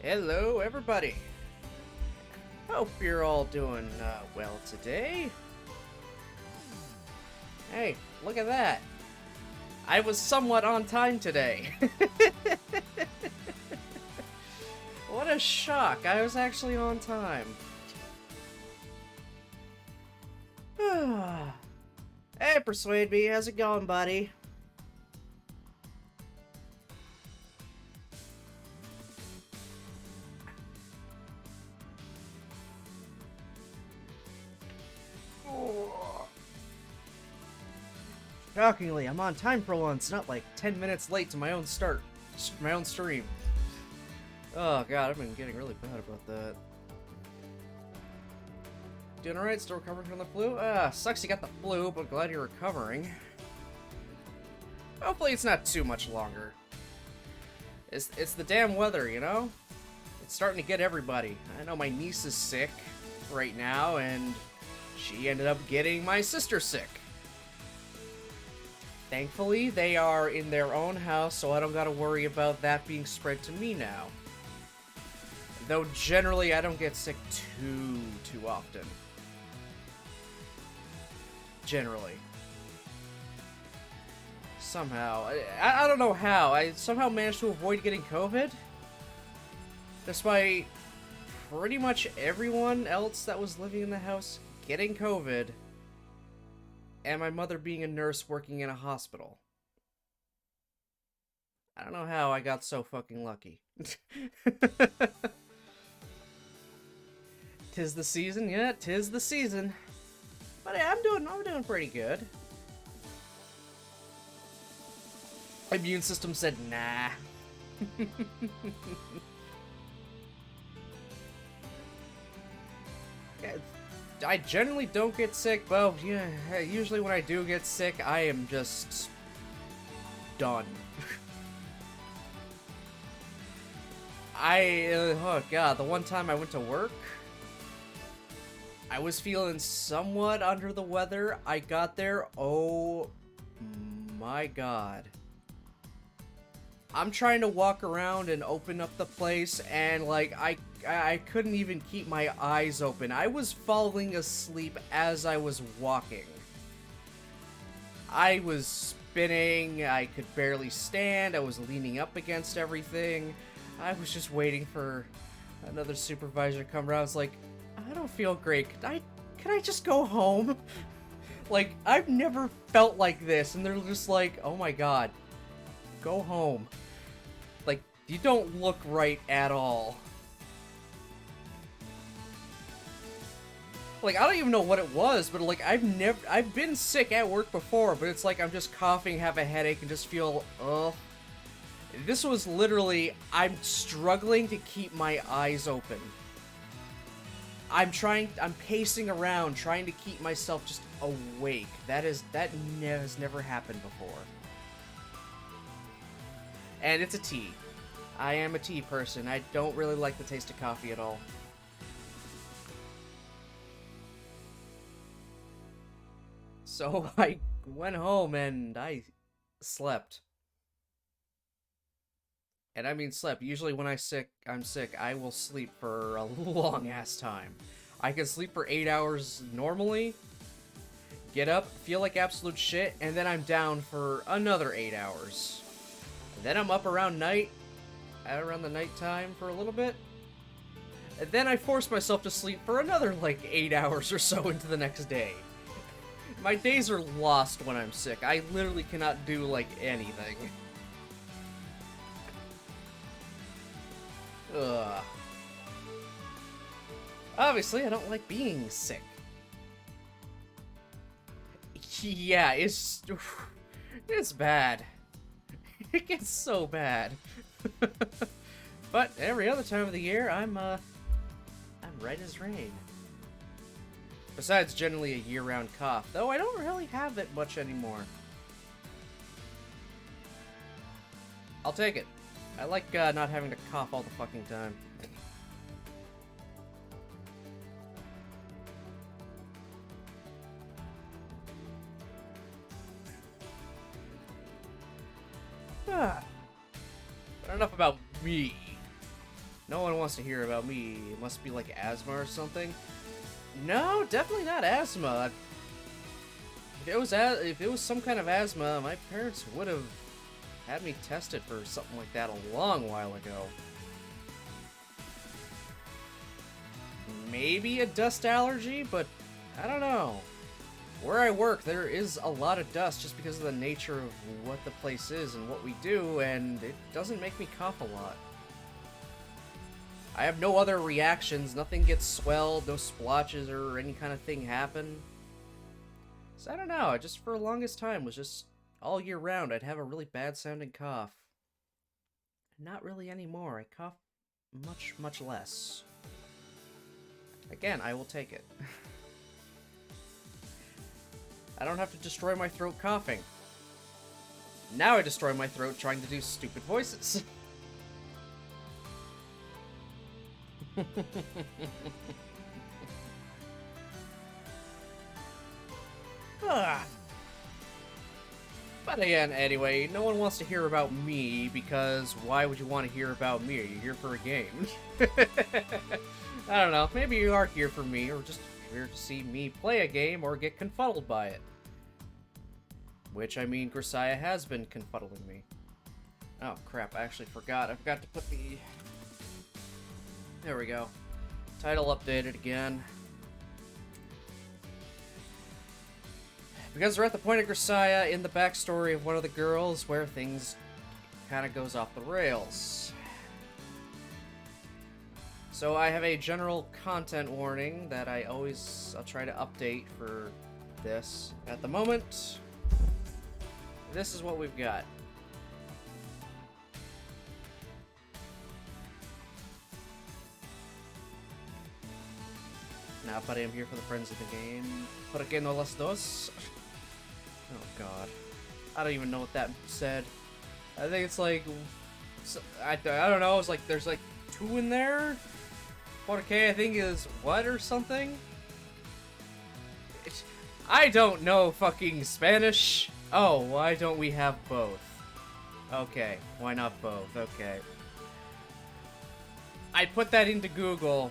Hello, everybody. Hope you're all doing well today. Hey, look at that. I was somewhat on time today. What a shock. I was actually on time. Hey, Persuade Me. How's it going, buddy? Shockingly, I'm on time for once, not like 10 minutes late to my own stream. Oh god, I've been getting really bad about that. Doing alright, still recovering from the flu? Sucks you got the flu, but glad you're recovering. Hopefully it's not too much longer. It's the damn weather, you know? It's starting to get everybody. I know my niece is sick right now, and she ended up getting my sister sick. Thankfully, they are in their own house, so I don't gotta worry about that being spread to me now. Though generally, I don't get sick too often. Generally. Somehow. I don't know how. I somehow managed to avoid getting COVID. Despite pretty much everyone else that was living in the house getting COVID. And my mother being a nurse working in a hospital. I don't know how I got so fucking lucky. Tis the season, yeah, tis the season. But yeah, I'm doing pretty good. Immune system said nah. Yeah, I generally don't get sick, but yeah, usually when I do get sick, I am just done. Oh god, the one time I went to work, I was feeling somewhat under the weather. I got there, oh my god. I'm trying to walk around and open up the place, and like, I couldn't even keep my eyes open. I was falling asleep as I was walking. I was spinning, I could barely stand, I was leaning up against everything. I was just waiting for another supervisor to come around. I was like, I don't feel great. Can I just go home? Like, I've never felt like this, and they're just like, oh my god, go home. Like, you don't look right at all. Like, I don't even know what it was, but like, I've been sick at work before, but it's like I'm just coughing, have a headache, and just feel, ugh. This was literally, I'm struggling to keep my eyes open. I'm pacing around, trying to keep myself just awake. That has never happened before. And it's a tea. I am a tea person. I don't really like the taste of coffee at all. So I went home and I slept. And I mean slept. Usually when I'm sick, I will sleep for a long ass time. I can sleep for 8 hours normally, get up, feel like absolute shit, and then I'm down for another 8 hours. And then I'm up around the nighttime for a little bit. And then I force myself to sleep for another like 8 hours or so into the next day. My days are lost when I'm sick. I literally cannot do like anything. Ugh. Obviously, I don't like being sick. Yeah, it's bad. It gets so bad. But every other time of the year, I'm right as rain. Besides generally a year-round cough, though I don't really have it much anymore. I'll take it. I like not having to cough all the fucking time. But enough about me. No one wants to hear about me. It must be like asthma or something. No, definitely not asthma. If it was some kind of asthma, my parents would have had me tested for something like that a long while ago. Maybe a dust allergy, but I don't know. Where I work, there is a lot of dust just because of the nature of what the place is and what we do, and it doesn't make me cough a lot. I have no other reactions, nothing gets swelled, no splotches or any kind of thing happen. So I don't know, I just for the longest time was just all year round I'd have a really bad sounding cough. Not really anymore, I cough much, much less. Again, I will take it. I don't have to destroy my throat coughing. Now I destroy my throat trying to do stupid voices. But again, anyway, no one wants to hear about me because why would you want to hear about me? Are you here for a game? I don't know, maybe you are here for me, or just here to see me play a game or get confuddled by it. Which, I mean, Grisaia has been confuddling me. Oh crap, I actually forgot. I forgot to put the... There we go. Title updated again. Because we're at the point of Grisaia in the backstory of one of the girls where things kind of goes off the rails. So I have a general content warning that I'll try to update for this. At the moment, this is what we've got. Now, but I am here for the friends of the game. ¿Por qué no las dos? Oh god. I don't even know what that said. I think it's like... I don't know, it's like there's like 2 in there? Porque I think is what or something? I don't know fucking Spanish. Oh, why don't we have both? Okay, why not both? Okay. I put that into Google.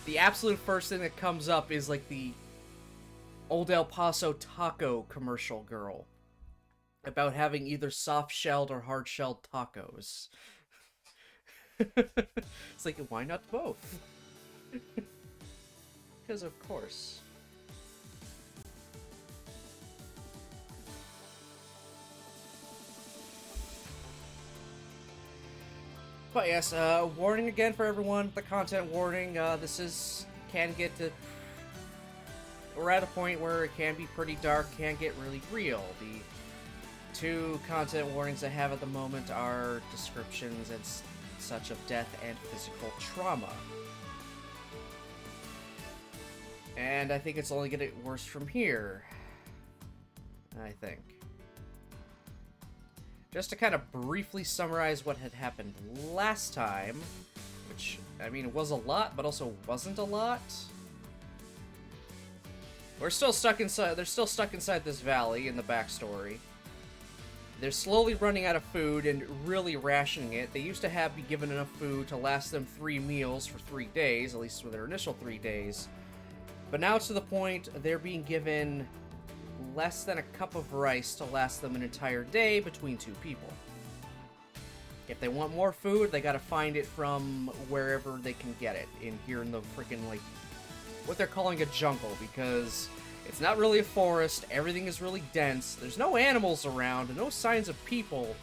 The absolute first thing that comes up is like the Old El Paso taco commercial girl. About having either soft-shelled or hard-shelled tacos. It's like, why not both? Because of course. But yes, warning again for everyone, the content warning, can get to... We're at a point where it can be pretty dark, can get really real. The 2 content warnings I have at the moment are descriptions and such of death and physical trauma. And I think it's only gonna get worse from here. I think. Just to kind of briefly summarize what had happened last time, which, I mean, it was a lot, but also wasn't a lot. They're still stuck inside this valley in the backstory. They're slowly running out of food and really rationing it. They used to be given enough food to last them 3 meals for 3 days, at least for their initial 3 days. But now it's to the point they're being given less than a cup of rice to last them an entire day between 2 people. If they want more food, they gotta find it from wherever they can get it. Here in the freaking, like, what they're calling a jungle, because it's not really a forest, everything is really dense, there's no animals around, no signs of people,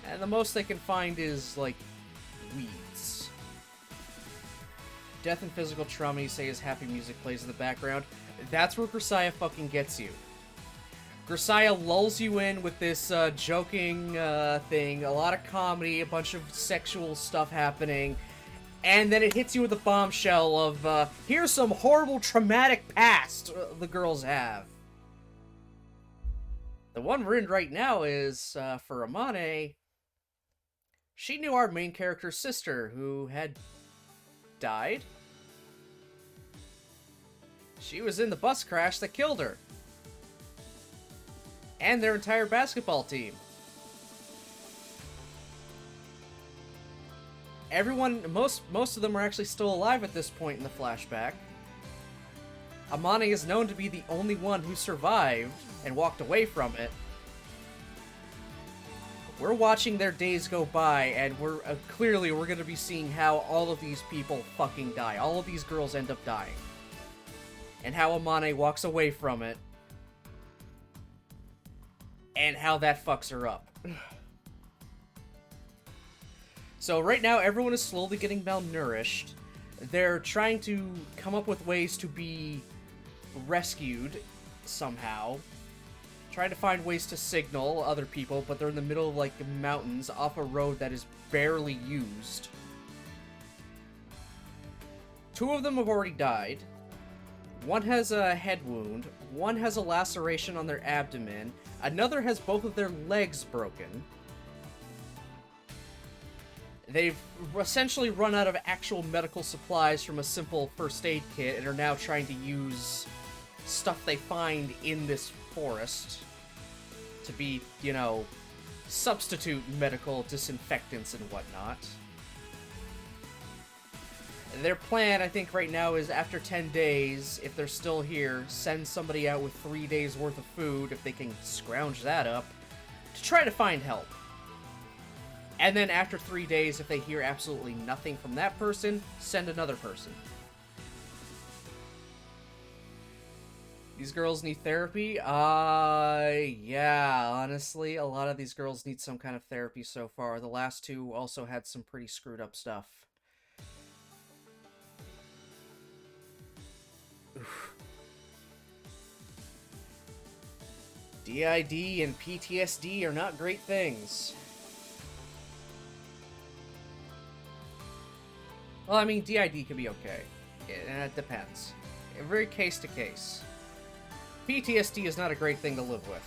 and the most they can find is, like, weeds. Death and physical trauma, you say, as happy music plays in the background. That's where Grisaia fucking gets you. Grisaia lulls you in with this joking thing, a lot of comedy, a bunch of sexual stuff happening, and then it hits you with a bombshell of, here's some horrible traumatic past the girls have. The one we're in right now is, for Amane, she knew our main character's sister, who had died. She was in the bus crash that killed her. And their entire basketball team. Most of them are actually still alive at this point in the flashback. Amane is known to be the only one who survived and walked away from it. We're watching their days go by, and we're clearly going to be seeing how all of these people fucking die. All of these girls end up dying. And how Amane walks away from it. And how that fucks her up. So right now, everyone is slowly getting malnourished. They're trying to come up with ways to be rescued somehow. Trying to find ways to signal other people, but they're in the middle of, like, mountains off a road that is barely used. 2 of them have already died. 1 has a head wound. 1 has a laceration on their abdomen. Another has both of their legs broken. They've essentially run out of actual medical supplies from a simple first aid kit and are now trying to use stuff they find in this forest to be, you know, substitute medical disinfectants and whatnot. Their plan, I think, right now is after 10 days, if they're still here, send somebody out with 3 days worth of food, if they can scrounge that up, to try to find help. And then after 3 days, if they hear absolutely nothing from that person, send another person. These girls need therapy? Yeah, honestly, a lot of these girls need some kind of therapy so far. The last 2 also had some pretty screwed up stuff. Oof. DID and PTSD are not great things. Well, I mean, DID can be okay. And it depends. Very case to case. PTSD is not a great thing to live with.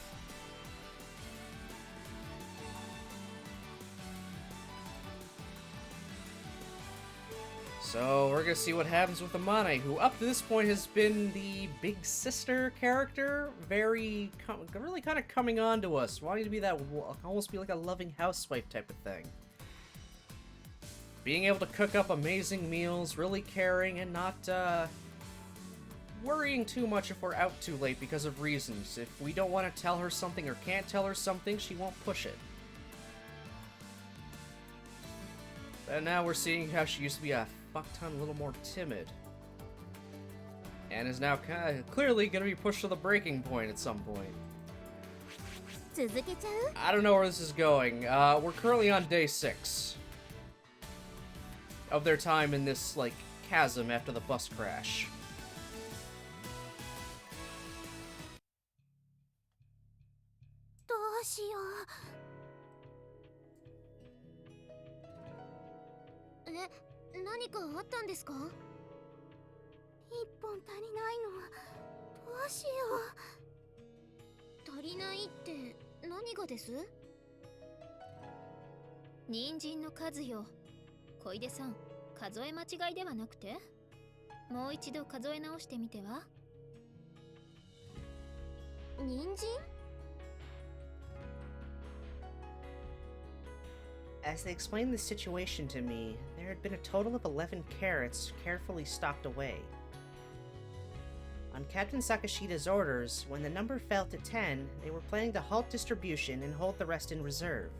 So, we're gonna see what happens with Amane, who up to this point has been the big sister character. Really kind of coming on to us. Wanting to be that, almost be like a loving housewife type of thing. Being able to cook up amazing meals, really caring, and not, worrying too much if we're out too late because of reasons. If we don't want to tell her something or can't tell her something, she won't push it. And now we're seeing how she used to be a fuck-ton a little more timid. And is now clearly going to be pushed to the breaking point at some point. I don't know where this is going. We're currently on day 6 of their time in this, like, chasm after the bus crash. As they explained the situation to me, there had been a total of 11 carrots carefully stocked away. On Captain Sakashida's orders, when the number fell to 10, they were planning to halt distribution and hold the rest in reserve.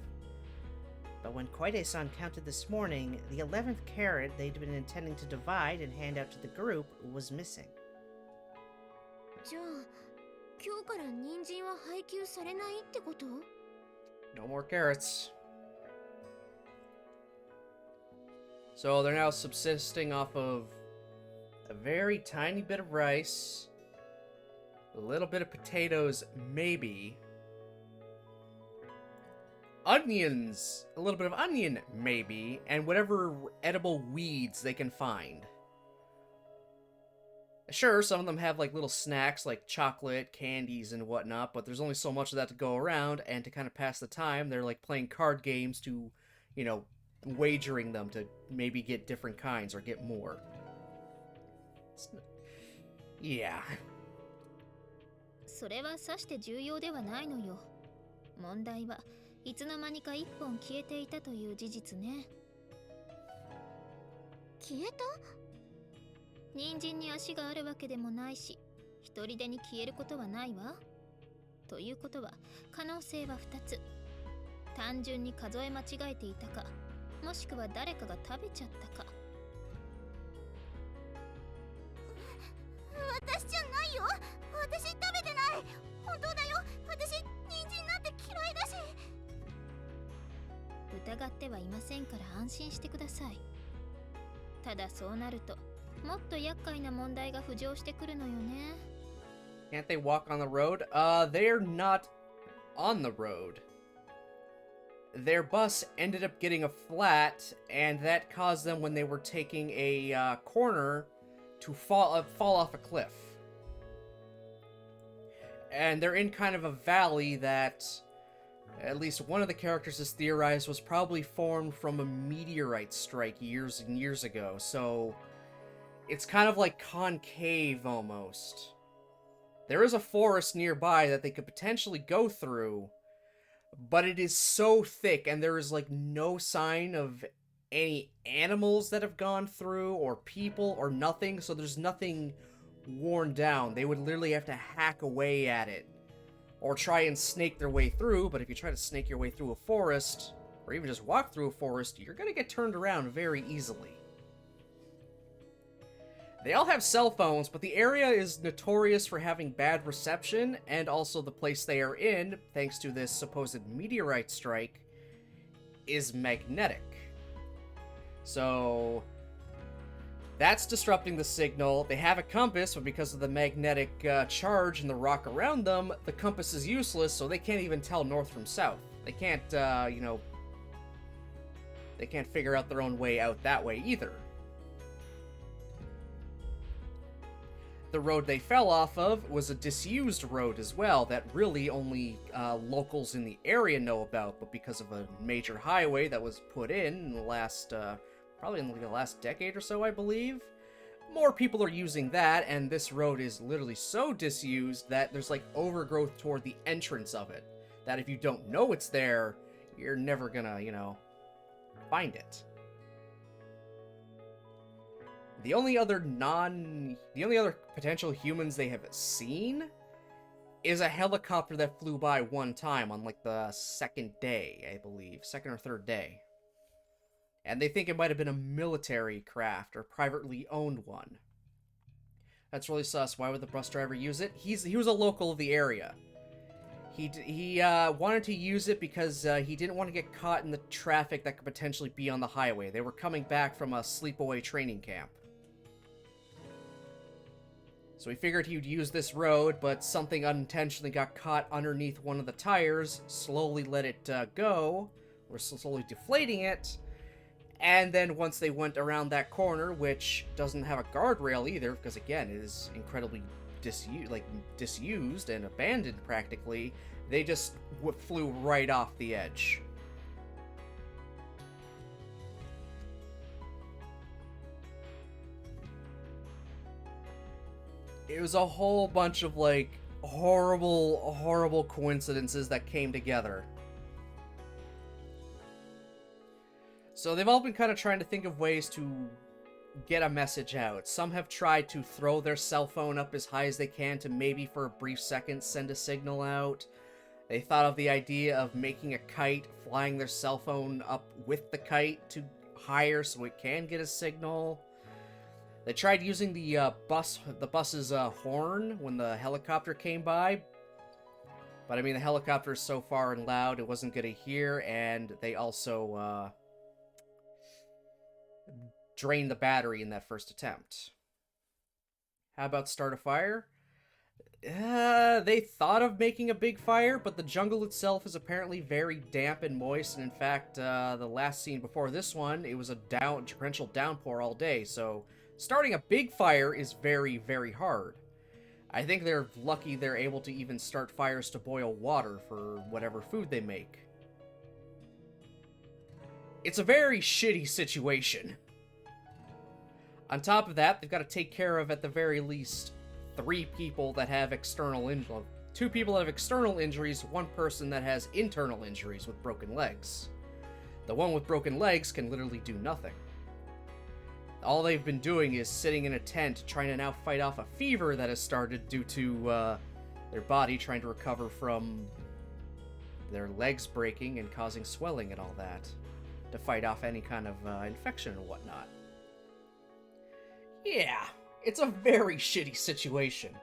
But when Koide-san counted this morning, the 11th carrot they'd been intending to divide and hand out to the group was missing. No more carrots. So they're now subsisting off of a very tiny bit of rice, a little bit of potatoes, maybe, onions, a little bit of onion, maybe, and whatever edible weeds they can find. Sure, some of them have like little snacks like chocolate, candies, and whatnot, but there's only so much of that to go around, and to kind of pass the time, they're like playing card games to, you know, wagering them to maybe get different kinds or get more. Yeah. それはさして重要ではないのよ。問題はいつの間にか1本消えていたという事実ね。消えた？人参に足があるわけでもないし、一人でに消えることはないわ。ということは可能性は2つ。単純に数え間違えていたか、もしくは誰かが食べちゃったか。私じゃないよ。私食べてない。本当だよ。私人参なんて嫌いだし。疑ってはいませんから安心してください。ただそうなるともっと厄介な問題が浮上してくるのよね。Can't they walk on the road? They're not on the road. Their bus ended up getting a flat, and that caused them, when they were taking a corner, to fall off a cliff. And they're in kind of a valley that, at least one of the characters has theorized, was probably formed from a meteorite strike years and years ago. So it's kind of like concave almost. There is a forest nearby that they could potentially go through, but it is so thick and there is like no sign of any animals that have gone through or people or nothing, so there's nothing worn down. They would literally have to hack away at it or try and snake their way through, but if you try to snake your way through a forest or even just walk through a forest, you're gonna get turned around very easily. They all have cell phones, but the area is notorious for having bad reception, and also the place they are in, thanks to this supposed meteorite strike, is magnetic. So that's disrupting the signal. They have a compass, but because of the magnetic charge in the rock around them, the compass is useless, so they can't even tell north from south. They can't, they can't figure out their own way out that way either. The road they fell off of was a disused road as well that really only locals in the area know about, but because of a major highway that was put in the last, probably in the last decade or so, I believe, more people are using that, and this road is literally so disused that there's like overgrowth toward the entrance of it, that if you don't know it's there, you're never gonna, find it. The only other potential humans they have seen is a helicopter that flew by one time on like the second day, I believe. Second or third day. And they think it might have been a military craft or privately owned one. That's really sus. Why would the bus driver use it? He was a local of the area. He wanted to use it because he didn't want to get caught in the traffic that could potentially be on the highway. They were coming back from a sleepaway training camp. So he figured he would use this road, but something unintentionally got caught underneath one of the tires, slowly let it go, or slowly deflating it, and then once they went around that corner, which doesn't have a guardrail either, because again, it is incredibly disused and abandoned practically, they just flew right off the edge. It was a whole bunch of, like, horrible coincidences that came together. So they've all been kind of trying to think of ways to get a message out. Some have tried to throw their cell phone up as high as they can to maybe for a brief second send a signal out. They thought of the idea of making a kite, flying their cell phone up with the kite to higher so it can get a signal. They tried using the bus's horn when the helicopter came by, but I mean the helicopter is so far and loud it wasn't gonna hear, and they also drained the battery in that first attempt. How about start a fire? They thought of making a big fire, but the jungle itself is apparently very damp and moist, and in fact, the last scene before this one, it was a torrential downpour all day, so starting a big fire is very, very hard. I think they're lucky they're able to even start fires to boil water for whatever food they make. It's a very shitty situation. On top of that, they've got to take care of, at the very least, 3 people that have external injuries. 2 people that have external injuries, 1 person that has internal injuries with broken legs. The one with broken legs can literally do nothing. All they've been doing is sitting in a tent trying to now fight off a fever that has started due to their body trying to recover from their legs breaking and causing swelling and all that, to fight off any kind of infection and whatnot. Yeah, it's a very shitty situation.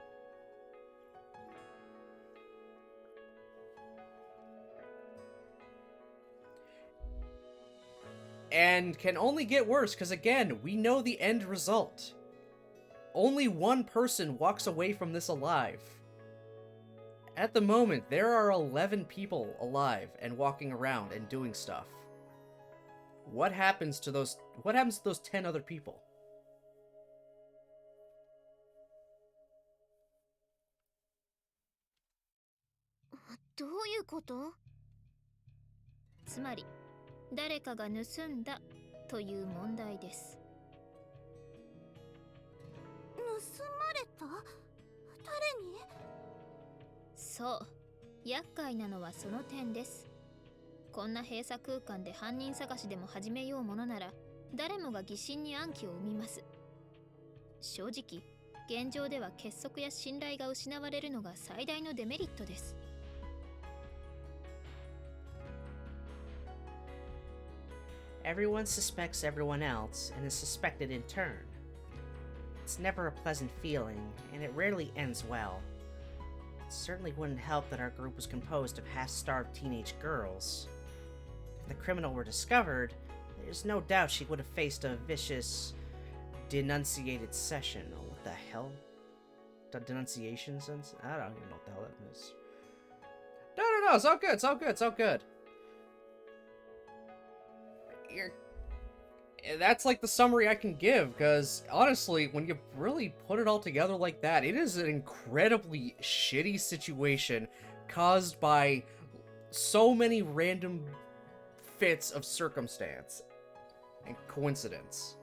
And can only get worse, because again, we know the end result. Only one person walks away from this alive. At the moment, there are 11 people alive and walking around and doing stuff. What happens to those 10 other people?どういうこと？つまり誰かが盗んだという問題です。盗まれた？誰に？そう、厄介なのはその点です。こんな閉鎖空間で犯人探しでも始めようものなら、誰もが疑心に暗鬼を生みます。正直、現状では結束や信頼が失われるのが最大のデメリットです。Everyone suspects everyone else and is suspected in turn. It's never a pleasant feeling, and it rarely ends well. It certainly wouldn't help that our group was composed of half-starved teenage girls. If the criminal were discovered, there's no doubt she would have faced a vicious, denunciated session. Oh, what the hell? The denunciation sense? I don't even know what the hell that is. No, it's all good, it's all good, it's all good. That's like the summary I can give, because honestly, when you really put it all together like that, it is an incredibly shitty situation caused by so many random fits of circumstance and coincidence.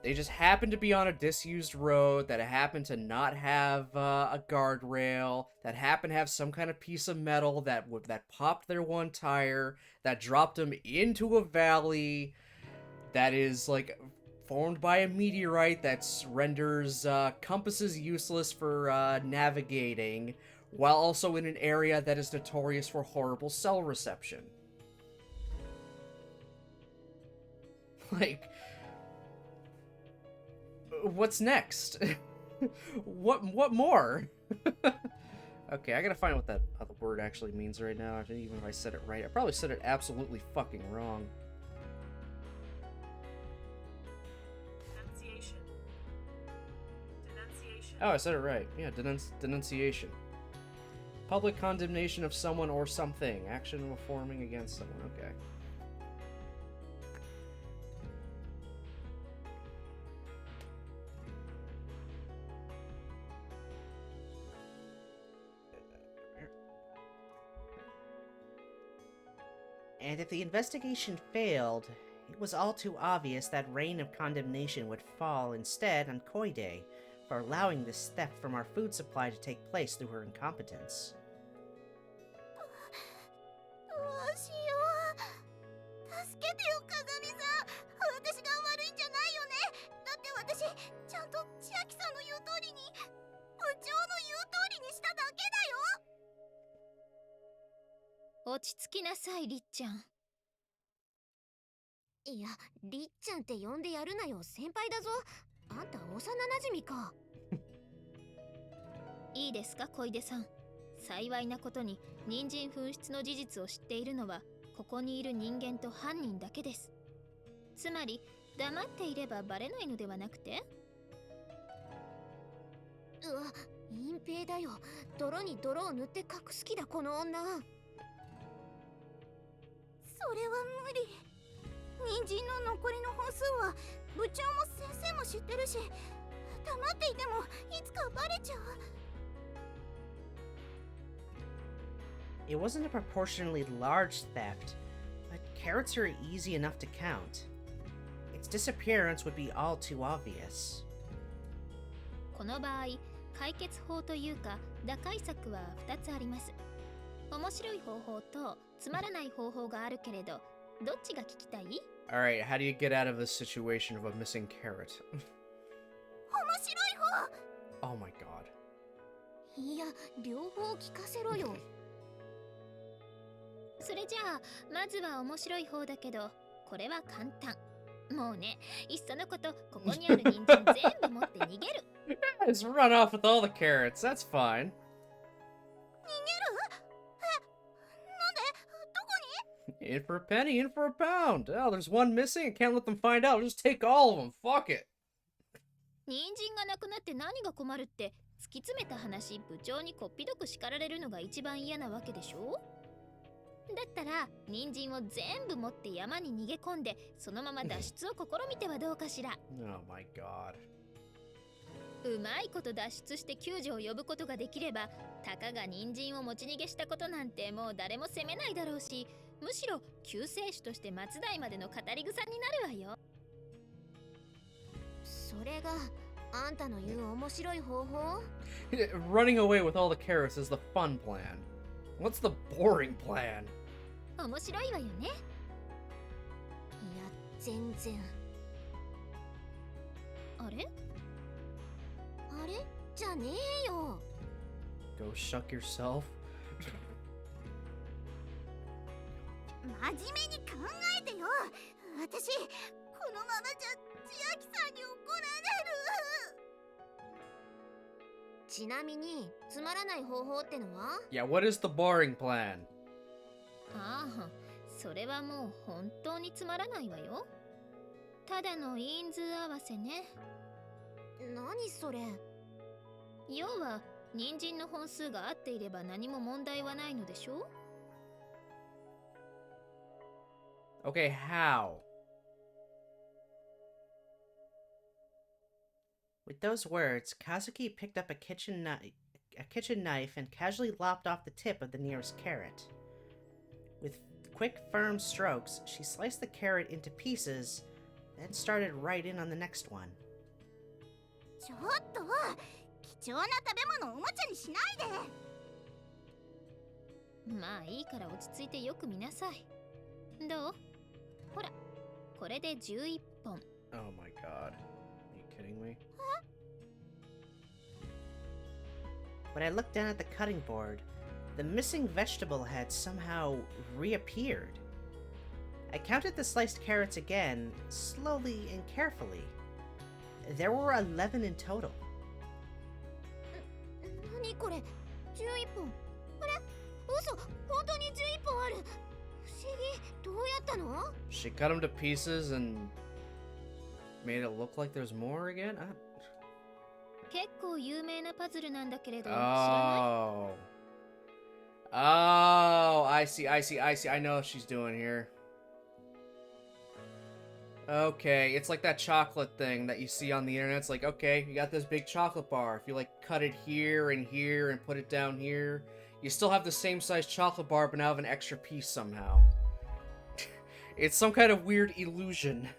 They just happened to be on a disused road that happened to not have a guardrail, that happened to have some kind of piece of metal that popped their one tire, that dropped them into a valley that is like formed by a meteorite that renders compasses useless for navigating, while also in an area that is notorious for horrible cell reception. Like, what's next? what more? Okay, I gotta find what that other word actually means right now. Even if I said it right, I probably said it absolutely fucking wrong. Denunciation. Denunciation. Oh, I said it right. Yeah, denunciation. Public condemnation of someone or something. Action reforming against someone. Okay. And if the investigation failed, it was all too obvious that reign of condemnation would fall instead on Koide for allowing this theft from our food supply to take place through her incompetence. どうしよう。助けてよ、鏡さん。私が悪いんじゃないよね。だって私、ちゃんと千秋さんの言う通りに、部長の言う通りにしただけだよ。落ち着きなさい、りっちゃん。いや、りっちゃんって呼んでやるなよ、先輩だぞ。あんた幼馴染か。いいですか、小出さん。幸いなことに人参紛失の事実を知っているのはここにいる人間と犯人だけです。つまり黙っていればバレないのではなくて、うわ、隠蔽だよ。泥に泥を塗って隠す気だ、この女。それは無理。人参の残りの本数は部長も先生も知ってるし、黙っていてもいつかバレちゃう。It wasn't a proportionally large theft, but carrots are easy enough to count. Its disappearance would be all too obvious. この場合、解決法というか打開策は2つあります。面白い方法とつまらない方法があるけれど、どっちが聞きたい？ Alright, how do you get out of this situation of a missing carrot? 面白い方 Oh my god. いや、両方聞かせろよ。それじゃあまずは面白い方だけど、これは簡単。もうね、いっそのことここにある人参全部持って逃げる。Just run off with all the carrots, that's fine. 逃げる？なんで？どこに？ In for a penny, in for a pound. Oh, there's one missing. I can't let them find out. I'll just take all of them. Fuck it. 人参がなくなって何が困るって、突き詰めた話、部長にこっぴどく叱られるのが一番嫌なわけでしょ。だったら人参を全部持って山に逃げ込んで、そのまま脱出を試みてはどうかしら。 Oh my god. うまいこと脱出して救助を呼ぶことができれば、たかが人参を持ち逃げしたことなんてもう誰も責めないだろうし、むしろ救世主として松代までの語り草になるわよ。それがあんたの言う面白い方法？ Running away with all the carrots is the fun plan. What's the boring plan? 面白いわよね。いや、全然。あれ？あれ？じゃねえよ。 Go shuck yourself. 真面目に考えてよ。私、このままじゃ千秋さんに怒られる。ちなみに、つまらない方法ってのは？ Yeah, what is the boring plan? ああ、それはもう本当につまらないわよ。ただの因数合わせね。何それ？要は人参の本数が合っていれば何も問題はないのでしょ。 Okay, how? With those words, Kazuki picked up a kitchen knife and casually lopped off the tip of the nearest carrot. With quick, firm strokes, she sliced the carrot into pieces, then started right in on the next one. ちょっと、貴重な食べ物をおもちゃにしないで。まあいいから落ち着いてよく見なさい。どう？ほら、これで11本。 Oh my god. Are you kidding me? When I looked down at the cutting board, the missing vegetable had somehow reappeared. I counted the sliced carrots again, slowly and carefully. There were 11 in total. 何これ？11本。あれ？嘘、本当に11本ある。不思議、どうやったの？ She cut them to pieces and made it look like there's more again? 結構有名なパズルなんだけれど、知らない？ Oh. Oh, I see. I know what she's doing here. Okay, it's like that chocolate thing that you see on the internet. It's like, okay, you got this big chocolate bar. If you like cut it here and put it down here, you still have the same size chocolate bar, but now have an extra piece somehow. It's some kind of weird illusion.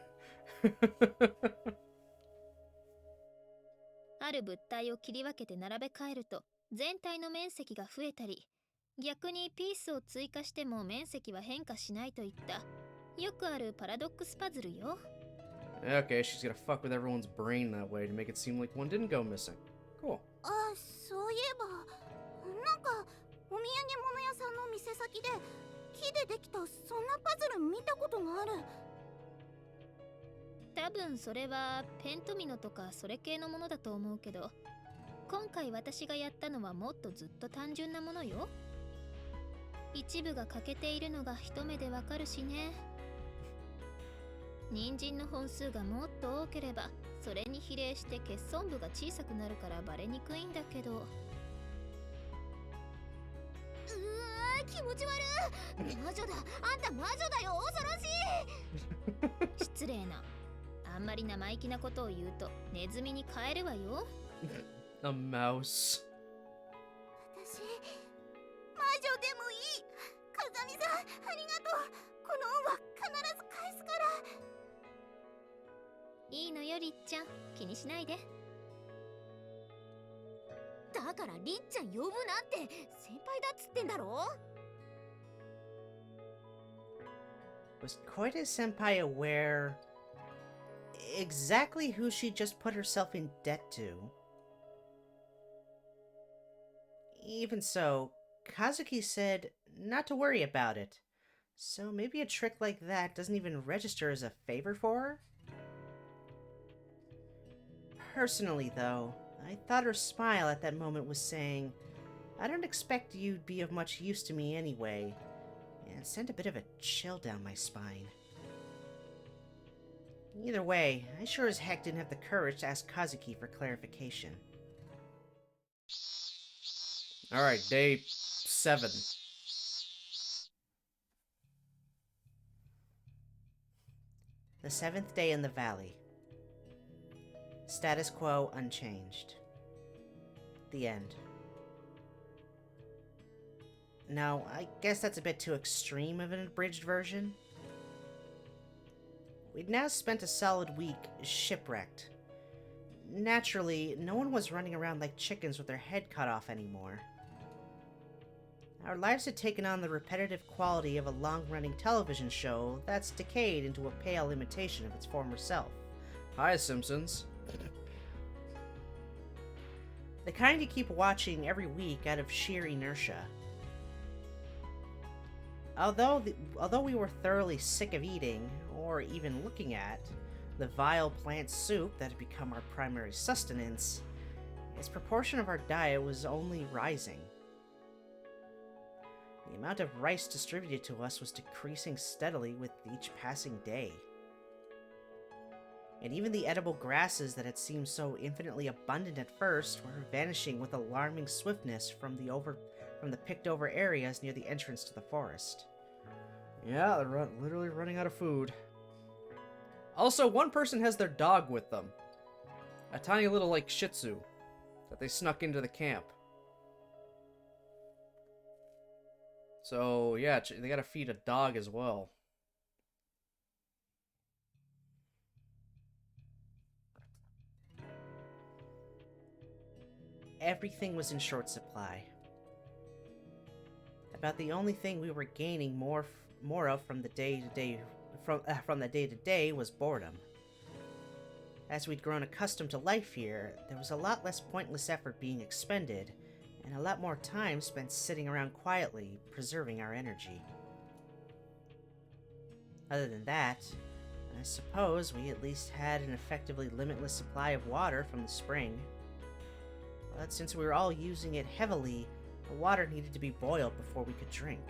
ある物体を切り分けて並べ替えると全体の面積が増えたり、逆にピースを追加しても面積は変化しないといったよくあるパラドックスパズルよ。 Okay, she's gonna fuck with everyone's brain that way to make it seem like one didn't go missing. Cool. あ、そういえば、なんかお土産物屋さんの店先で木でできたそんなパズル見たことがある。多分それはペントミノとかそれ系のものだと思うけど、今回私がやったのはもっとずっと単純なものよ。一部が欠けているのが一目でわかるしね。人参の本数がもっと多ければそれに比例して欠損部が小さくなるからバレにくいんだけど。うわー、気持ち悪い。魔女だ、あんた魔女だよ、恐ろしい。失礼な。あんまり生意気なことを言うとネズミに変えるわよ。A mouse. 私、魔女でもいい。風見さん、ありがとう。この恩は必ず返すから。いいのよりっちゃん、気にしないで。だからりっちゃん呼ぶなって、先輩だっつってんだろ。Was Koide Senpai aware exactly who she just put herself in debt to? Even so, Kazuki said not to worry about it, so maybe a trick like that doesn't even register as a favor for her? Personally, though, I thought her smile at that moment was saying, I don't expect you'd be of much use to me anyway, and it sent a bit of a chill down my spine. Either way, I sure as heck didn't have the courage to ask Kazuki for clarification. Alright, day 7. The 7th day in the valley. Status quo unchanged. The end. Now, I guess that's a bit too extreme of an abridged version. We'd now spent a solid week shipwrecked. Naturally, no one was running around like chickens with their head cut off anymore. Our lives had taken on the repetitive quality of a long-running television show that's decayed into a pale imitation of its former self. Hi, Simpsons. The kind you keep watching every week out of sheer inertia. Although we were thoroughly sick of eating, or even looking at, the vile plant soup that had become our primary sustenance, its proportion of our diet was only rising. The amount of rice distributed to us was decreasing steadily with each passing day. And even the edible grasses that had seemed so infinitely abundant at first were vanishing with alarming swiftness from the picked-over areas near the entrance to the forest. Yeah, they're literally running out of food. Also, one person has their dog with them. A tiny little, like, Shih Tzu that they snuck into the camp. So, yeah, they gotta feed a dog as well. Everything was in short supply. About the only thing we were gaining more of from the day to day was boredom. As we'd grown accustomed to life here, there was a lot less pointless effort being expended, and a lot more time spent sitting around quietly, preserving our energy. Other than that, I suppose we at least had an effectively limitless supply of water from the spring. But since we were all using it heavily, the water needed to be boiled before we could drink.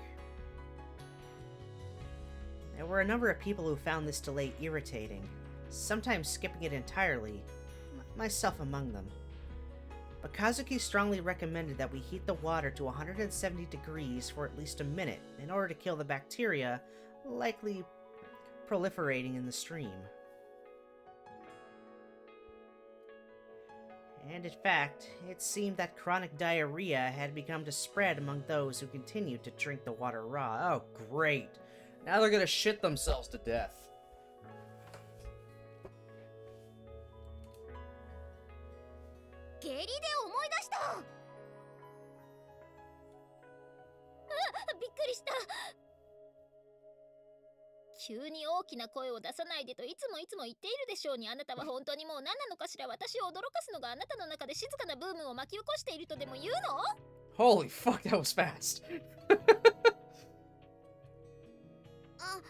There were a number of people who found this delay irritating, sometimes skipping it entirely, myself among them. But Kazuki strongly recommended that we heat the water to 170 degrees for at least a minute in order to kill the bacteria likely proliferating in the stream. And in fact, it seemed that chronic diarrhea had begun to spread among those who continued to drink the water raw. Oh, great. Now they're gonna shit themselves to death. 下痢で思い出した。あ、びっくりした。急に大きな声を出さないでといつも言っているでしょうに、あなたは本当にもう何なのかしら。私を驚かすのがあなたの中で静かなブームを巻き起こしているとでも言うの？ Holy fuck, that was fast. あ、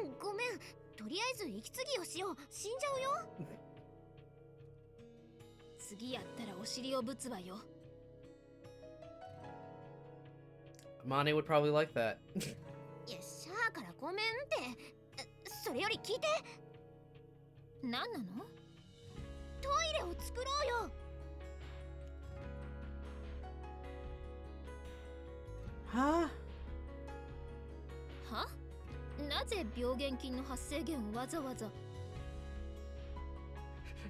うん、ごめん。とりあえず息継ぎをしよう。死んじゃうよ。次やったらお尻をぶつわよ。Amane would probably like that. いや、シャアからごめんって。それより聞いて。何なの？トイレを作ろうよ。は？は？なぜ病原菌の発生源をわざわざ。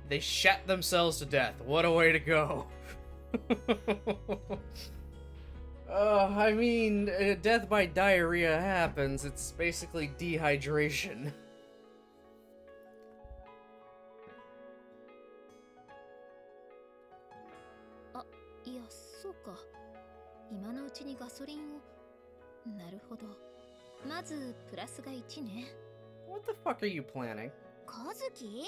They shat themselves to death. What a way to go. I mean, death by diarrhea happens. It's basically dehydration. あ、いや、そうか。今のうちにガソリンを。なるほど。まずプラスが1ね。What the fuck are you planning? 和樹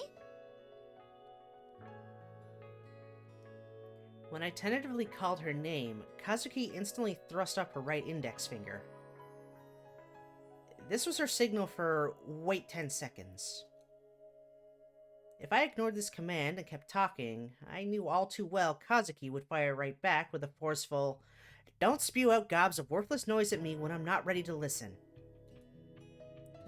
When I tentatively called her name, Kazuki instantly thrust up her right index finger. This was her signal for wait 10 seconds. If I ignored this command and kept talking, I knew all too well Kazuki would fire right back with a forceful, "Don't spew out gobs of worthless noise at me when I'm not ready to listen."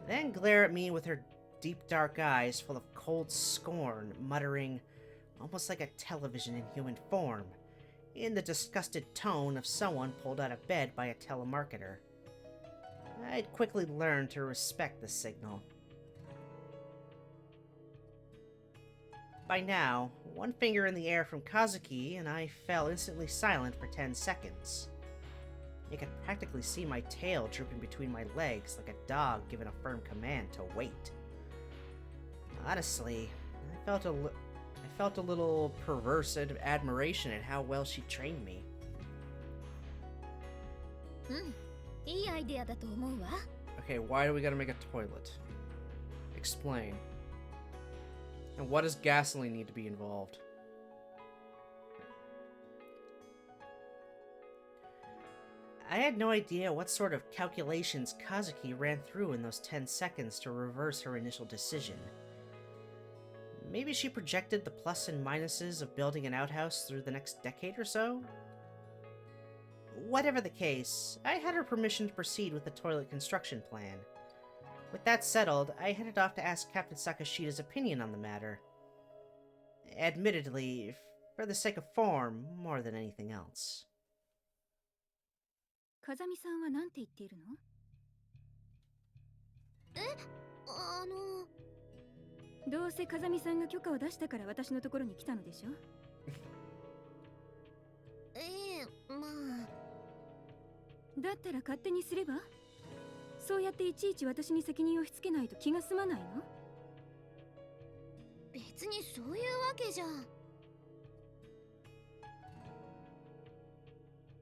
Then glare at me with her deep dark eyes full of cold scorn, muttering, almost like a television in human form, in the disgusted tone of someone pulled out of bed by a telemarketer. I'd quickly learned to respect the signal. By now, one finger in the air from Kazuki, and I fell instantly silent for 10 seconds. I could practically see my tail drooping between my legs like a dog given a firm command to wait. Honestly, I felt a little perverse admiration at how well she trained me. いいアイデアだと思うわ。 Okay, why do we gotta make a toilet? Explain. And what does gasoline need to be involved? I had no idea what sort of calculations Kazuki ran through in those 10 seconds to reverse her initial decision. Maybe she projected the plus and minuses of building an outhouse through the next decade or so? Whatever the case, I had her permission to proceed with the toilet construction plan. With that settled, I headed off to ask Captain Sakashida's opinion on the matter. Admittedly, for the sake of form more than anything else. 風見さんは何て言っているの？どうせ風見さんが許可を出したから私のところに来たのでしょ？まあだったら勝手にすれば？そうやっていちいち私に責任を押し付けないと気が済まないの？別にそういうわけじゃ。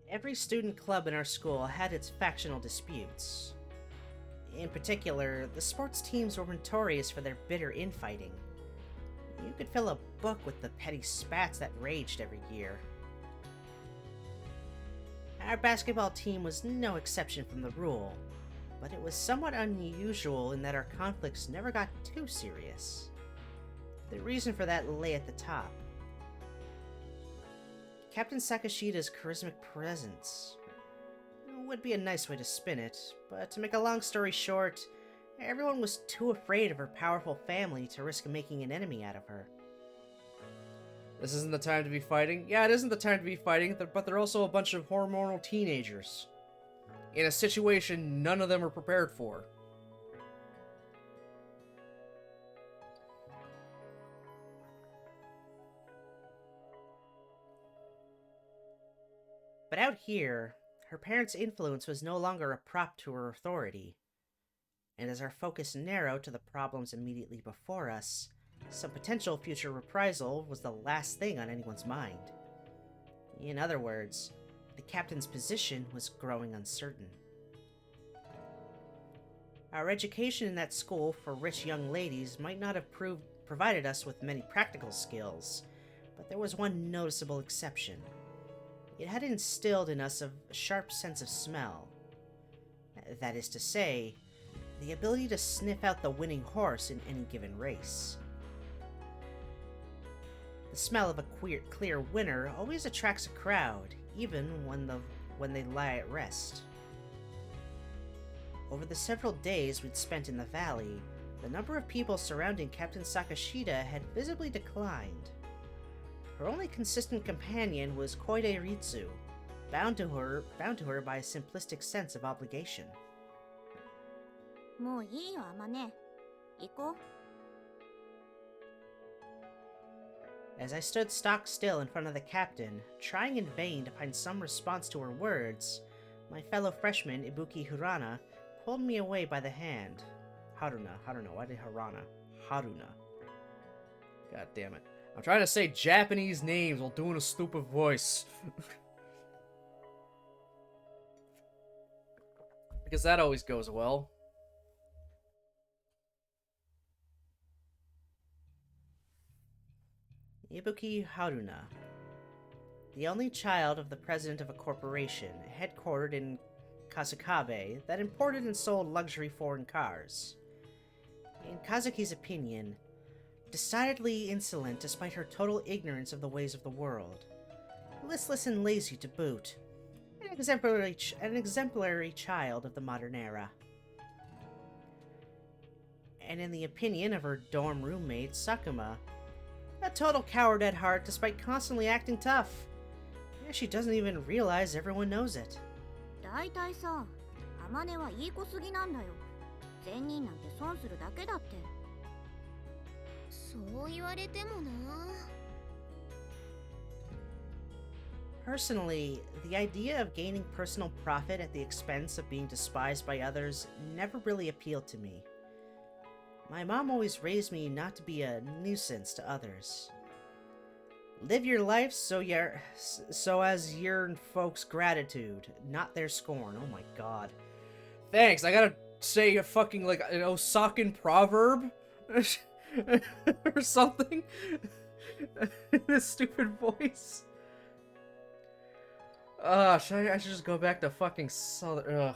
Every student club in our school had its factional disputes. In particular, the sports teams were notorious for their bitter infighting. You could fill a book with the petty spats that raged every year. Our basketball team was no exception from the rule, but it was somewhat unusual in that our conflicts never got too serious. The reason for that lay at the top. Captain Sakashida's charismatic presence would be a nice way to spin it, but to make a long story short, everyone was too afraid of her powerful family to risk making an enemy out of her. This isn't the time to be fighting? Yeah, it isn't the time to be fighting, but they're also a bunch of hormonal teenagers. In a situation none of them are prepared for. But out here, her parents' influence was no longer a prop to her authority. And as our focus narrowed to the problems immediately before us, some potential future reprisal was the last thing on anyone's mind. In other words, the captain's position was growing uncertain. Our education in that school for rich young ladies might not have provided us with many practical skills, but there was one noticeable exception. It had instilled in us a sharp sense of smell. That is to say, the ability to sniff out the winning horse in any given race. The smell of a clear winner always attracts a crowd, even when they lie at rest. Over the several days we'd spent in the valley, the number of people surrounding Captain Sakashida had visibly declined. Her only consistent companion was Koide Ritsu, bound to her by a simplistic sense of obligation. もういいよ、あまね。行こう。As I stood stock still in front of the captain, trying in vain to find some response to her words, my fellow freshman Ibuki Hirana pulled me away by the hand. Haruna, why did Haruna? God damn it. I'm trying to say Japanese names while doing a stupid voice. Because that always goes well. Ibuki Haruna, the only child of the president of a corporation headquartered in Kasukabe that imported and sold luxury foreign cars. In Kazuki's opinion, decidedly insolent despite her total ignorance of the ways of the world, listless and lazy to boot, an exemplary child of the modern era. And in the opinion of her dorm roommate, Sakuma, a total coward at heart despite constantly acting tough. And she doesn't even realize everyone knows it. だいたいさ、あまねはいい子すぎなんだよ。善人なんて損するだけだって。そう言われてもな。Personally, the idea of gaining personal profit at the expense of being despised by others never really appealed to me. My mom always raised me not to be a nuisance to others. Live your life so as yearn folks' gratitude, not their scorn. Oh my god. Thanks, I gotta say a fucking, like, an Osakan proverb? or something? In a stupid voice? I should just go back to fucking Southern... Ugh.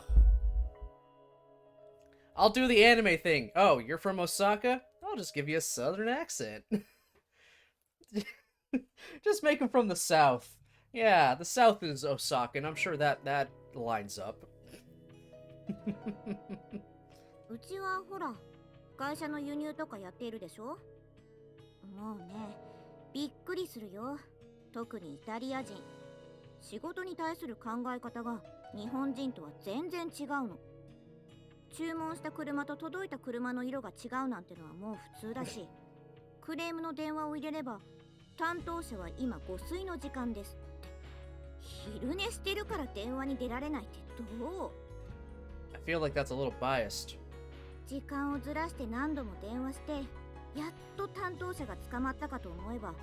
I'll do the anime thing. Oh, you're from Osaka? I'll just give you a southern accent. Just make him from the south. Yeah, the south is Osaka, and I'm sure that lines up. うちはほら、会社の輸入とかやっているでしょ。もうね、びっくりするよ。特にイタリア人。仕事に対する考え方が日本人とは全然違うの。注文した車と届いた車の色が違うなんてのはもう普通だし、クレームの電話を入れれば、担当者は今誤水の時間ですって。昼寝してるから電話に出られないってどう？ I feel like that's a little biased. 時間をずらして何度も電話して、やっと担当者が捕まったかと思えば、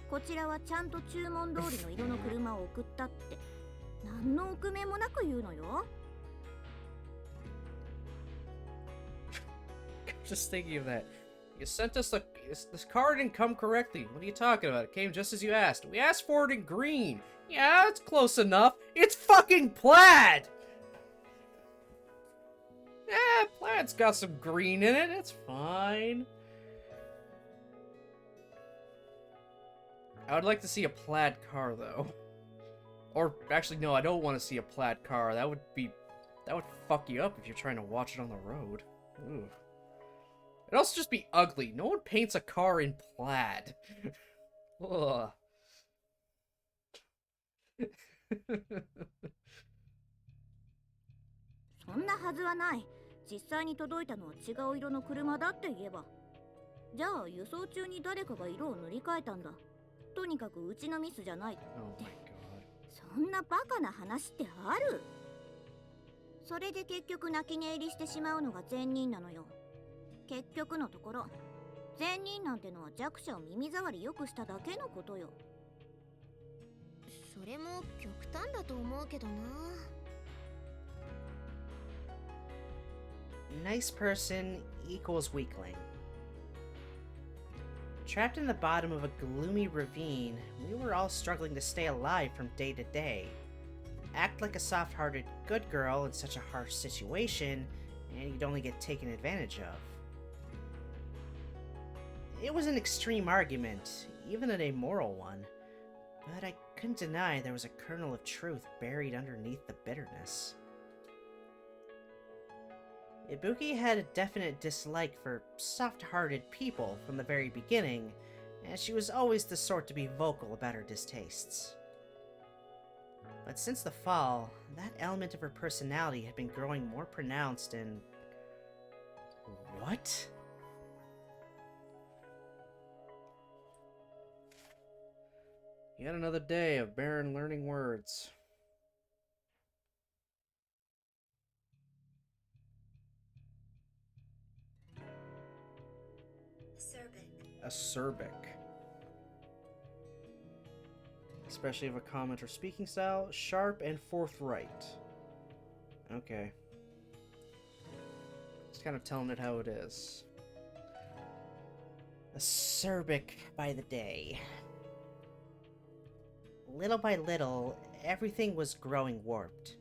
こちらはちゃんと注文通りの色の車を送ったって、何の臆面もなく言うのよ。Just thinking of that. You sent us this car didn't come correctly. What are you talking about? It came just as you asked. We asked for it in green. Yeah, it's close enough. It's fucking plaid! Yeah, plaid's got some green in it. It's fine. I would like to see a plaid car, though. Or, actually, no, I don't want to see a plaid car. That would fuck you up if you're trying to watch it on the road. Ooh. It'd also just be ugly. No one paints a car in plaid. Ugh. そんなはずはない。実際に届いたのは違う色の車だって言えば。じゃあ輸送中に誰かが色を塗り替えたんだ。とにかくうちのミスじゃないって。そんなバカな話ってある？それで結局泣き寝入りしてしまうのが善人なのよ。結局のところ、善人なんてのは弱者を耳障りよくしただけのことよ。それも極端だと思うけどな。Nice person equals weakling. Trapped in the bottom of a gloomy ravine, we were all struggling to stay alive from day to day. Act like a soft-hearted good girl in such a harsh situation, and you'd only get taken advantage of. It was an extreme argument, even an immoral one, but I couldn't deny there was a kernel of truth buried underneath the bitterness. Ibuki had a definite dislike for soft-hearted people from the very beginning, and she was always the sort to be vocal about her distastes. But since the fall, that element of her personality had been growing more pronounced and... What? Yet another day of Baron learning words. Acerbic. Especially of a comment or speaking style, sharp and forthright. Okay. Just kind of telling it how it is. Acerbic by the day. Little by little, everything was growing warped.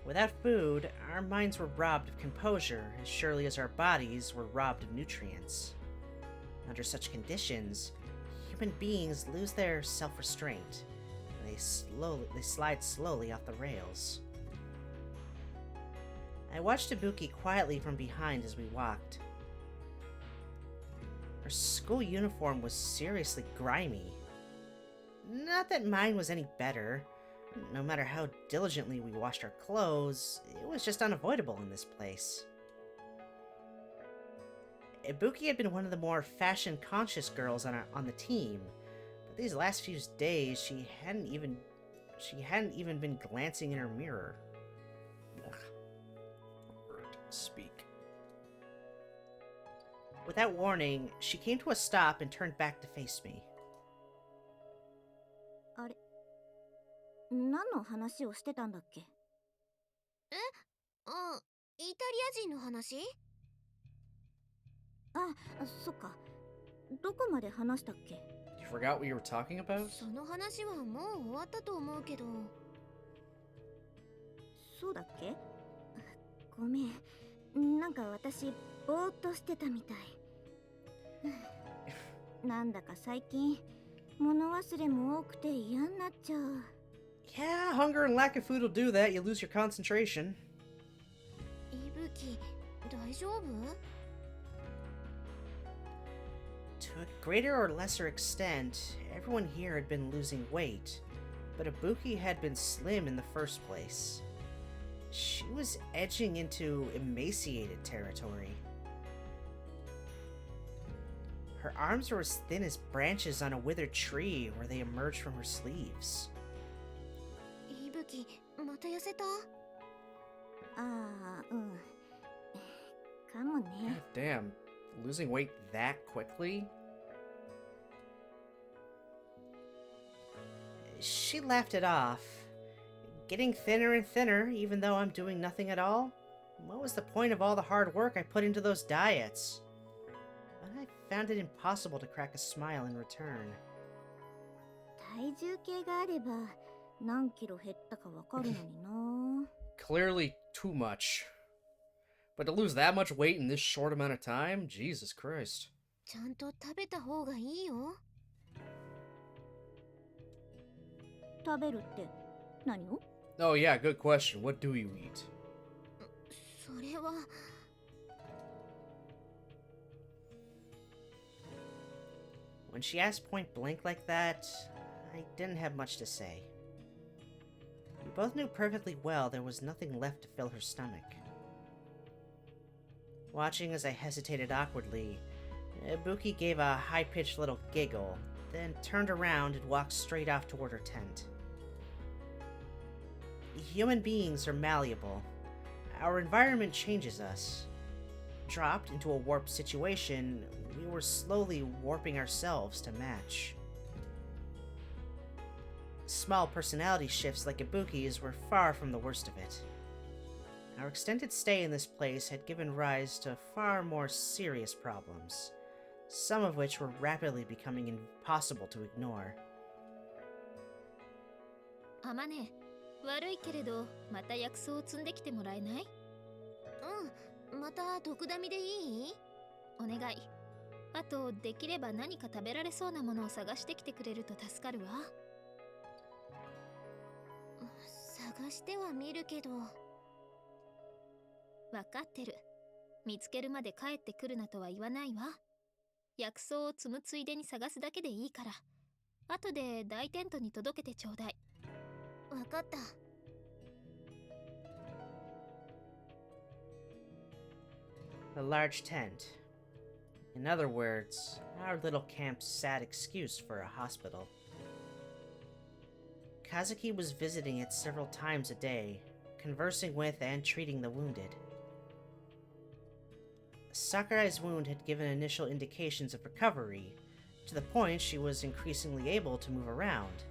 Without food, our minds were robbed of composure as surely as our bodies were robbed of nutrients. Under such conditions, human beings lose their self-restraint, and they slide slowly off the rails. I watched Ibuki quietly from behind as we walked. Her school uniform was seriously grimy. Not that mine was any better. No matter how diligently we washed our clothes, it was just unavoidable in this place. Ibuki had been one of the more fashion-conscious girls on the team, but these last few days she hadn't even been glancing in her mirror. Ugh. Word speak. Without warning, she came to a stop and turned back to face me. あれ、何の話をしてたんだっけ？あ、イタリア人の話？あ、そっか。どこまで話したっけ？ You forgot what you were talking about? その話はもう終わったと思うけど。そうだっけ？ごめん。なんか私、ぼーっとしてたみたい。なんだか最近、物忘れも多くて嫌になっちゃう。Yeah, hunger and lack of food will do that. You lose your concentration. いぶき、大丈夫？ To a greater or lesser extent, everyone here had been losing weight, but Ibuki had been slim in the first place. She was edging into emaciated territory. Her arms were as thin as branches on a withered tree where they emerged from her sleeves. いぶき、また痩せた？ああ、うん。かもね。 God damn. Losing weight that quickly? She laughed it off. Getting thinner and thinner, even though I'm doing nothing at all? What was the point of all the hard work I put into those diets? But I found it impossible to crack a smile in return. 体重計があれば何キロ減ったかわかるのにな。 Clearly too much. But to lose that much weight in this short amount of time? Jesus Christ. ちゃんと食べた方がいいよ。食べるって何を？ Oh yeah, good question. What do you eat? それは。 When she asked point blank like that, I didn't have much to say. We both knew perfectly well there was nothing left to fill her stomach. Watching as I hesitated awkwardly, Ibuki gave a high-pitched little giggle, then turned around and walked straight off toward her tent. Human beings are malleable. Our environment changes us. Dropped into a warped situation, we were slowly warping ourselves to match. Small personality shifts like Ibuki's were far from the worst of it. Our extended stay in this place had given rise to far more serious problems, some of which were rapidly becoming impossible to ignore. あまね、悪いけれどまた薬草を積んできてもらえない？うん、また毒ダミでいい？お願い。あとできれば何か食べられそうなものを探してきてくれると助かるわ。探してはみるけど。わかってる。見つけるまで帰ってくるなとは言わないわ。薬草を積むついでに探すだけでいいから。後で大テントに届けてちょうだい。わかった。A large tent. In other words, our little camp's sad excuse for a hospital. Kazuki was visiting it several times a day, conversing with and treating the wounded. Sakurai's wound had given initial indications of recovery, to the point she was increasingly able to move around.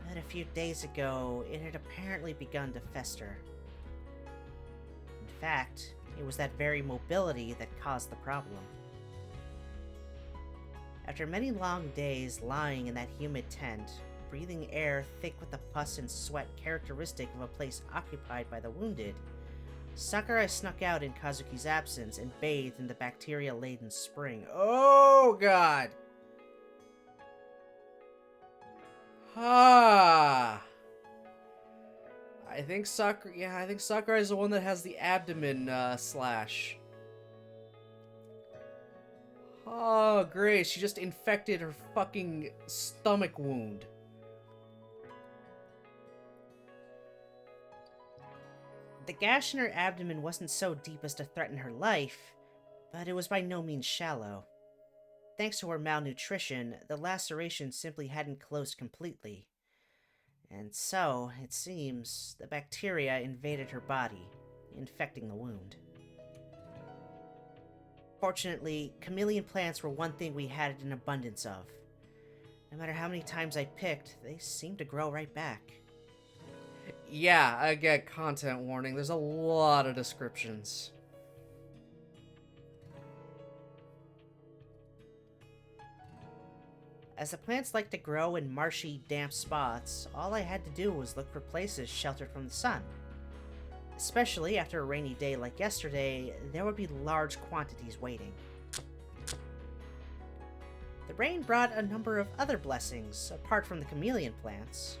But a few days ago, it had apparently begun to fester. In fact, it was that very mobility that caused the problem. After many long days lying in that humid tent, breathing air thick with the pus and sweat characteristic of a place occupied by the wounded, Sakurai snuck out in Kazuki's absence and bathed in the bacteria-laden spring. Oh, God! Ah! I think Sakurai is the one that has the abdomen slash. Oh, great. She just infected her fucking stomach wound. The gash in her abdomen wasn't so deep as to threaten her life, but it was by no means shallow. Thanks to her malnutrition, the laceration simply hadn't closed completely. And so, it seems, the bacteria invaded her body, infecting the wound. Fortunately, chameleon plants were one thing we had an abundance of. No matter how many times I picked, they seemed to grow right back. Yeah, again, content warning. There's a lot of descriptions. As the plants like to grow in marshy, damp spots, all I had to do was look for places sheltered from the sun. Especially after a rainy day like yesterday, there would be large quantities waiting. The rain brought a number of other blessings, apart from the chameleon plants.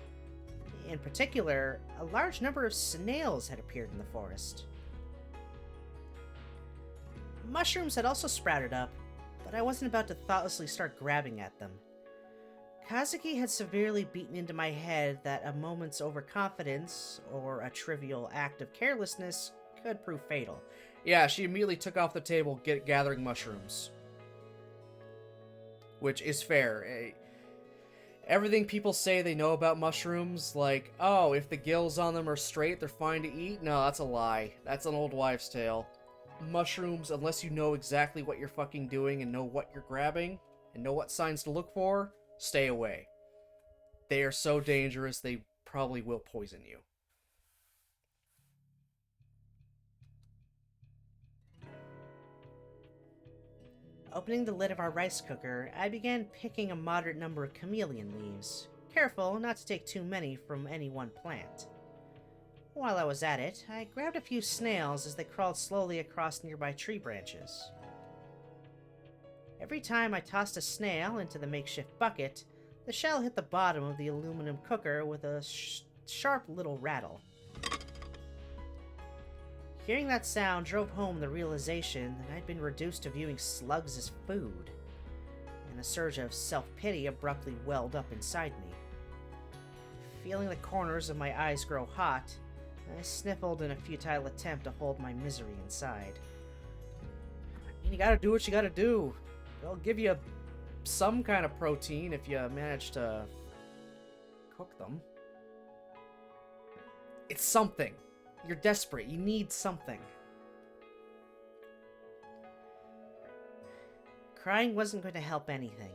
In particular, a large number of snails had appeared in the forest. Mushrooms had also sprouted up, but I wasn't about to thoughtlessly start grabbing at them. Kazuki had severely beaten into my head that a moment's overconfidence, or a trivial act of carelessness, could prove fatal. Yeah, she immediately took off the table gathering mushrooms. Which is fair. Everything people say they know about mushrooms, like, oh, if the gills on them are straight, they're fine to eat. No, that's a lie. That's an old wives' tale. Mushrooms, unless you know exactly what you're fucking doing and know what you're grabbing, and know what signs to look for, stay away. They are so dangerous, they probably will poison you. Opening the lid of our rice cooker, I began picking a moderate number of chameleon leaves, careful not to take too many from any one plant. While I was at it, I grabbed a few snails as they crawled slowly across nearby tree branches. Every time I tossed a snail into the makeshift bucket, the shell hit the bottom of the aluminum cooker with a sharp little rattle. Hearing that sound drove home the realization that I'd been reduced to viewing slugs as food, and a surge of self-pity abruptly welled up inside me. Feeling the corners of my eyes grow hot, I sniffled in a futile attempt to hold my misery inside. I mean, you gotta do what you gotta do. They'll give you some kind of protein if you manage to cook them. It's something. You're desperate. You need something. Crying wasn't going to help anything.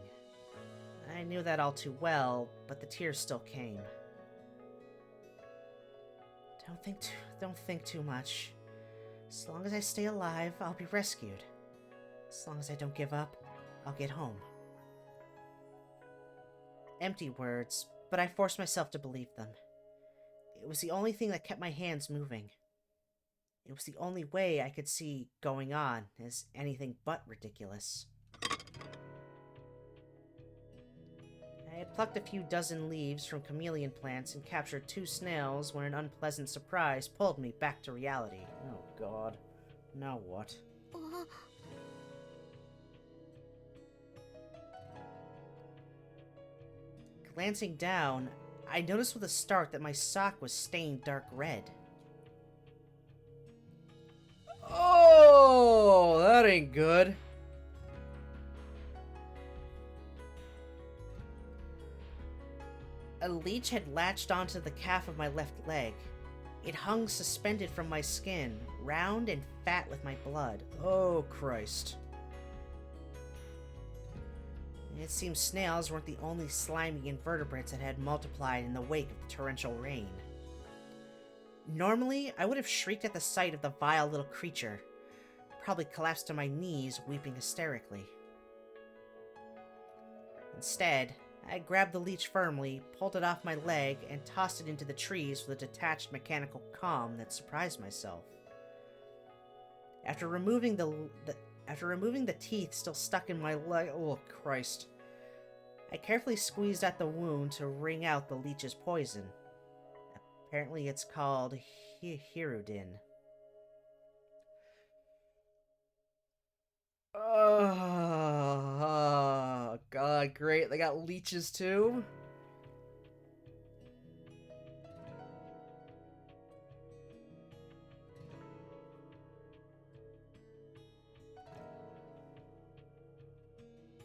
I knew that all too well, but the tears still came. Don't think too much. As long as I stay alive, I'll be rescued. As long as I don't give up, I'll get home. Empty words, but I forced myself to believe them. It was the only thing that kept my hands moving. It was the only way I could see going on as anything but ridiculous. I had plucked a few dozen leaves from chameleon plants and captured 2 snails when an unpleasant surprise pulled me back to reality. Oh god. Now what? Glancing down, I noticed with a start that my sock was stained dark red. Oh, that ain't good. A leech had latched onto the calf of my left leg. It hung suspended from my skin, round and fat with my blood. Oh, Christ. It seems snails weren't the only slimy invertebrates that had multiplied in the wake of the torrential rain. Normally, I would have shrieked at the sight of the vile little creature, probably collapsed to my knees, weeping hysterically. Instead, I grabbed the leech firmly, pulled it off my leg, and tossed it into the trees with a detached mechanical calm that surprised myself. After removing the teeth still stuck in my leg, oh Christ, I carefully squeezed at the wound to wring out the leech's poison. Apparently it's called Hirudin. Oh, God, great. They got leeches too?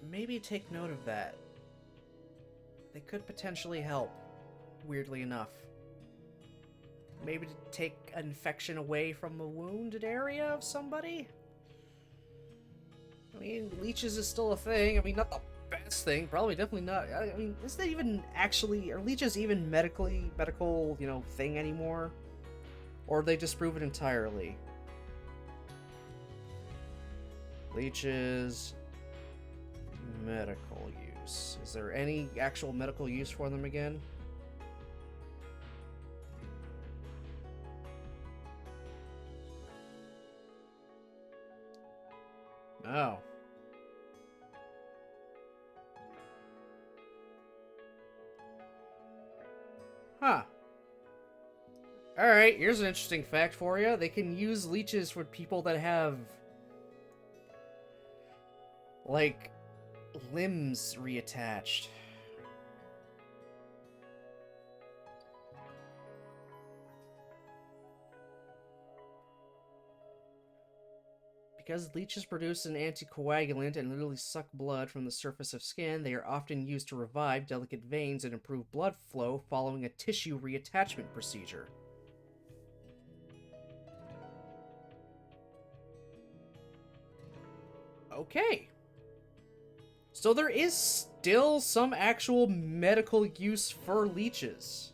Maybe take note of that. They could potentially help, weirdly enough. Maybe to take an infection away from a wounded area of somebody? I mean, leeches is still a thing. I mean, not the best thing. Probably definitely not. I mean, is that even actually... Are leeches even medical, thing anymore? Or are they disproven entirely? Leeches... medical use. Is there any actual medical use for them again? Oh. Huh. Alright, here's an interesting fact for you. They can use leeches for people that have... like... limbs reattached. Because leeches produce an anticoagulant and literally suck blood from the surface of skin, they are often used to revive delicate veins and improve blood flow following a tissue reattachment procedure. Okay. So there is still some actual medical use for leeches.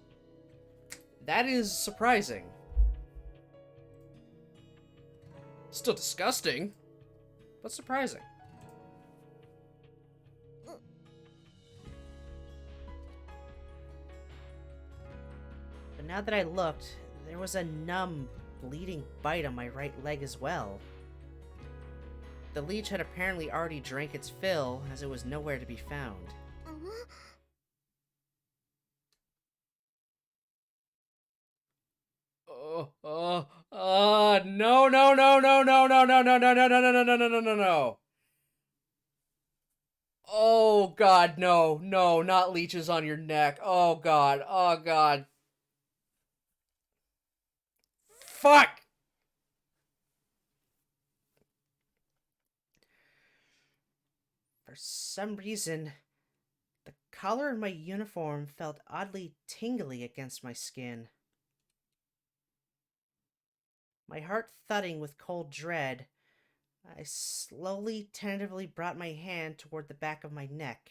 That is surprising. Still disgusting, but surprising. But now that I looked, there was a numb, bleeding bite on my right leg as well. The leech had apparently already drank its fill, as it was nowhere to be found. No, no, no, no, no, no, no, no, no, no, no, no, no, no, no, no, no. Oh, God, no, no, not leeches on your neck. Oh, God, oh, God. Fuck! For some reason, the collar of my uniform felt oddly tingly against my skin. My heart thudding with cold dread, I slowly, tentatively brought my hand toward the back of my neck.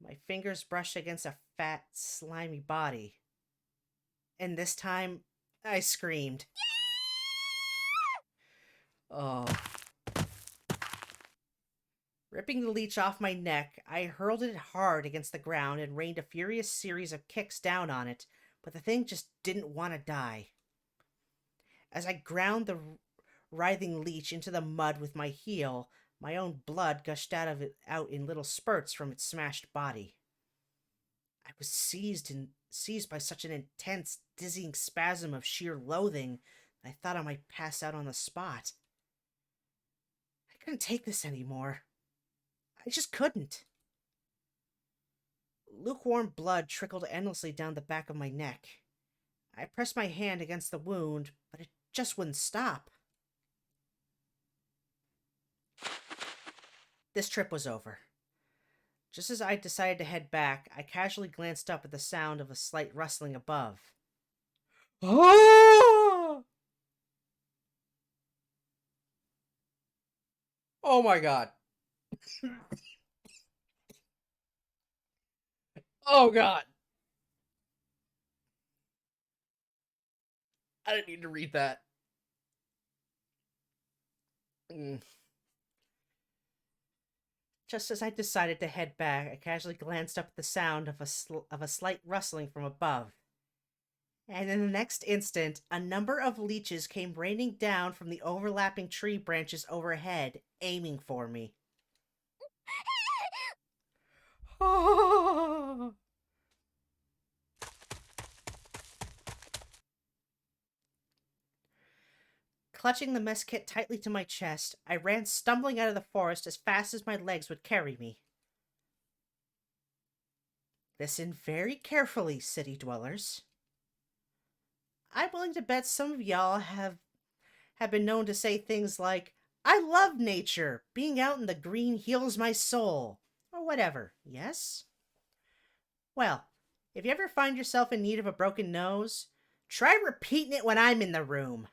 My fingers brushed against a fat, slimy body. And this time, I screamed. Oh. Ripping the leech off my neck, I hurled it hard against the ground and rained a furious series of kicks down on it, but the thing just didn't want to die. As I ground the writhing leech into the mud with my heel, my own blood gushed out in little spurts from its smashed body. I was seized by such an intense, dizzying spasm of sheer loathing that I thought I might pass out on the spot. I couldn't take this anymore. I just couldn't. Lukewarm blood trickled endlessly down the back of my neck. I pressed my hand against the wound, but it just wouldn't stop. This trip was over. Just as I decided to head back, I casually glanced up at the sound of a slight rustling above. Oh! Oh my God. Oh God. I didn't need to read that. Mm. Just as I decided to head back, I casually glanced up at the sound of a slight rustling from above. And in the next instant, a number of leeches came raining down from the overlapping tree branches overhead, aiming for me. Clutching the mess kit tightly to my chest, I ran stumbling out of the forest as fast as my legs would carry me. Listen very carefully, city dwellers. I'm willing to bet some of y'all have been known to say things like, I love nature, being out in the green heals my soul, or whatever, yes? Well, if you ever find yourself in need of a broken nose, try repeating it when I'm in the room.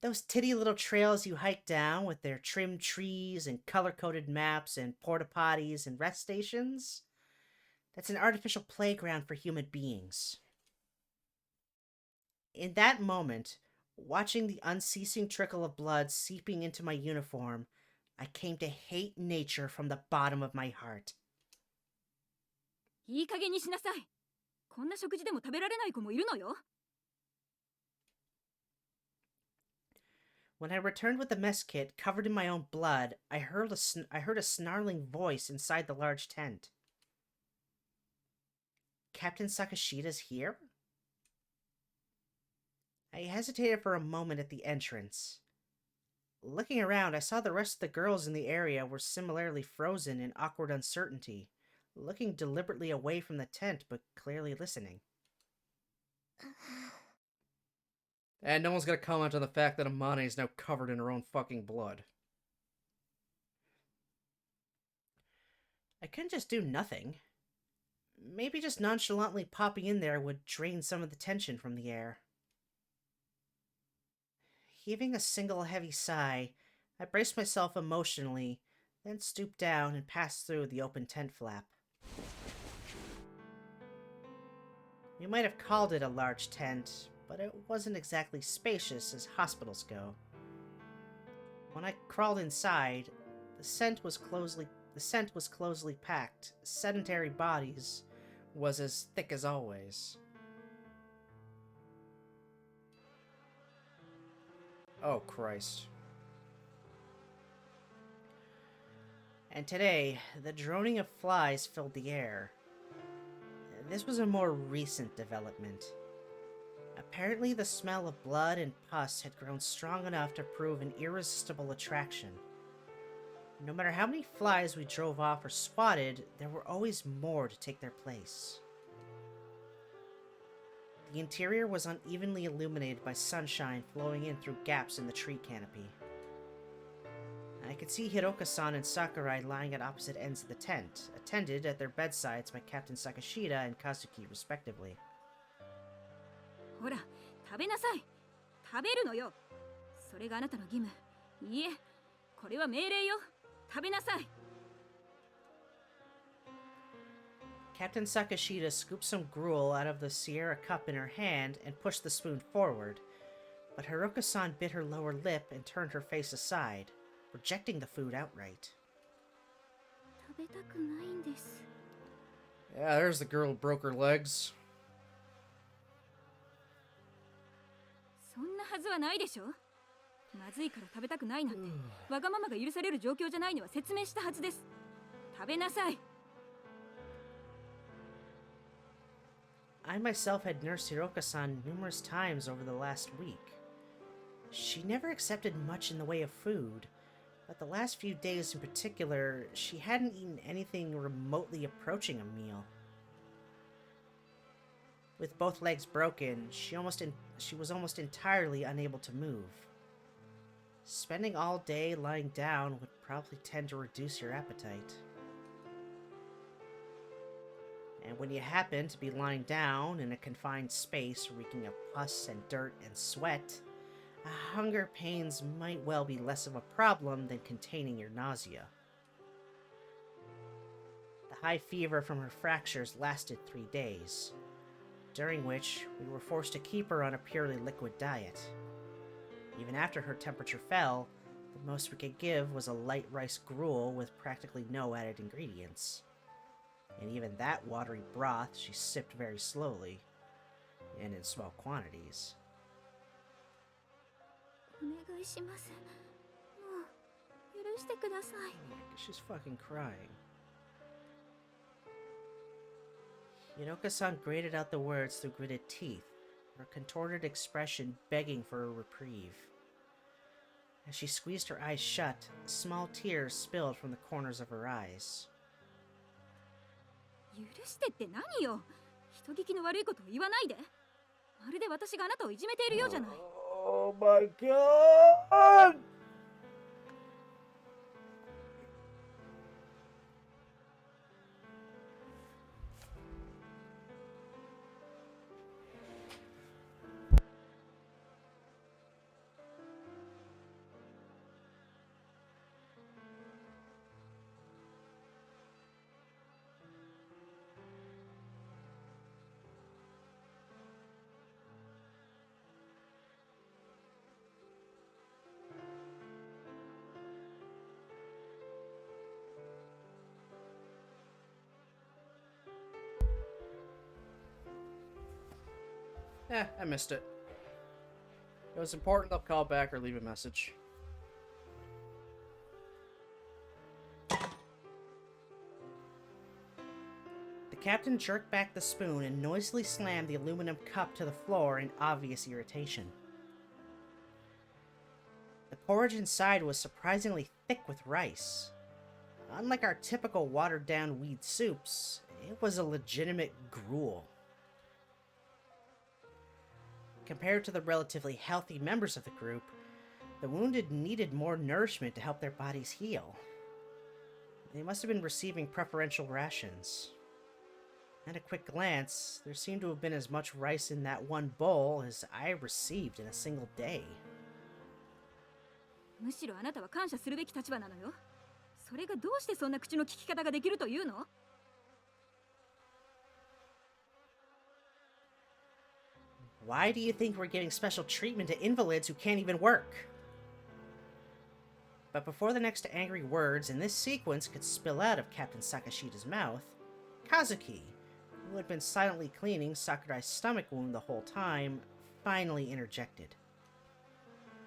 Those titty little trails you hike down with their trimmed trees and color-coded maps and porta-potties and rest stations, that's an artificial playground for human beings. In that moment, watching the unceasing trickle of blood seeping into my uniform, I came to hate nature from the bottom of my heart. いい加減にしなさい。こんな食事でも食べられない子もいるのよ。When I returned with the mess kit covered in my own blood, I heard a snarling voice inside the large tent. Captain Sakashida's here? I hesitated for a moment at the entrance. Looking around, I saw the rest of the girls in the area were similarly frozen in awkward uncertainty, looking deliberately away from the tent but clearly listening. And no one's gonna comment on the fact that Amane is now covered in her own fucking blood. I couldn't just do nothing. Maybe just nonchalantly popping in there would drain some of the tension from the air. Heaving a single heavy sigh, I braced myself emotionally, then stooped down and passed through the open tent flap. We might have called it a large tent, but it wasn't exactly spacious as hospitals go. When I crawled inside, the scent was closely packed. Sedentary bodies Was as thick as always. Oh, Christ. And today, the droning of flies filled the air. This was a more recent development. Apparently, the smell of blood and pus had grown strong enough to prove an irresistible attraction. No matter how many flies we drove off or swatted, there were always more to take their place. The interior was unevenly illuminated by sunshine flowing in through gaps in the tree canopy. I could see Hiroka-san and Sakurai lying at opposite ends of the tent, attended at their bedsides by Captain Sakashida and Kazuki respectively. ほら、食べなさい。食べるのよ。それがあなたの義務。いいえ、これは命令よ。食べなさい。Captain Sakashida scooped some gruel out of the Sierra cup in her hand and pushed the spoon forward, but Hiroka-san bit her lower lip and turned her face aside, rejecting the food outright. 食べたくないんです。 Yeah, there's the girl who broke her legs. そんなはずはないでしょ。まずいから食べたくないなんて、わがままが許される状況じゃないのは説明したはずです。食べなさい。 I myself had nursed Hiroka-san numerous times over the last week. She never accepted much in the way of food, but the last few days in particular, she hadn't eaten anything remotely approaching a meal. With both legs broken, she was almost entirely unable to move. Spending all day lying down would probably tend to reduce your appetite. And when you happen to be lying down in a confined space reeking of pus and dirt and sweat, hunger pains might well be less of a problem than containing your nausea. The high fever from her fractures lasted 3 days, during which we were forced to keep her on a purely liquid diet. Even after her temperature fell, the most we could give was a light rice gruel with practically no added ingredients. And even that watery broth she sipped very slowly, and in small quantities. お願いします。もう許してください。 She's fucking crying. Yanoka-san grated out the words through gritted teeth, her contorted expression begging for a reprieve. As she squeezed her eyes shut, small tears spilled from the corners of her eyes. 許してって何よ。人聞きの悪いことを言わないで。まるで私があなたをいじめているようじゃない。 Oh my god! I missed it. If it was important, they'll call back or leave a message. The captain jerked back the spoon and noisily slammed the aluminum cup to the floor in obvious irritation. The porridge inside was surprisingly thick with rice. Unlike our typical watered-down weed soups, it was a legitimate gruel. Compared to the relatively healthy members of the group, the wounded needed more nourishment to help their bodies heal. They must have been receiving preferential rations. At a quick glance, there seemed to have been as much rice in that one bowl as I received in a single day. むしろあなたは感謝するべき立場なのよ。それがどうしてそんな口の利き方ができるというの？ Why do you think we're giving special treatment to invalids who can't even work? But before the next angry words in this sequence could spill out of Captain Sakashida's mouth, Kazuki, who had been silently cleaning Sakurai's stomach wound the whole time, finally interjected.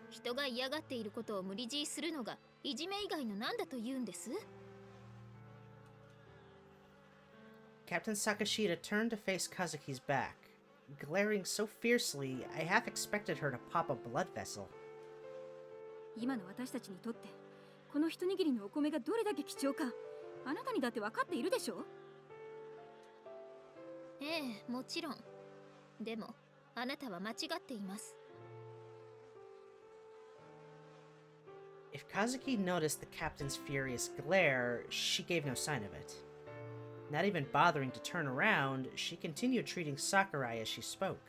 人が嫌がっていることを無理強いするのがいじめ以外の何だと言うんです？ Captain Sakashida turned to face Kazuki's back, glaring so fiercely I half expected her to pop a blood vessel. 今の私たちにとってこの一握りのお米がどれだけ貴重かあなたにだって分かっているでしょ？ええ、もちろん。でもあなたは間違っています。 If Kazuki noticed the captain's furious glare, she gave no sign of it. Not even bothering to turn around, she continued treating Sakurai as she spoke.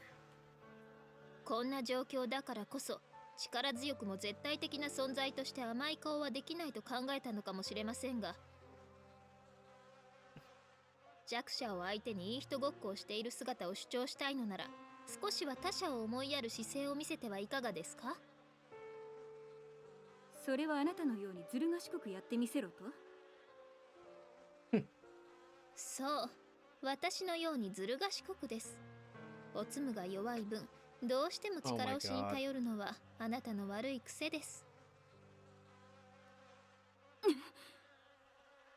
こんな状況だからこそ力強くも絶対的な存在として甘い顔はできないと考えたのかもしれませんが、弱者を相手にいい人ごっこをしている姿を主張したいのなら、少しは他者を思いやる姿勢を見せてはいかがですか？それはあなたのようにずる賢くやってみせろと？そう、私のようにずる賢くです。おつむが弱い分、どうしても力押しに頼るのはあなたの悪い癖です。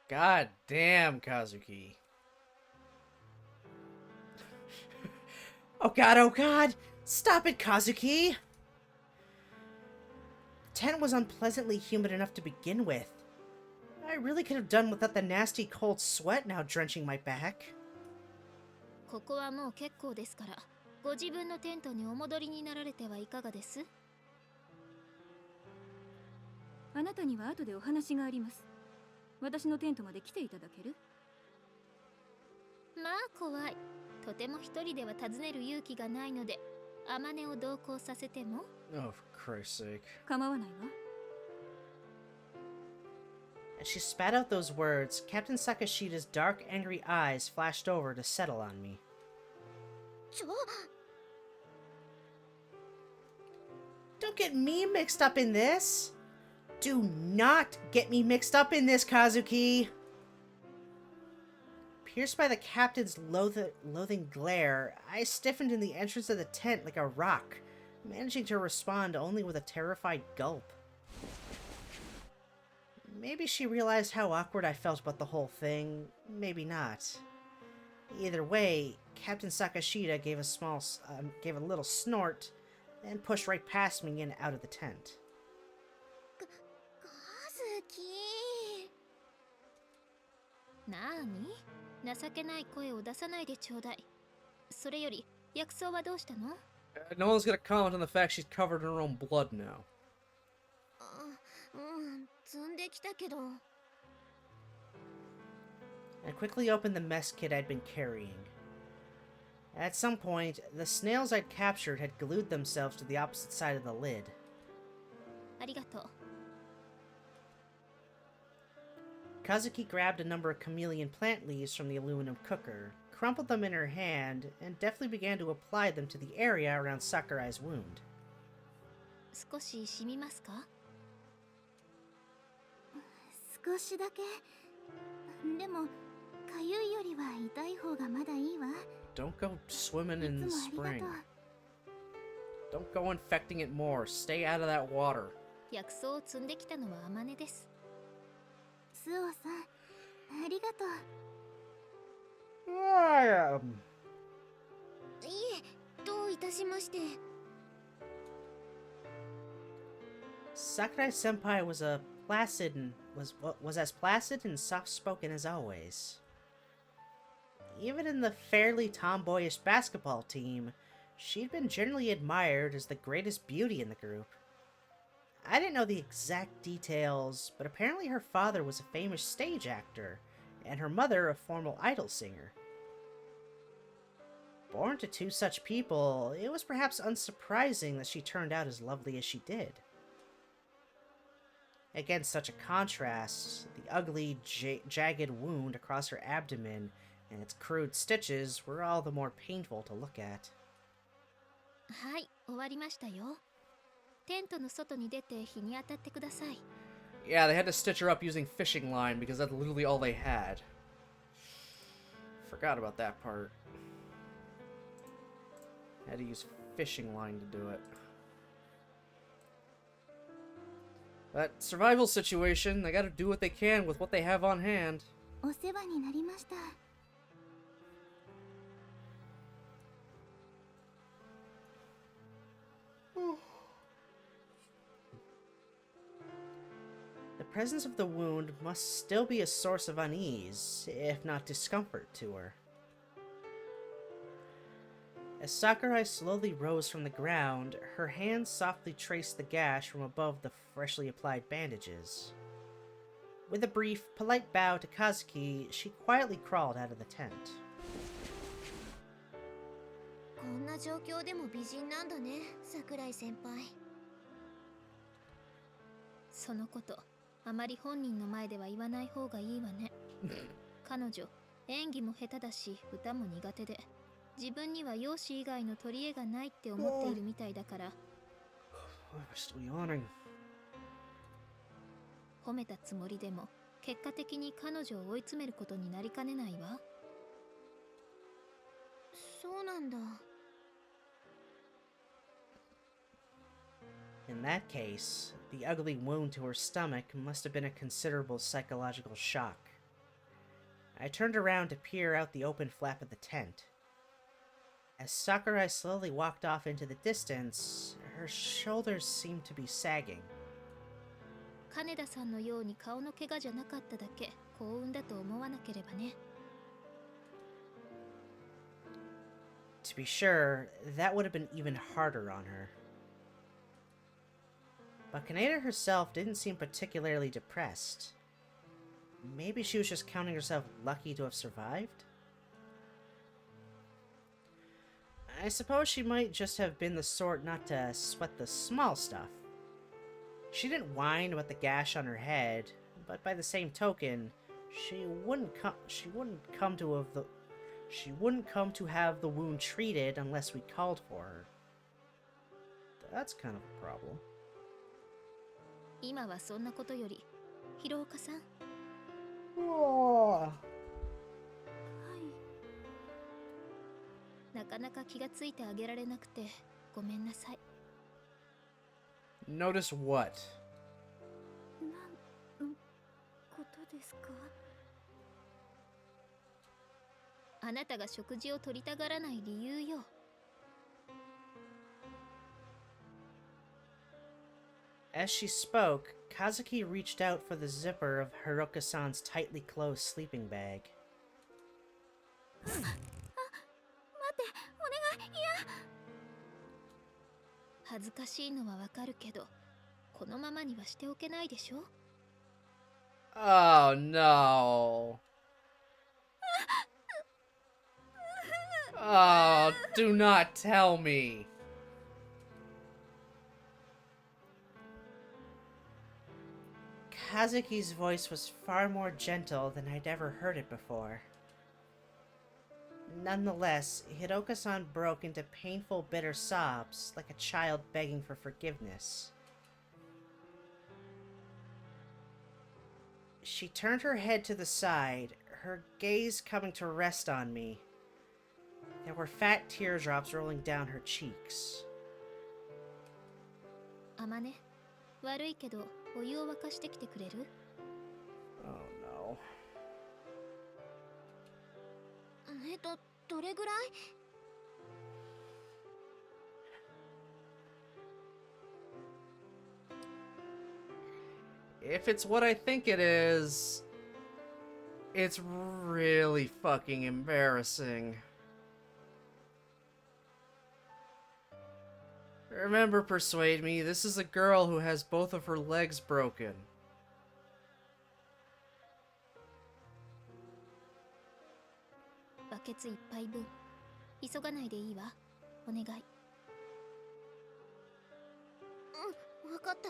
God damn, Kazuki. Oh god! Stop it, Kazuki! The tent was unpleasantly humid enough to begin with. I really could have done without the nasty cold sweat now drenching my back. ここはもう結構ですから、ご自分のテントにお戻りになられてはいかがです？あなたには後でお話があります。私のテントまで来ていただける？まあ怖い。とても一人では訪ねる勇気がないので、アマネを同行させても？ Oh, for Christ's sake. 構わないわ。As she spat out those words, Captain Sakashida's dark, angry eyes flashed over to settle on me. ちょ、Don't get me mixed up in this. Do not get me mixed up in this, Kazuki. Pierced by the captain's loathing glare, I stiffened in the entrance of the tent like a rock, managing to respond only with a terrified gulp. Maybe she realized how awkward I felt about the whole thing, maybe not. Either way, Captain Sakashita gave a little snort, and pushed right past me and out of the tent. カズキ。なーに、情けない声を出さないでちょうだい。それより薬草はどうしたの？ No one's gonna comment on the fact she's covered in her own blood now. 積んできたけど。I quickly opened the mess kit I'd been carrying. At some point, the snails I'd captured had glued themselves to the opposite side of the lid. ありがとう。 Kazuki grabbed a number of chameleon plant leaves from the aluminum cooker, crumpled them in her hand, and deftly began to apply them to the area around Sakurai's wound. 少し染みますか？少しだけ。でも、かゆいよりは痛い方がまだいいわ。 Don't go swimming in the いつもあり spring. がとう。 Don't go infecting it more. Stay out of that water. 薬草を積んできたのはAmaneです。スオさん、ありがとう。いえ、どういたしまして。Sakurai Senpai was as placid and soft-spoken as always. Even in the fairly tomboyish basketball team, she'd been generally admired as the greatest beauty in the group. I didn't know the exact details, but apparently her father was a famous stage actor, and her mother a formal idol singer. Born to two such people, it was perhaps unsurprising that she turned out as lovely as she did. Against such a contrast, the ugly, jagged wound across her abdomen and its crude stitches were all the more painful to look at. はい、終わりましたよ。テントの外に出て日に当たってください。Yeah, they had to stitch her up using fishing line because that's literally all they had. Forgot about that part. Had to use fishing line to do it. But survival situation, they gotta do what they can with what they have on hand. お世話になりました。The presence of the wound must still be a source of unease, if not discomfort, to her. As Sakurai slowly rose from the ground, her hands softly traced the gash from above the freshly applied bandages. With a brief, polite bow to Kazuki, she quietly crawled out of the tent. こんな状況でも美人なんだね、桜井先輩。そのこと、あまり本人の前では言わない方がいいわね。彼女、演技も下手だし、歌も苦手で、自分には容姿以外の取り柄がないって思っているみたいだから。Why am I still yawning? 褒めたつもりでも、結果的に彼女を追い詰めることになりかねないわ。そうなんだ。In that case, the ugly wound to her stomach must have been a considerable psychological shock. I turned around to peer out the open flap of the tent. As Sakurai slowly walked off into the distance, her shoulders seemed to be sagging. 金田さんのように顔の怪我じゃなかっただけ幸運だと思わなければね。To be sure, that would have been even harder on her. But Kaneda herself didn't seem particularly depressed. Maybe she was just counting herself lucky to have survived? I suppose she might just have been the sort not to sweat the small stuff. She didn't whine about the gash on her head, but by the same token, she wouldn't come to have the wound treated unless we called for her. That's kind of a problem. 今はそんなことより、広岡さん、 Oh. なかなか気がついてあげられなくてごめんなさい。 Notice what? なんのことですか？あなたが食事を取りたがらない理由よ。 As she spoke, Kazuki reached out for the zipper of Hiroka-san's tightly closed sleeping bag. 待って、お願い、いや。恥ずかしいのはわかるけど、このままにはしておけないでしょ。 Oh no. Oh, do not tell me. Kazuki's voice was far more gentle than I'd ever heard it before. Nonetheless, Hiroka-san broke into painful, bitter sobs, like a child begging for forgiveness. She turned her head to the side, her gaze coming to rest on me. There were fat teardrops rolling down her cheeks. あまね、悪いけどお湯を沸かしてきてくれる？ Oh no. どれぐらい？ If it's what I think it is, it's really fucking embarrassing. Remember, Persuade Me, this is a girl who has both of her legs broken. バケツ一杯分、急がないでいいわ。お願い。うん、わかった。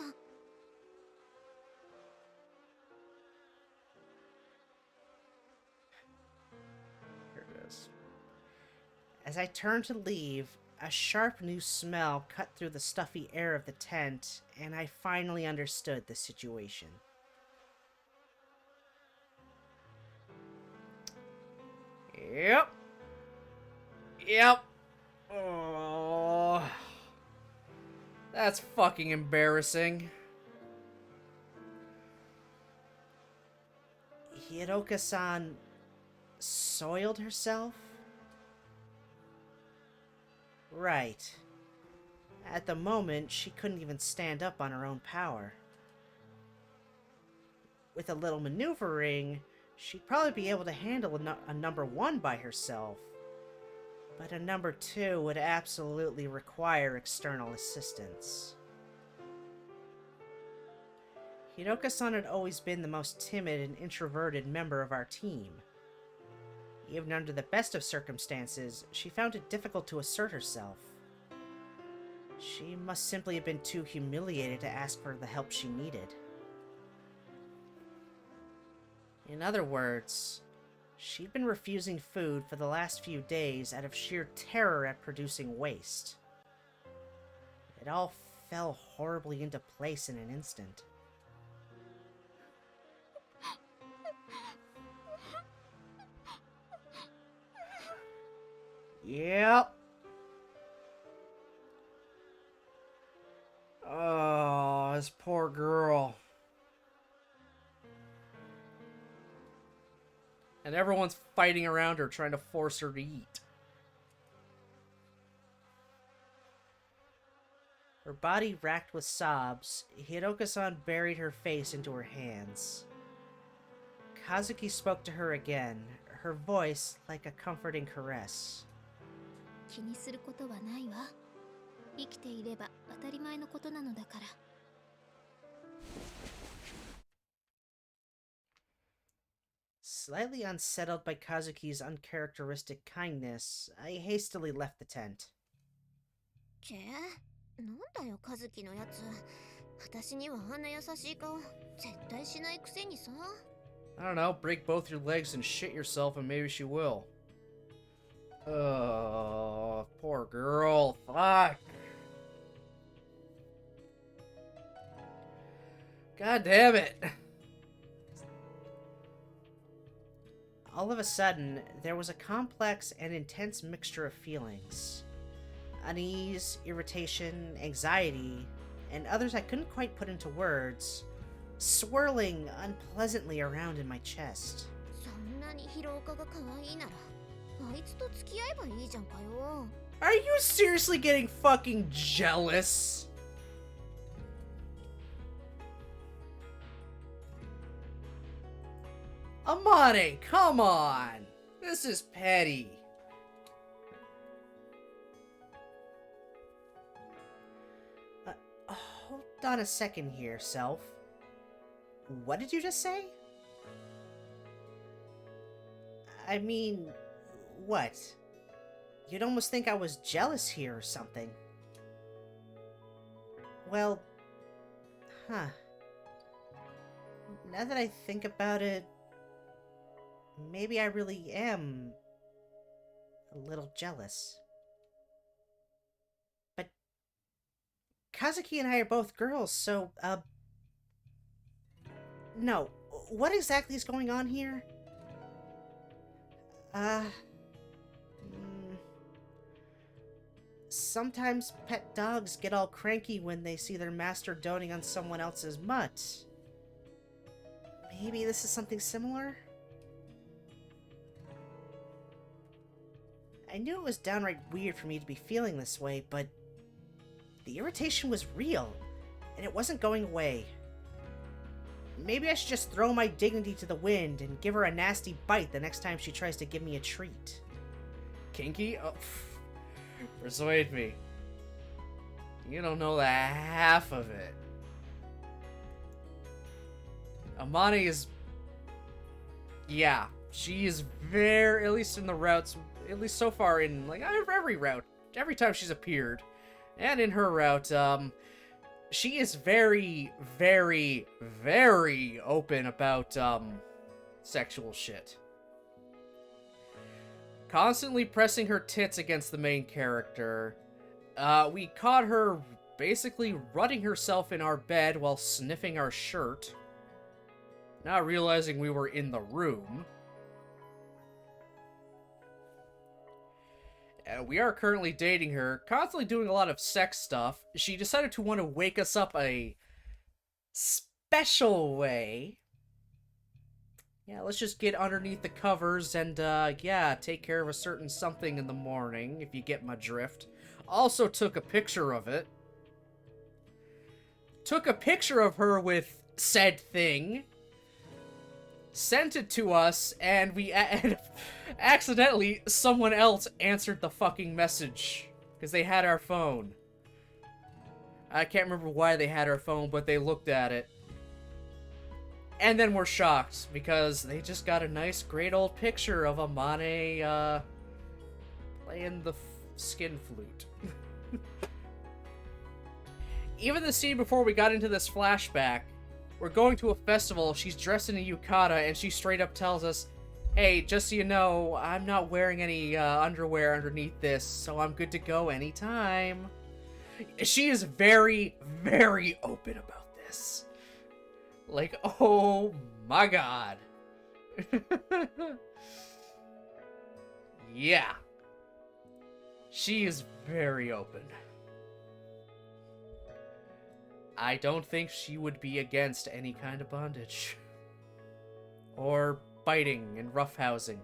Here it is. As I turned to leave, a sharp new smell cut through the stuffy air of the tent, and I finally understood the situation. Yep. Yep. Oh. That's fucking embarrassing. Hiroka-san soiled herself? Right. At the moment, she couldn't even stand up on her own power. With a little maneuvering, she'd probably be able to handle a number 1 by herself. But a number 2 would absolutely require external assistance. Hiroka-san had always been the most timid and introverted member of our team. Even under the best of circumstances, she found it difficult to assert herself. She must simply have been too humiliated to ask for the help she needed. In other words, she'd been refusing food for the last few days out of sheer terror at producing waste. It all fell horribly into place in an instant. Yep. Oh, this poor girl. And everyone's fighting around her, trying to force her to eat. Her body racked with sobs, Hiroka-san buried her face into her hands. Kazuki spoke to her again, her voice like a comforting caress. 気にすることはないわ。生きていれば当たり前のことなのだから。 Slightly unsettled by Kazuki's uncharacteristic kindness, I hastily left the tent. なんだよ、和樹のやつ。私にはあんな優しい顔絶対しないくせにさ。 I don't know, break both your legs and shit yourself and maybe she will. Oh, poor girl. Fuck. God damn it. All of a sudden, there was a complex and intense mixture of feelings. Unease, irritation, anxiety, and others I couldn't quite put into words, swirling unpleasantly around in my chest. そんなにヒロオカが可愛いならあいつと付き合えばいいじゃんかよ。 Are you seriously getting fucking jealous? Amane, come on! This is petty. Hold on a second here, Self. What did you just say? I mean, what? You'd almost think I was jealous here or something. Well, huh. Now that I think about it, maybe I really am a little jealous. But Kazuki and I are both girls, so, no. What exactly is going on here? Sometimes pet dogs get all cranky when they see their master doting on someone else's mutt. Maybe this is something similar? I knew it was downright weird for me to be feeling this way, but the irritation was real, and it wasn't going away. Maybe I should just throw my dignity to the wind and give her a nasty bite the next time she tries to give me a treat. Kinky? Oh, persuade me. You don't know the half of it. Amane is... Yeah, she is very, at least in the routes, at least so far in, like, every route, every time she's appeared, and in her route, she is very, very, very open about, sexual shit. Constantly pressing her tits against the main character. We caught her basically rutting herself in our bed while sniffing our shirt. Not realizing we were in the room. We are currently dating her, constantly doing a lot of sex stuff. She decided to want to wake us up a special way. Yeah, let's just get underneath the covers and, yeah, take care of a certain something in the morning, if you get my drift. Also took a picture of it. Took a picture of her with said thing. Sent it to us, and we accidentally, someone else answered the fucking message. Because they had our phone. I can't remember why they had our phone, but they looked at it. And then we're shocked, because they just got a nice, great old picture of Amane, playing the skin flute. Even the scene before we got into this flashback, we're going to a festival, she's dressed in a yukata, and she straight up tells us, hey, just so you know, I'm not wearing any underwear underneath this, so I'm good to go anytime. She is very, very open about this. Like, oh my god. Yeah. She is very open. I don't think she would be against any kind of bondage. Or biting and roughhousing.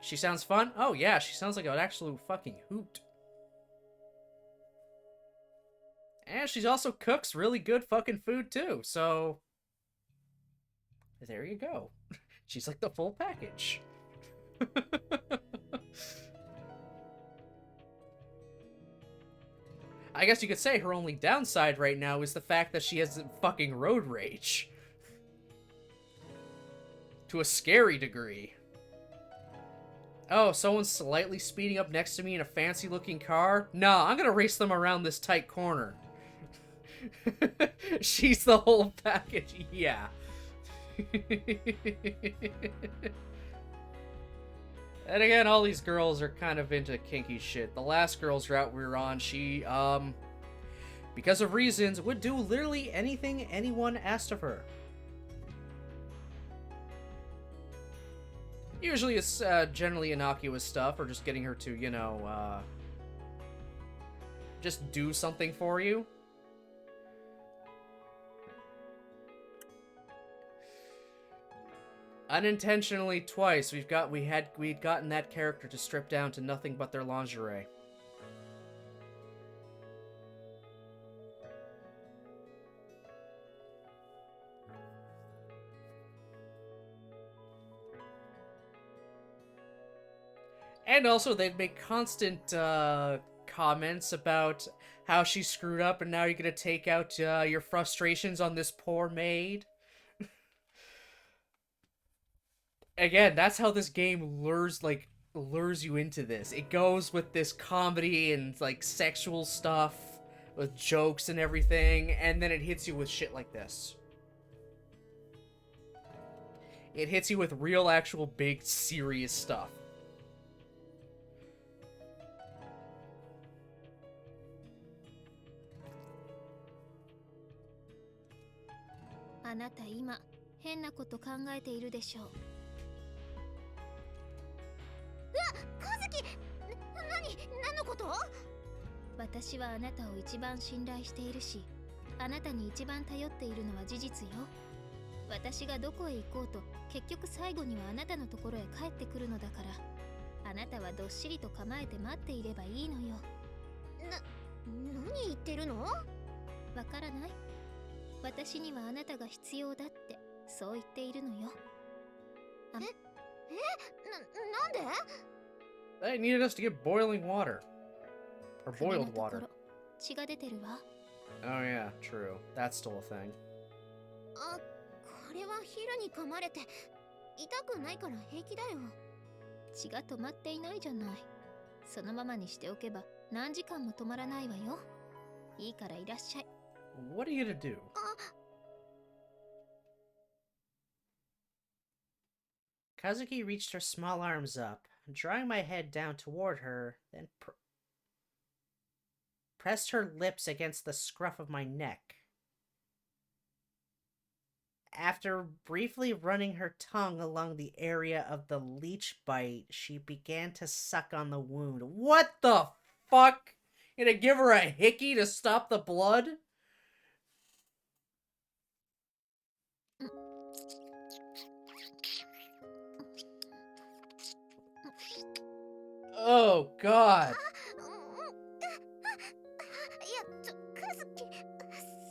She sounds fun? Oh yeah, she sounds like an absolute fucking hoot. And she also cooks really good fucking food too, so... There you go. She's like the full package. I guess you could say her only downside right now is the fact that she has fucking road rage. To a scary degree. Oh, someone's slightly speeding up next to me in a fancy-looking car? Nah, I'm gonna race them around this tight corner. She's the whole package, yeah. And again, all these girls are kind of into kinky shit. The last girls route we were on, she, because of reasons, would do literally anything anyone asked of her. Usually it's generally innocuous stuff, or just getting her to, you know, just do something for you. Unintentionally twice, we'd gotten that character to strip down to nothing but their lingerie. And also, they'd make constant comments about how she screwed up, and now you're gonna take out your frustrations on this poor maid. Again, that's how this game lures you into this. It goes with this comedy and like sexual stuff with jokes and everything, and then it hits you with shit like this. It hits you with real, actual, big, serious stuff. Anata, 今変なこと考えているでしょう。和樹、何のこと？私はあなたを一番信頼しているし、あなたに一番頼っているのは事実よ。私がどこへ行こうと、結局最後にはあなたのところへ帰ってくるのだから、あなたはどっしりと構えて待っていればいいのよ。何言ってるの？わからない？私にはあなたが必要だって、そう言っているのよ。なんでThey needed us to get boiling water. Or boiled water. 血が出てるわ。Oh yeah, true. That's still a thing. あ、これはヒルに噛まれて痛くないから平気だよ。血が止まっていないじゃない。そのままにしておけば何時間も止まらないわよ。いいからいらっしゃい。What are you gonna do? Kazuki reached her small arms up, drawing my head down toward her, then pressed her lips against the scruff of my neck. After briefly running her tongue along the area of the leech bite, she began to suck on the wound. What the fuck? You gonna give her a hickey to stop the blood? Oh god. 和樹、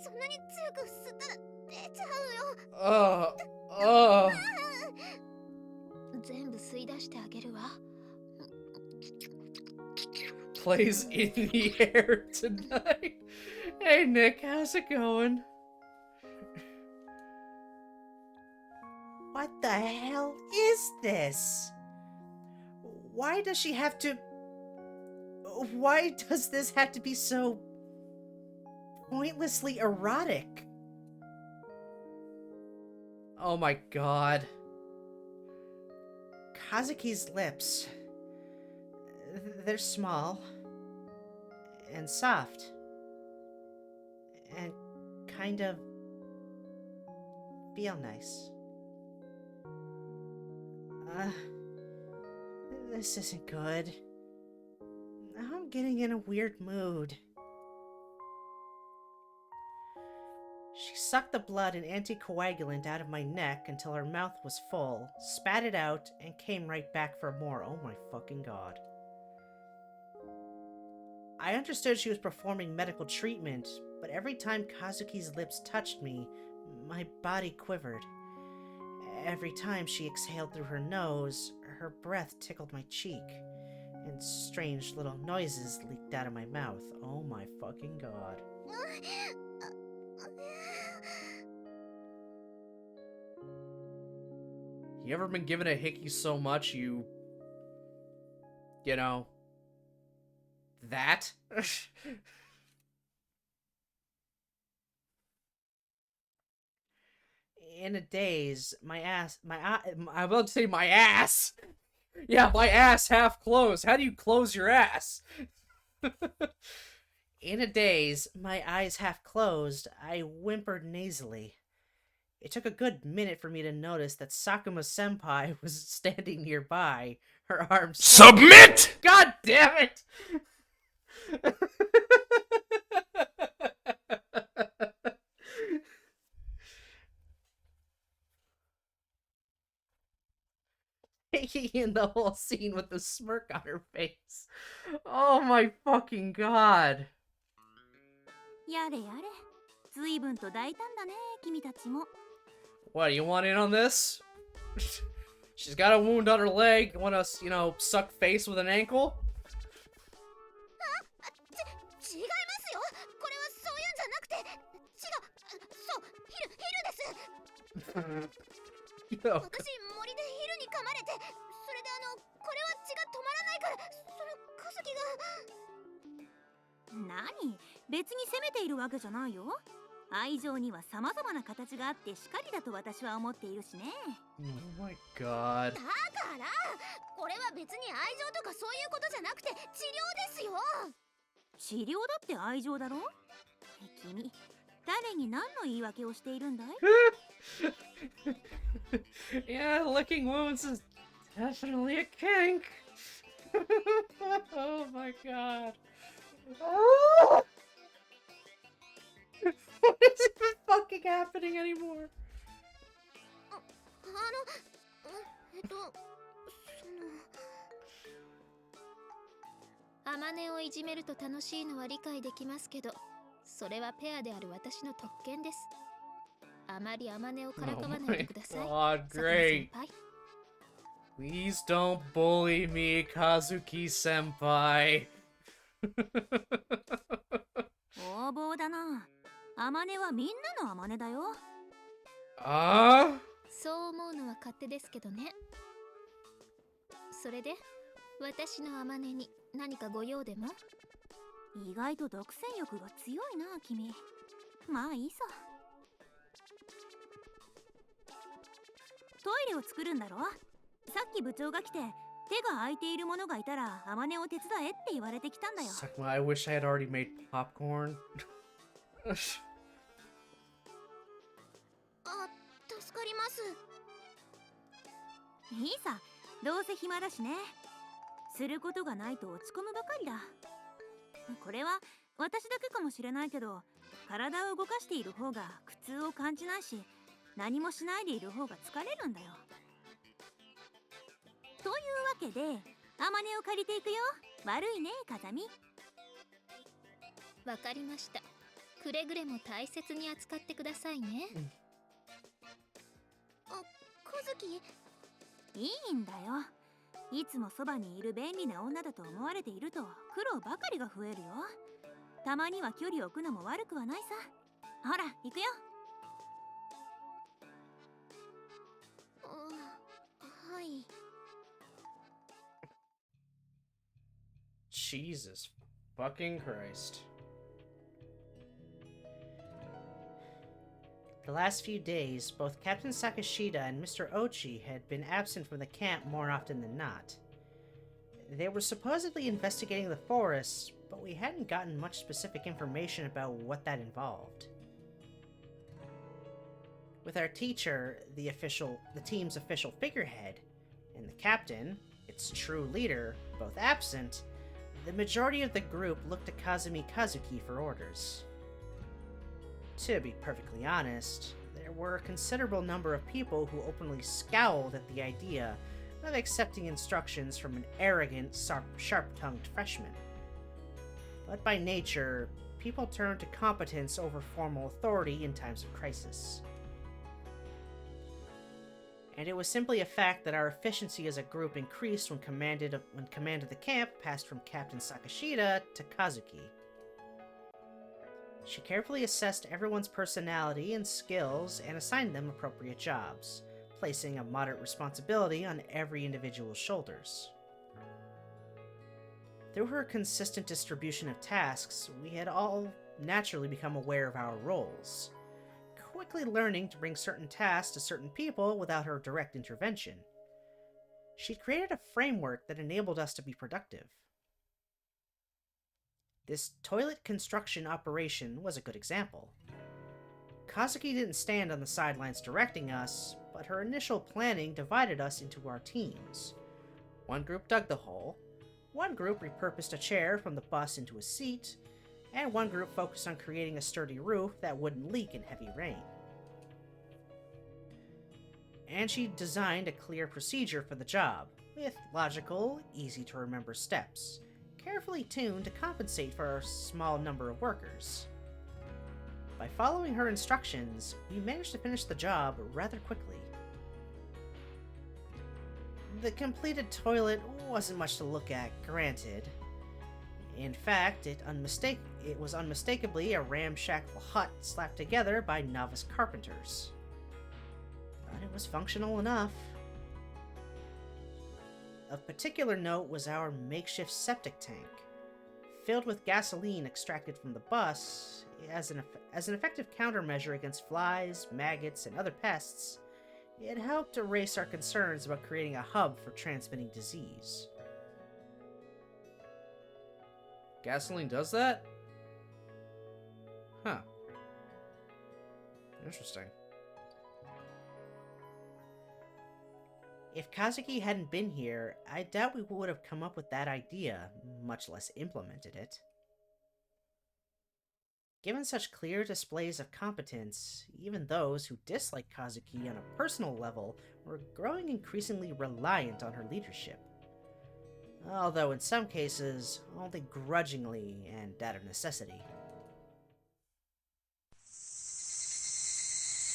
そんなに強く吸ったら出ちゃうよ。全部吸い出してあげるわ。Plays in the air tonight. Hey Nick, how's it going? What the hell is this? Why does she have to... Why does this have to be so... pointlessly erotic? Oh my god. Kazuki's lips... They're small... and soft... and kind of... feel nice. This isn't good. Now I'm getting in a weird mood. She sucked the blood and anticoagulant out of my neck until her mouth was full, spat it out, and came right back for more. Oh my fucking god. I understood she was performing medical treatment, but every time Kazuki's lips touched me, my body quivered. Every time she exhaled through her nose, her breath tickled my cheek, and strange little noises leaked out of my mouth. Oh my fucking god. You ever been given a hickey so much you know, that? In a daze, I'm about to say my ass! Yeah, my ass half closed. How do you close your ass? In a daze, my eyes half closed, I whimpered nasally. It took a good minute for me to notice that Sakuma-senpai was standing nearby, her arms... Submit! God damn it! Taking in the whole scene with a smirk on her face. Oh my fucking god. やれやれ随分と大胆だね君たちも What, you want in on this? She's got a wound on her leg. Want to, suck face with an ankle? 違いますよ。これはそういうんじゃなくて、そう、ヒルです。Yo, 私森でヒルに噛まれて、それでこれは血が止まらないから、そのカズキが。何別に責めているわけじゃないよ愛情には様々な形があってしかりだと私は思っているしね oh my god. だからこれは別に愛情とかそういうことじゃなくて治療ですよ治療だって愛情だろ君誰に何の言い訳をしているんだい Yeah, licking wounds is definitely a kink. Oh my god. What is even fucking happening anymore? アマネをいじめると楽しいのは理解できますけど、それはペアである私の特権です。あまりアマネをからかわないでください。 Oh my god, great. Please don't bully me, Kazuki-senpai. 横暴だなアマネはみんなのアマネだよそう思うのは勝手ですけどね。それで私のアマネに何かご用でも？意外と独占欲が強いな君まあいいさトイレを作るんだろさっき部長が来て手が空いているものがいたらアマネを手伝えって言われてきたんだよ I wish I had already made popcorn. あ、助かりますいいさどうせ暇だしねすることがないと落ち込むばかりだこれは私だけかもしれないけど体を動かしている方が苦痛を感じないし何もしないでいる方が疲れるんだよというわけでアマネを借りていくよ悪いね風見わかりました。くれぐれも大切に扱ってくださいね。あ、カズキいいんだよいつもそばにいる便利な女だと思われていると苦労ばかりが増えるよたまには距離を置くのも悪くはないさほら行くよはい Jesus fucking Christ. The last few days, both Captain Sakashida and Mr. Ochi had been absent from the camp more often than not. They were supposedly investigating the forest, but we hadn't gotten much specific information about what that involved. With our teacher, the team's official figurehead, and the captain, its true leader, both absent, the majority of the group looked to Kazumi Kazuki for orders. To be perfectly honest, there were a considerable number of people who openly scowled at the idea of accepting instructions from an arrogant, sharp-tongued freshman. But by nature, people turn to competence over formal authority in times of crisis. And it was simply a fact that our efficiency as a group increased when command of the camp passed from Captain Sakashida to Kazuki. She carefully assessed everyone's personality and skills and assigned them appropriate jobs, placing a moderate responsibility on every individual's shoulders. Through her consistent distribution of tasks, we had all naturally become aware of our roles, quickly learning to bring certain tasks to certain people without her direct intervention. She created a framework that enabled us to be productive. This toilet construction operation was a good example. Kazuki didn't stand on the sidelines directing us, but her initial planning divided us into our teams. One group dug the hole, one group repurposed a chair from the bus into a seat, and one group focused on creating a sturdy roof that wouldn't leak in heavy rain. And she designed a clear procedure for the job, with logical, easy-to-remember steps, carefully tuned to compensate for our small number of workers. By following her instructions, we managed to finish the job rather quickly. The completed toilet wasn't much to look at, granted. In fact, it was unmistakably a ramshackle hut slapped together by novice carpenters. But it was functional enough. Of particular note was our makeshift septic tank. Filled with gasoline extracted from the bus, as an effective countermeasure against flies, maggots, and other pests, it helped erase our concerns about creating a hub for transmitting disease. Gasoline does that? Huh. Interesting. If Kazuki hadn't been here, I doubt we would have come up with that idea, much less implemented it. Given such clear displays of competence, even those who disliked Kazuki on a personal level were growing increasingly reliant on her leadership. Although in some cases, only grudgingly and out of necessity.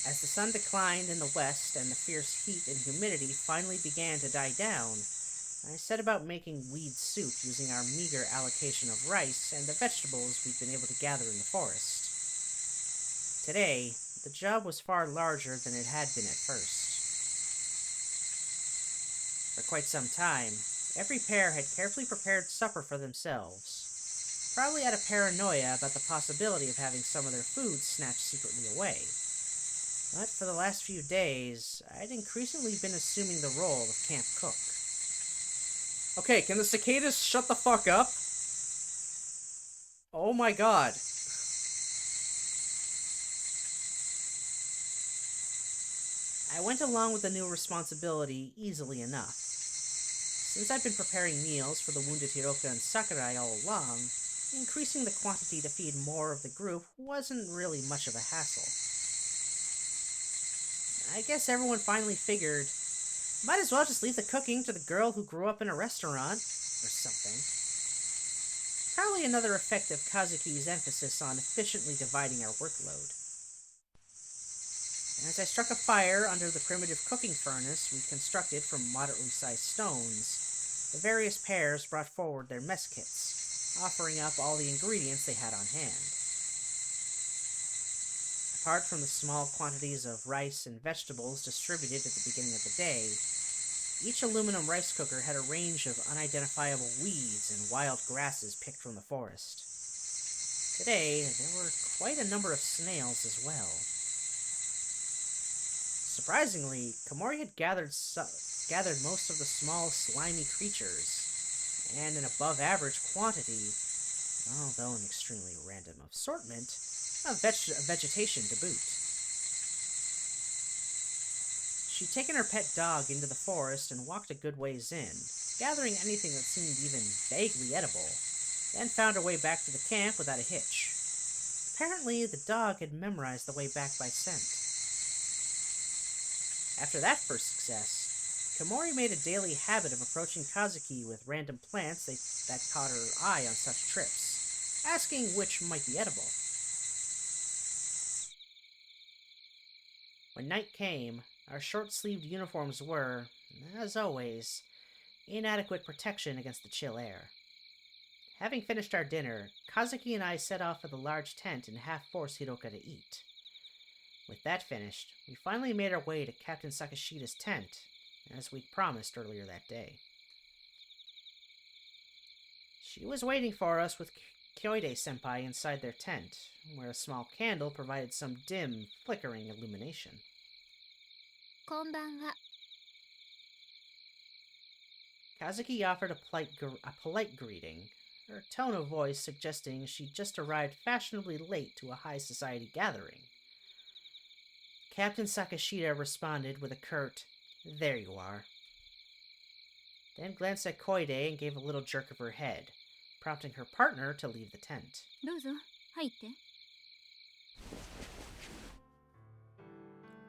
As the sun declined in the west and the fierce heat and humidity finally began to die down, I set about making weed soup using our meager allocation of rice and the vegetables we'd been able to gather in the forest. Today, the job was far larger than it had been at first. For quite some time, every pair had carefully prepared supper for themselves, probably out of paranoia about the possibility of having some of their food snatched secretly away. But for the last few days, I'd increasingly been assuming the role of camp cook. Okay, can the cicadas shut the fuck up? Oh my god. I went along with the new responsibility easily enough. Since I'd been preparing meals for the wounded Hiroka and Sakurai all along, increasing the quantity to feed more of the group wasn't really much of a hassle. I guess everyone finally figured, might as well just leave the cooking to the girl who grew up in a restaurant, or something. Probably another effect of Kazuki's emphasis on efficiently dividing our workload. As I struck a fire under the primitive cooking furnace we constructed from moderately sized stones, the various pairs brought forward their mess kits, offering up all the ingredients they had on hand. Apart from the small quantities of rice and vegetables distributed at the beginning of the day, each aluminum rice cooker had a range of unidentifiable weeds and wild grasses picked from the forest. Today, there were quite a number of snails as well. Surprisingly, Komori had gathered most of the small, slimy creatures, and an above-average quantity, although an extremely random assortment, of vegetation to boot. She'd taken her pet dog into the forest and walked a good ways in, gathering anything that seemed even vaguely edible, then found her way back to the camp without a hitch. Apparently, the dog had memorized the way back by scent. After that first success, Komori made a daily habit of approaching Kazuki with random plants that caught her eye on such trips, asking which might be edible. When night came, our short-sleeved uniforms were, as always, inadequate protection against the chill air. Having finished our dinner, Kazuki and I set off for the large tent and half-forced Hiroka to eat. With that finished, we finally made our way to Captain Sakashida's tent, as we'd promised earlier that day. She was waiting for us with Kyoide-senpai inside their tent, where a small candle provided some dim, flickering illumination. こんばんは。 Kazuki offered a polite greeting, her tone of voice suggesting she'd just arrived fashionably late to a high society gathering. Captain Sakashita responded with a curt, "There you are," then glanced at Koide and gave a little jerk of her head, prompting her partner to leave the tent. どうぞ入って。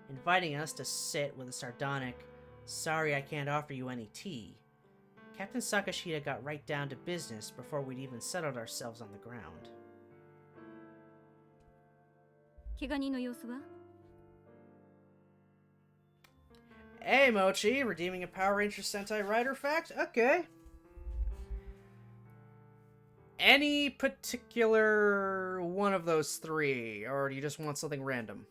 Inviting us to sit with a sardonic, "Sorry I can't offer you any tea," Captain Sakashita got right down to business before we'd even settled ourselves on the ground. 怪我人の様子は？ Hey, Mochi, redeeming a Power Ranger Sentai Rider fact? Okay. Any particular one of those three, or do you just want something random?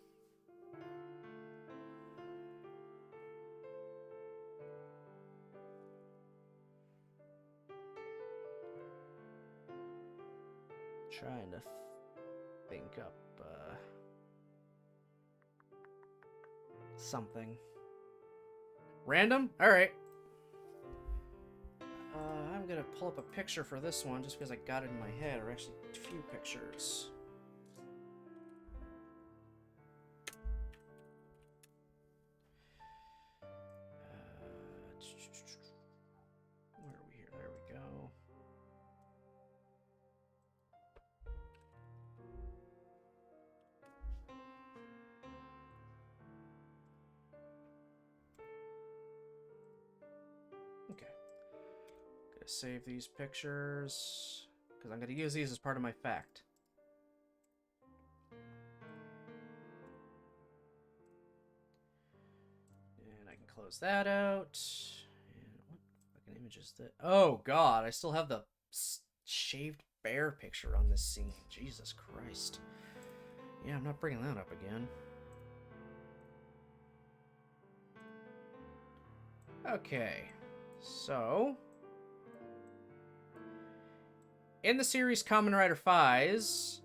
Trying to think up, something. Random? Alright. I'm gonna pull up a picture for this one just because I got it in my head, or actually a few pictures. Where are we here? There we go. Okay. Gonna save these pictures because I'm gonna use these as part of my fact. And I can close that out. And what fucking image is that? Oh god, I still have the shaved bear picture on this scene. Jesus Christ. Yeah, I'm not bringing that up again. Okay, so in the series Kamen Rider Phase,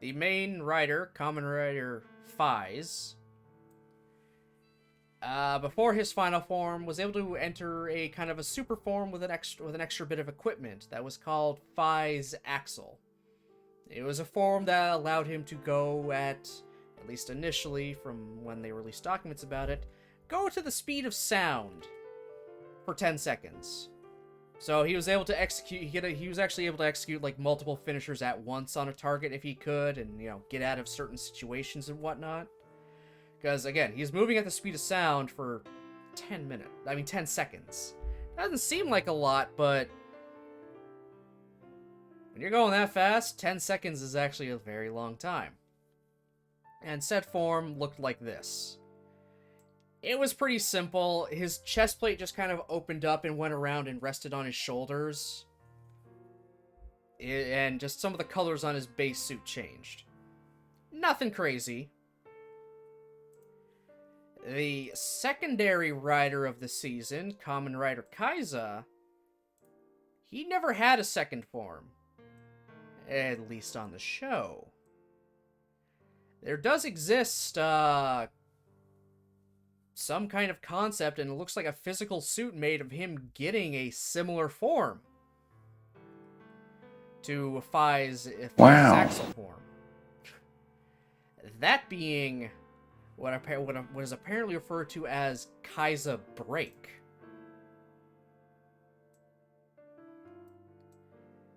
the main rider, Kamen Rider Phase, before his final form, was able to enter a kind of a super form with an extra bit of equipment that was called Phase Axle. It was a form that allowed him to go at least initially, from when they released documents about it, go to the speed of sound for 10 seconds. So he was able to execute, he was actually able to execute like multiple finishers at once on a target if he could, and, you know, get out of certain situations and whatnot. Because, again, he's moving at the speed of sound for 10 seconds. Doesn't seem like a lot, but when you're going that fast, 10 seconds is actually a very long time. And said form looked like this. It was pretty simple. His chest plate just kind of opened up and went around and rested on his shoulders. And just some of the colors on his base suit changed. Nothing crazy. The secondary rider of the season, Kamen Rider Kaiza, he never had a second form. At least on the show. There does exist, some kind of concept, and it looks like a physical suit made of him getting a similar form to Phi's Axel form. That being what is apparently referred to as Kaiza Break.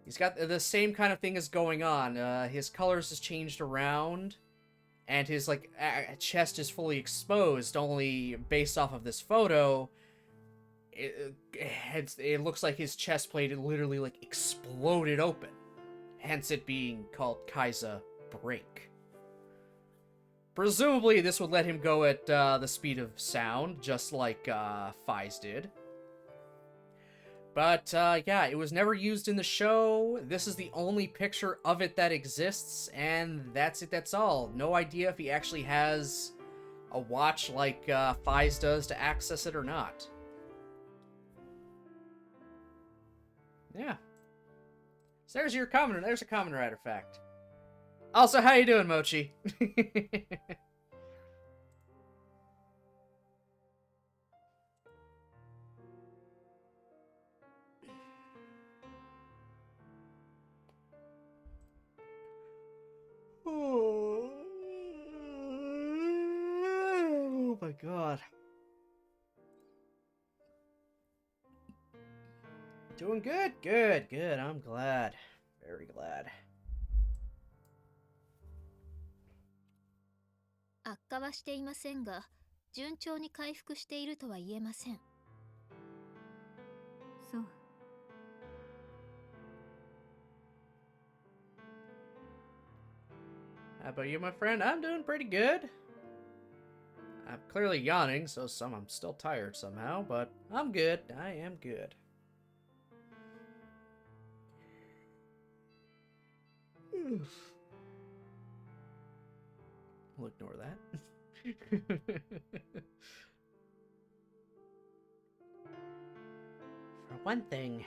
He's got the same kind of thing is going on. His colors has changed around, and his chest is fully exposed. Only based off of this photo, it looks like his chest plate literally like exploded open. Hence it being called Kaiza Break. Presumably this would let him go at the speed of sound, just like Phys did. But, yeah, it was never used in the show. This is the only picture of it that exists, and that's it, that's all. No idea if he actually has a watch like Phys does to access it or not. Yeah. So there's a Kamen Rider fact. Also, how you doing, Mochi? god. Doing good? Good, good. I'm glad. Very glad. 悪化はしていませんが、順調に回復しているとは言えません。そう。How about you, my friend? I'm doing pretty good. I'm clearly yawning, so I'm still tired somehow, but I'm good. I am good. We'll ignore that. For one thing,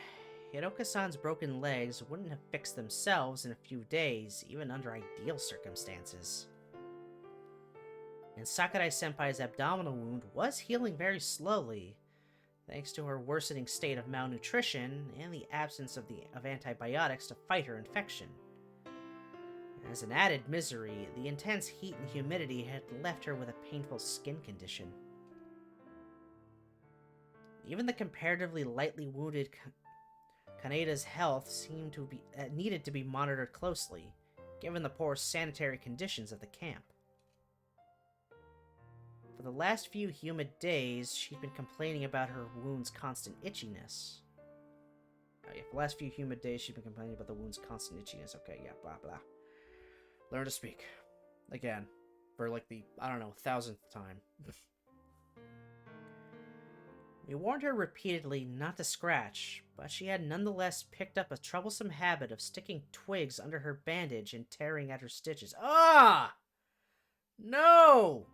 Hiroka-san's broken legs wouldn't have fixed themselves in a few days, even under ideal circumstances. And Sakurai-senpai's abdominal wound was healing very slowly, thanks to her worsening state of malnutrition and the absence of antibiotics to fight her infection. As an added misery, the intense heat and humidity had left her with a painful skin condition. Even the comparatively lightly wounded Kaneda's health needed to be monitored closely, given the poor sanitary conditions of the camp. For the last few humid days, she'd been complaining about her wound's constant itchiness. Oh yeah, for the last few humid days, she'd been complaining about the wound's constant itchiness. Okay, yeah, blah blah. Learn to speak. Again. For like the, I don't know, 1000th time. We warned her repeatedly not to scratch, but she had nonetheless picked up a troublesome habit of sticking twigs under her bandage and tearing at her stitches. Ah! No!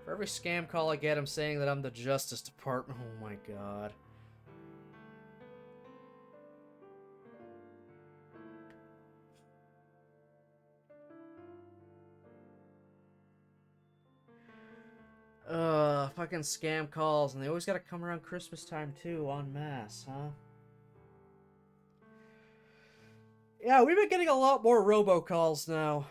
For every scam call I get, I'm saying that I'm the Justice Department. Oh my god. Fucking scam calls, and they always gotta come around Christmas time too, en masse, huh? Yeah, we've been getting a lot more robocalls now.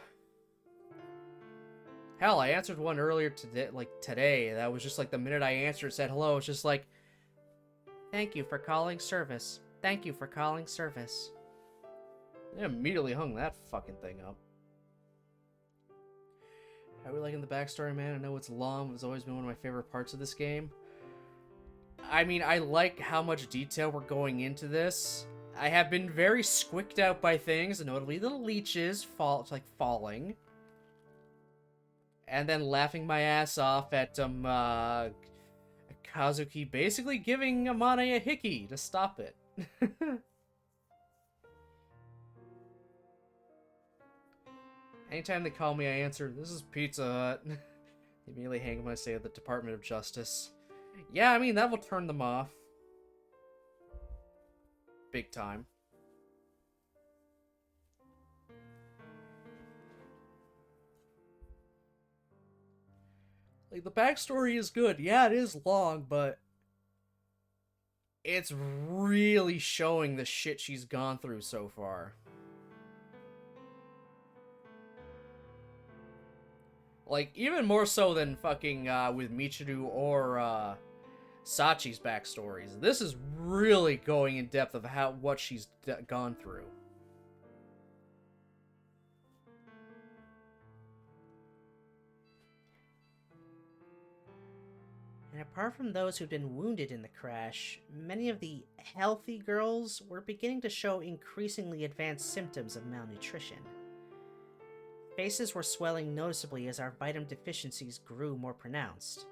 Hell, I answered one earlier today. That was just like the minute I answered, it said hello. It's just like, thank you for calling service. Thank you for calling service. They immediately hung that fucking thing up. How are we liking the backstory, man? I know it's long, but it's always been one of my favorite parts of this game. I mean, I like how much detail we're going into this. I have been very squicked out by things, notably the leeches falling. And then laughing my ass off at Kazuki basically giving Amane a hickey to stop it. Anytime they call me, I answer, this is Pizza Hut. They immediately hang up when I say the Department of Justice. Yeah, I mean, that will turn them off. Big time. Like, the backstory is good. Yeah, it is long, but it's really showing the shit she's gone through so far. Like, even more so than fucking with Michiru or Sachi's backstories. This is really going in depth of what she's gone through. And apart from those who'd been wounded in the crash, many of the healthy girls were beginning to show increasingly advanced symptoms of malnutrition. Faces were swelling noticeably as our vitamin deficiencies grew more pronounced.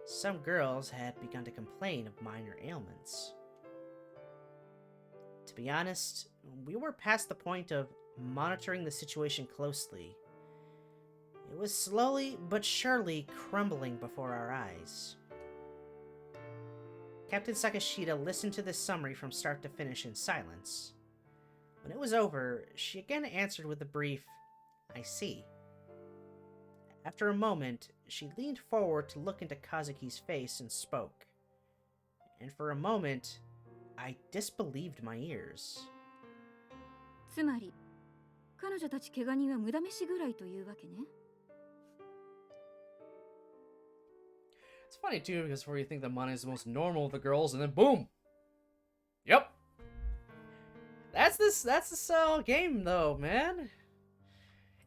Some girls had begun to complain of minor ailments. To be honest, we were past the point of monitoring the situation closely. It was slowly but surely crumbling before our eyes. Captain Sakashita listened to this summary from start to finish in silence. When it was over, she again answered with a brief, I see. After a moment, she leaned forward to look into Kazuki's face and spoke. And for a moment, I disbelieved my ears. つまり、彼女たち怪我人は無駄飯ぐらいというわけね。funny too, because where you think that Amane is the most normal of the girls, and then boom! Yep! That's this game, though, man.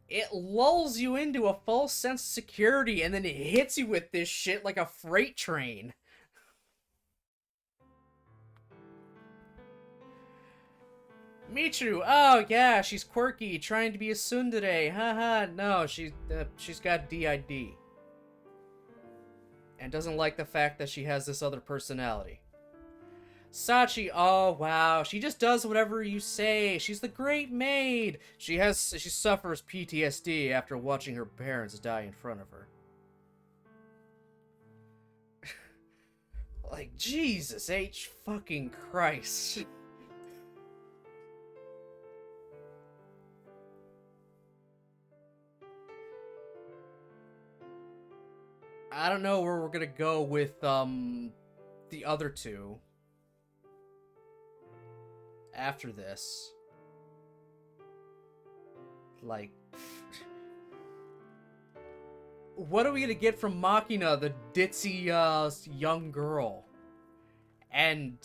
It lulls you into a false sense of security, and then it hits you with this shit like a freight train. Michiru, oh yeah, she's quirky, trying to be a tsundere, haha, no, she's got DID. And doesn't like the fact that she has this other personality. Sachi, oh wow, she just does whatever you say, she's the great maid. She suffers PTSD after watching her parents die in front of her. Like, Jesus H fucking Christ. I don't know where we're gonna go with, the other two. After this. Like... What are we gonna get from Machina, the ditzy, young girl? And...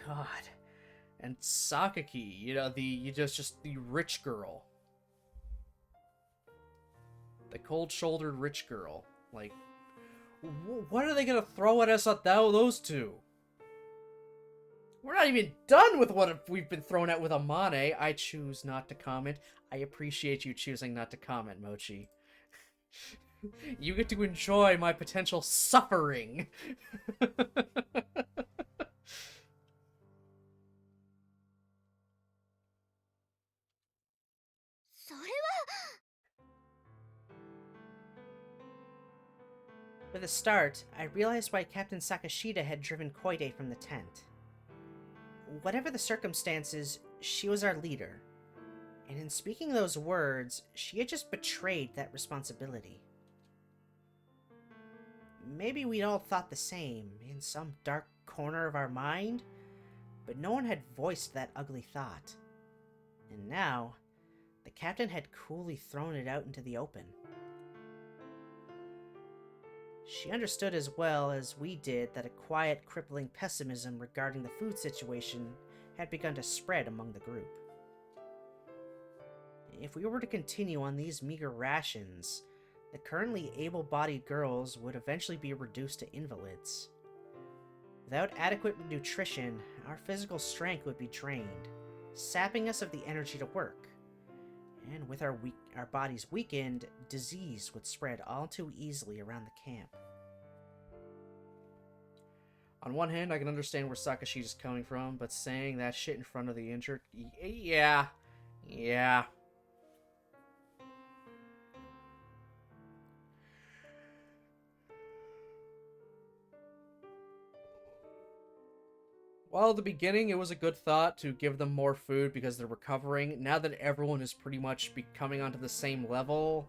God. And Sakaki, you know, just the rich girl. The cold-shouldered rich girl. Like, what are they gonna throw at us at those two? We're not even done with what we've been thrown at with Amane. I choose not to comment. I appreciate you choosing not to comment, Mochi. You get to enjoy my potential suffering. With a start, I realized why Captain Sakashida had driven Koide from the tent. Whatever the circumstances, she was our leader. And in speaking those words, she had just betrayed that responsibility. Maybe we'd all thought the same, in some dark corner of our mind, but no one had voiced that ugly thought. And now, the captain had coolly thrown it out into the open. She understood as well as we did that a quiet, crippling pessimism regarding the food situation had begun to spread among the group. If we were to continue on these meager rations, the currently able-bodied girls would eventually be reduced to invalids. Without adequate nutrition, our physical strength would be drained, sapping us of the energy to work. And with our bodies weakened, disease would spread all too easily around the camp. On one hand, I can understand where Sakashida's coming from, but saying that shit in front of the injured... Yeah. While at the beginning it was a good thought to give them more food because they're recovering, now that everyone is pretty much coming onto the same level,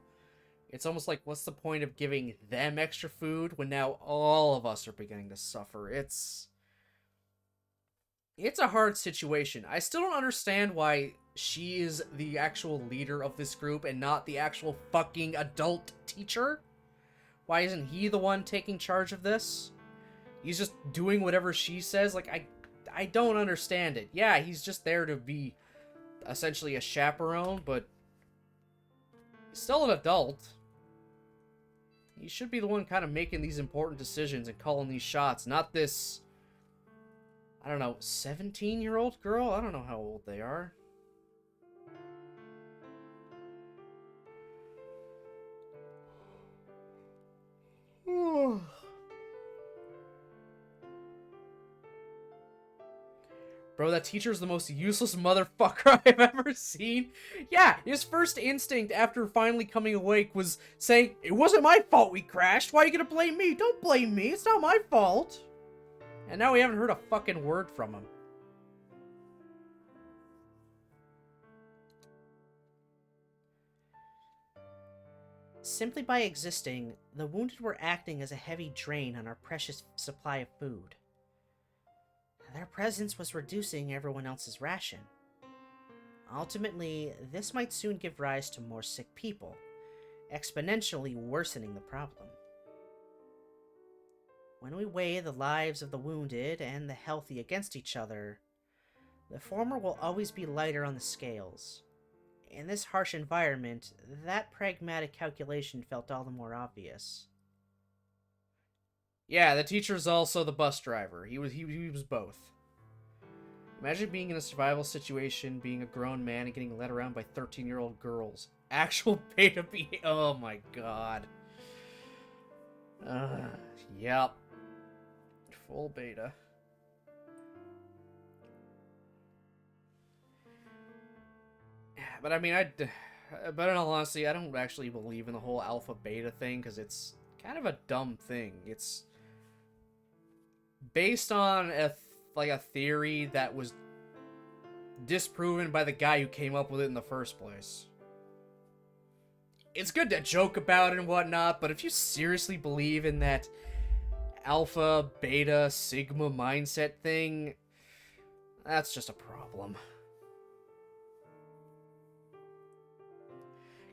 it's almost like, what's the point of giving them extra food when now all of us are beginning to suffer? It's a hard situation. I still don't understand why she is the actual leader of this group and not the actual fucking adult teacher. Why isn't he the one taking charge of this? He's just doing whatever she says. Like, I don't understand it. Yeah, he's just there to be essentially a chaperone, but he's still an adult. He should be the one kind of making these important decisions and calling these shots, not this, I don't know, 17-year-old girl? I don't know how old they are. Bro, that teacher's the most useless motherfucker I've ever seen. Yeah, his first instinct after finally coming awake was saying, "It wasn't my fault we crashed. Why are you gonna blame me? Don't blame me. It's not my fault." And now we haven't heard a fucking word from him. Simply by existing, the wounded were acting as a heavy drain on our precious supply of food. Their presence was reducing everyone else's ration. Ultimately, this might soon give rise to more sick people, exponentially worsening the problem. When we weigh the lives of the wounded and the healthy against each other, the former will always be lighter on the scales. In this harsh environment, that pragmatic calculation felt all the more obvious. Yeah, the teacher's also the bus driver. He was both. Imagine being in a survival situation, being a grown man and getting led around by 13-year-old girls. Actual beta behavior. Oh my god. Yep. Full beta. But I mean, but in all honesty, I don't actually believe in the whole alpha beta thing because it's kind of a dumb thing. It's based on a theory that was disproven by the guy who came up with it in the first place. It's good to joke about it and whatnot, but if you seriously believe in that alpha, beta, sigma mindset thing, that's just a problem.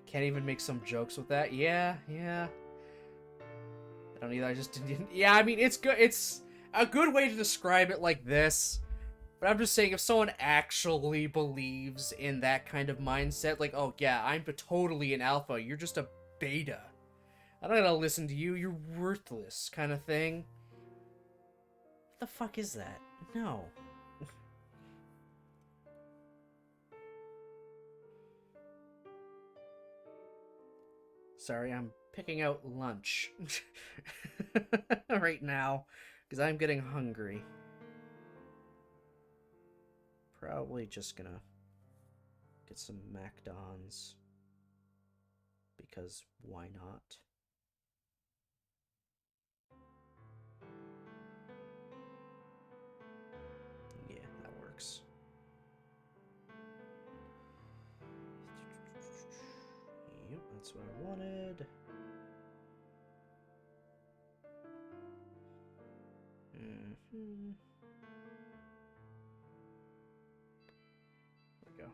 Can't even make some jokes with that. Yeah. I don't either. I just didn't. Yeah, I mean, it's good. It's a good way to describe it like this. But I'm just saying, if someone actually believes in that kind of mindset, like, oh yeah, I'm totally an alpha, you're just a beta. I'm not gonna listen to you, you're worthless, kind of thing. What the fuck is that? No. Sorry, I'm picking out lunch right now, because I'm getting hungry. Probably just gonna get some McDonald's, because why not? Yeah, that works. Yep, that's what I wanted. There we go.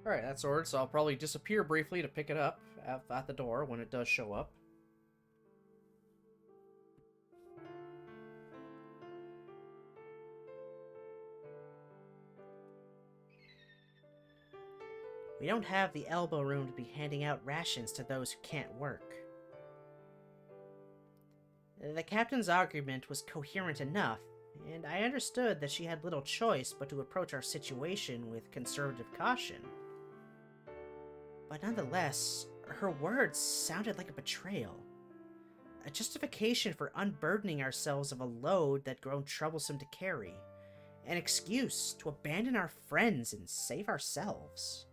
Alright, that's ordered, so I'll probably disappear briefly to pick it up at the door when it does show up. We don't have the elbow room to be handing out rations to those who can't work. The captain's argument was coherent enough, and I understood that she had little choice but to approach our situation with conservative caution. But nonetheless, her words sounded like a betrayal. A justification for unburdening ourselves of a load that grown troublesome to carry. An excuse to abandon our friends and save ourselves.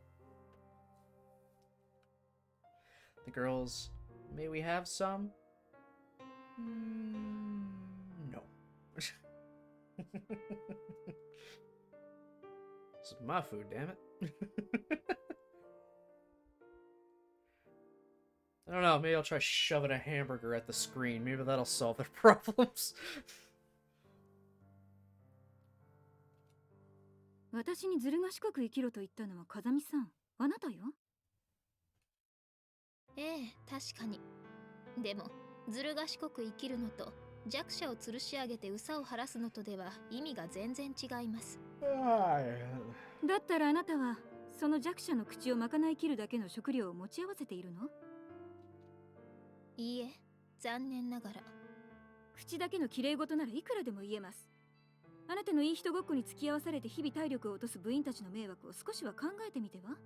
The girls, may we have some? No. This is my food, damn it. I don't know, maybe I'll try shoving a hamburger at the screen. Maybe that'll solve their problems. 私にずる賢く生きろと言ったのは風見さん、あなたよ。ええ、確かに。でもずる賢く生きるのと弱者を吊るし上げて憂を晴らすのとでは意味が全然違います。だったらあなたはその弱者の口をまかない切るだけの食料を持ち合わせているの？いいえ、残念ながら。口だけの綺麗事ならいくらでも言えます。あなたのいい人ごっこに付き合わされて日々体力を落とす部員たちの迷惑を少しは考えてみては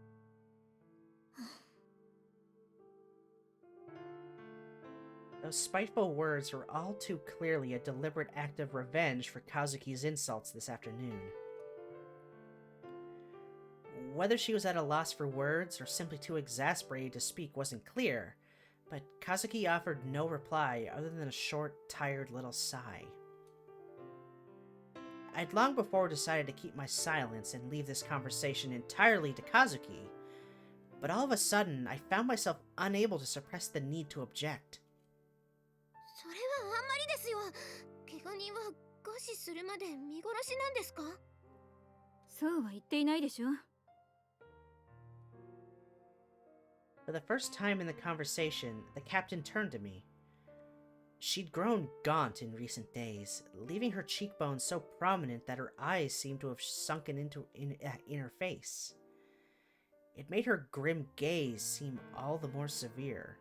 ？Those spiteful words were all too clearly a deliberate act of revenge for Kazuki's insults this afternoon. Whether she was at a loss for words or simply too exasperated to speak wasn't clear, but Kazuki offered no reply other than a short, tired little sigh. I'd long before decided to keep my silence and leave this conversation entirely to Kazuki, but all of a sudden I found myself unable to suppress the need to object. それはあんまりですよ。怪我人は餓死するまで見殺しなんですか？そうは言っていないでしょ。For the first time in the conversation, the captain turned to me. She'd grown gaunt in recent days, leaving her cheekbones so prominent that her eyes seemed to have sunken in her face. It made her grim gaze seem all the more severe.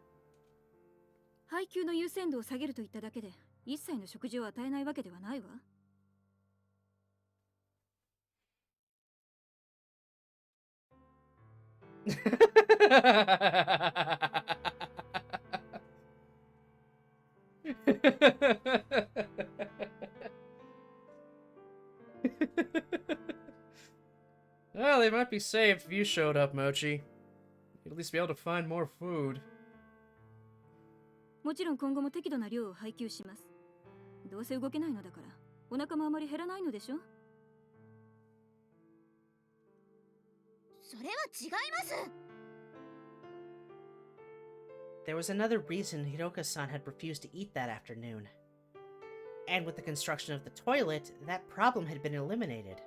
配給の優先度を下げるといっただけで一切の食事を与えないわけではないわ。Well, they might be saved if you showed up, Mochi. You'd at least be able to find more food. もちろん今後も適度な量を配給します。どうせ動けないのだからお腹もあまり減らないのでしょ。それは違います。 There was another reason Hiroka-san had refused to eat that afternoon. And with the construction of the toilet, that problem had been eliminated.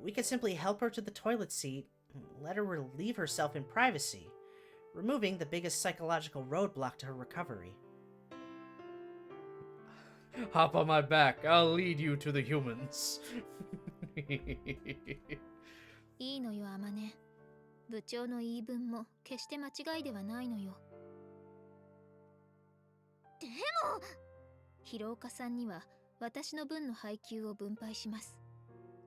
We could simply help her to the toilet seat, and let her relieve herself in privacy, removing the biggest psychological roadblock to her recovery. Hop on my back. I'll lead you to the humans. いいのよ、アマネ。部長の言い分も決して間違いではないのよ。でも、広岡さんには私の分の配給を分配します。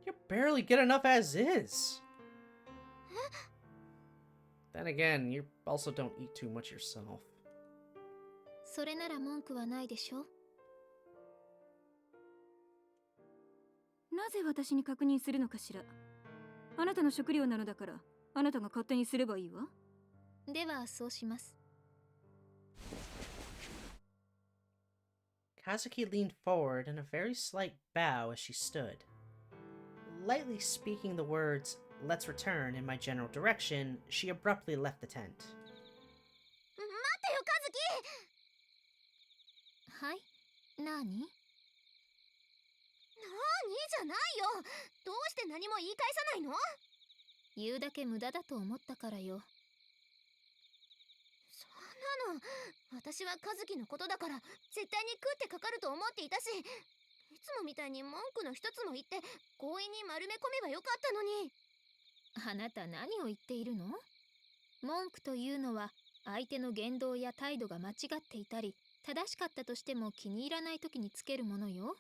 You barely get enough as is. Then again, you also don't eat too much yourself. それなら文句はないでしょ。なぜ私に確認するのかしら。あなたの食料なのだからあなたが勝手にすればいいわ。ではそうします。Kazuki leaned forward in a very slight bow as she stood. Lightly speaking the words, "Let's return," in my general direction, she abruptly left the tent. 待ってよ、カズキ。はい、なに？なーにじゃないよ。どうして何も言い返さないの？言うだけ無駄だと思ったからよ。そんなの、私はカズキのことだから絶対に食ってかかると思っていたし、いつもみたいに文句の一つも言って強引に丸め込めばよかったのに。あなた何を言っているの？文句というのは相手の言動や態度が間違っていたり正しかったとしても気に入らない時につけるものよ。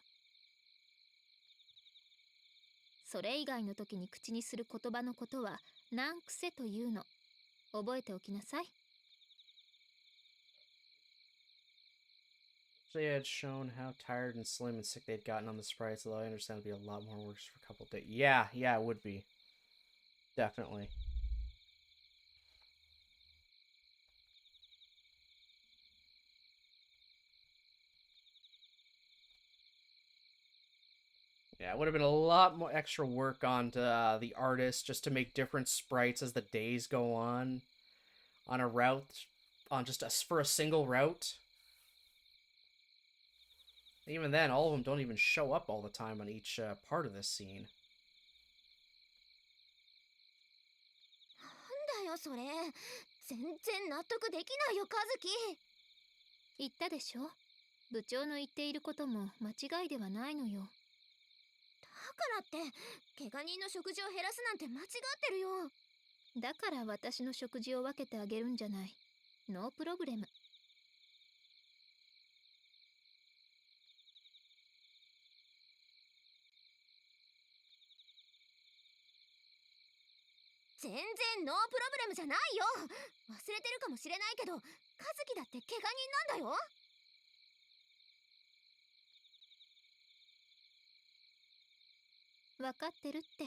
それ以外の時に口にする言葉のことは難癖というの。覚えておきなさい。They had shown how tired and slim and sick they'd gotten on the sprites, although I understand it'd be a lot more work for a couple of days. Yeah, it would be. Definitely. Yeah, it would have been a lot more extra work on the artist just to make different sprites as the days go on a route, for a single route. Even then, all of them don't even show up all the time on each part of this scene. なんだよそれ。全然納得できないよ、カズキ。言ったでしょ。部長の言っていることも間違いではないのよ。だからって怪我人の食事を減らすなんて間違ってるよ。だから私の食事を分けてあげるんじゃない。ノープロブレム。全然ノープロブレムじゃないよ。忘れてるかもしれないけど、カズキだって怪我人なんだよ。分かってるって。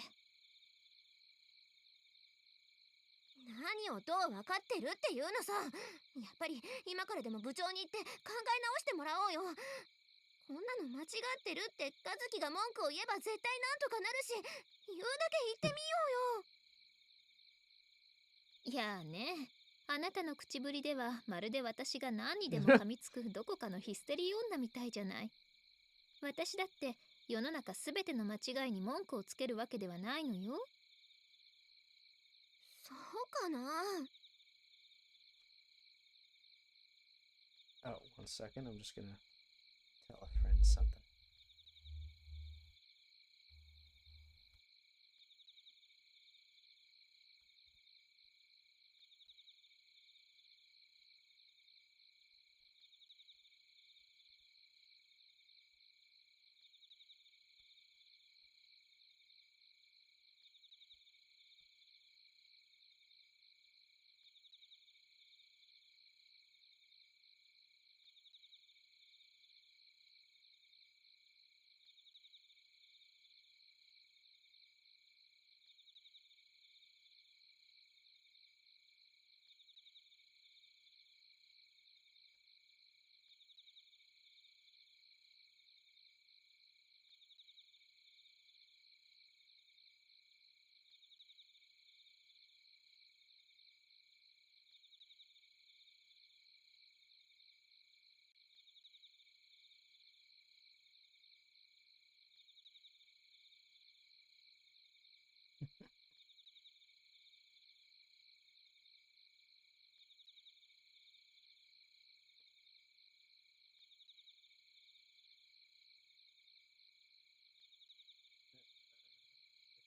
何をどう分かってるっていうのさ。やっぱり今からでも部長に言って考え直してもらおうよ。こんなの間違ってるってカズキが文句を言えば絶対なんとかなるし、言うだけ言ってみようよ。いやあね、あなたの口ぶりではまるで私が何にでも噛みつくどこかのヒステリー女みたいじゃない。私だって世の中すべての間違いに文句をつけるわけではないのよ。そうかな。Oh, 1 second. I'm just gonna tell a friend something.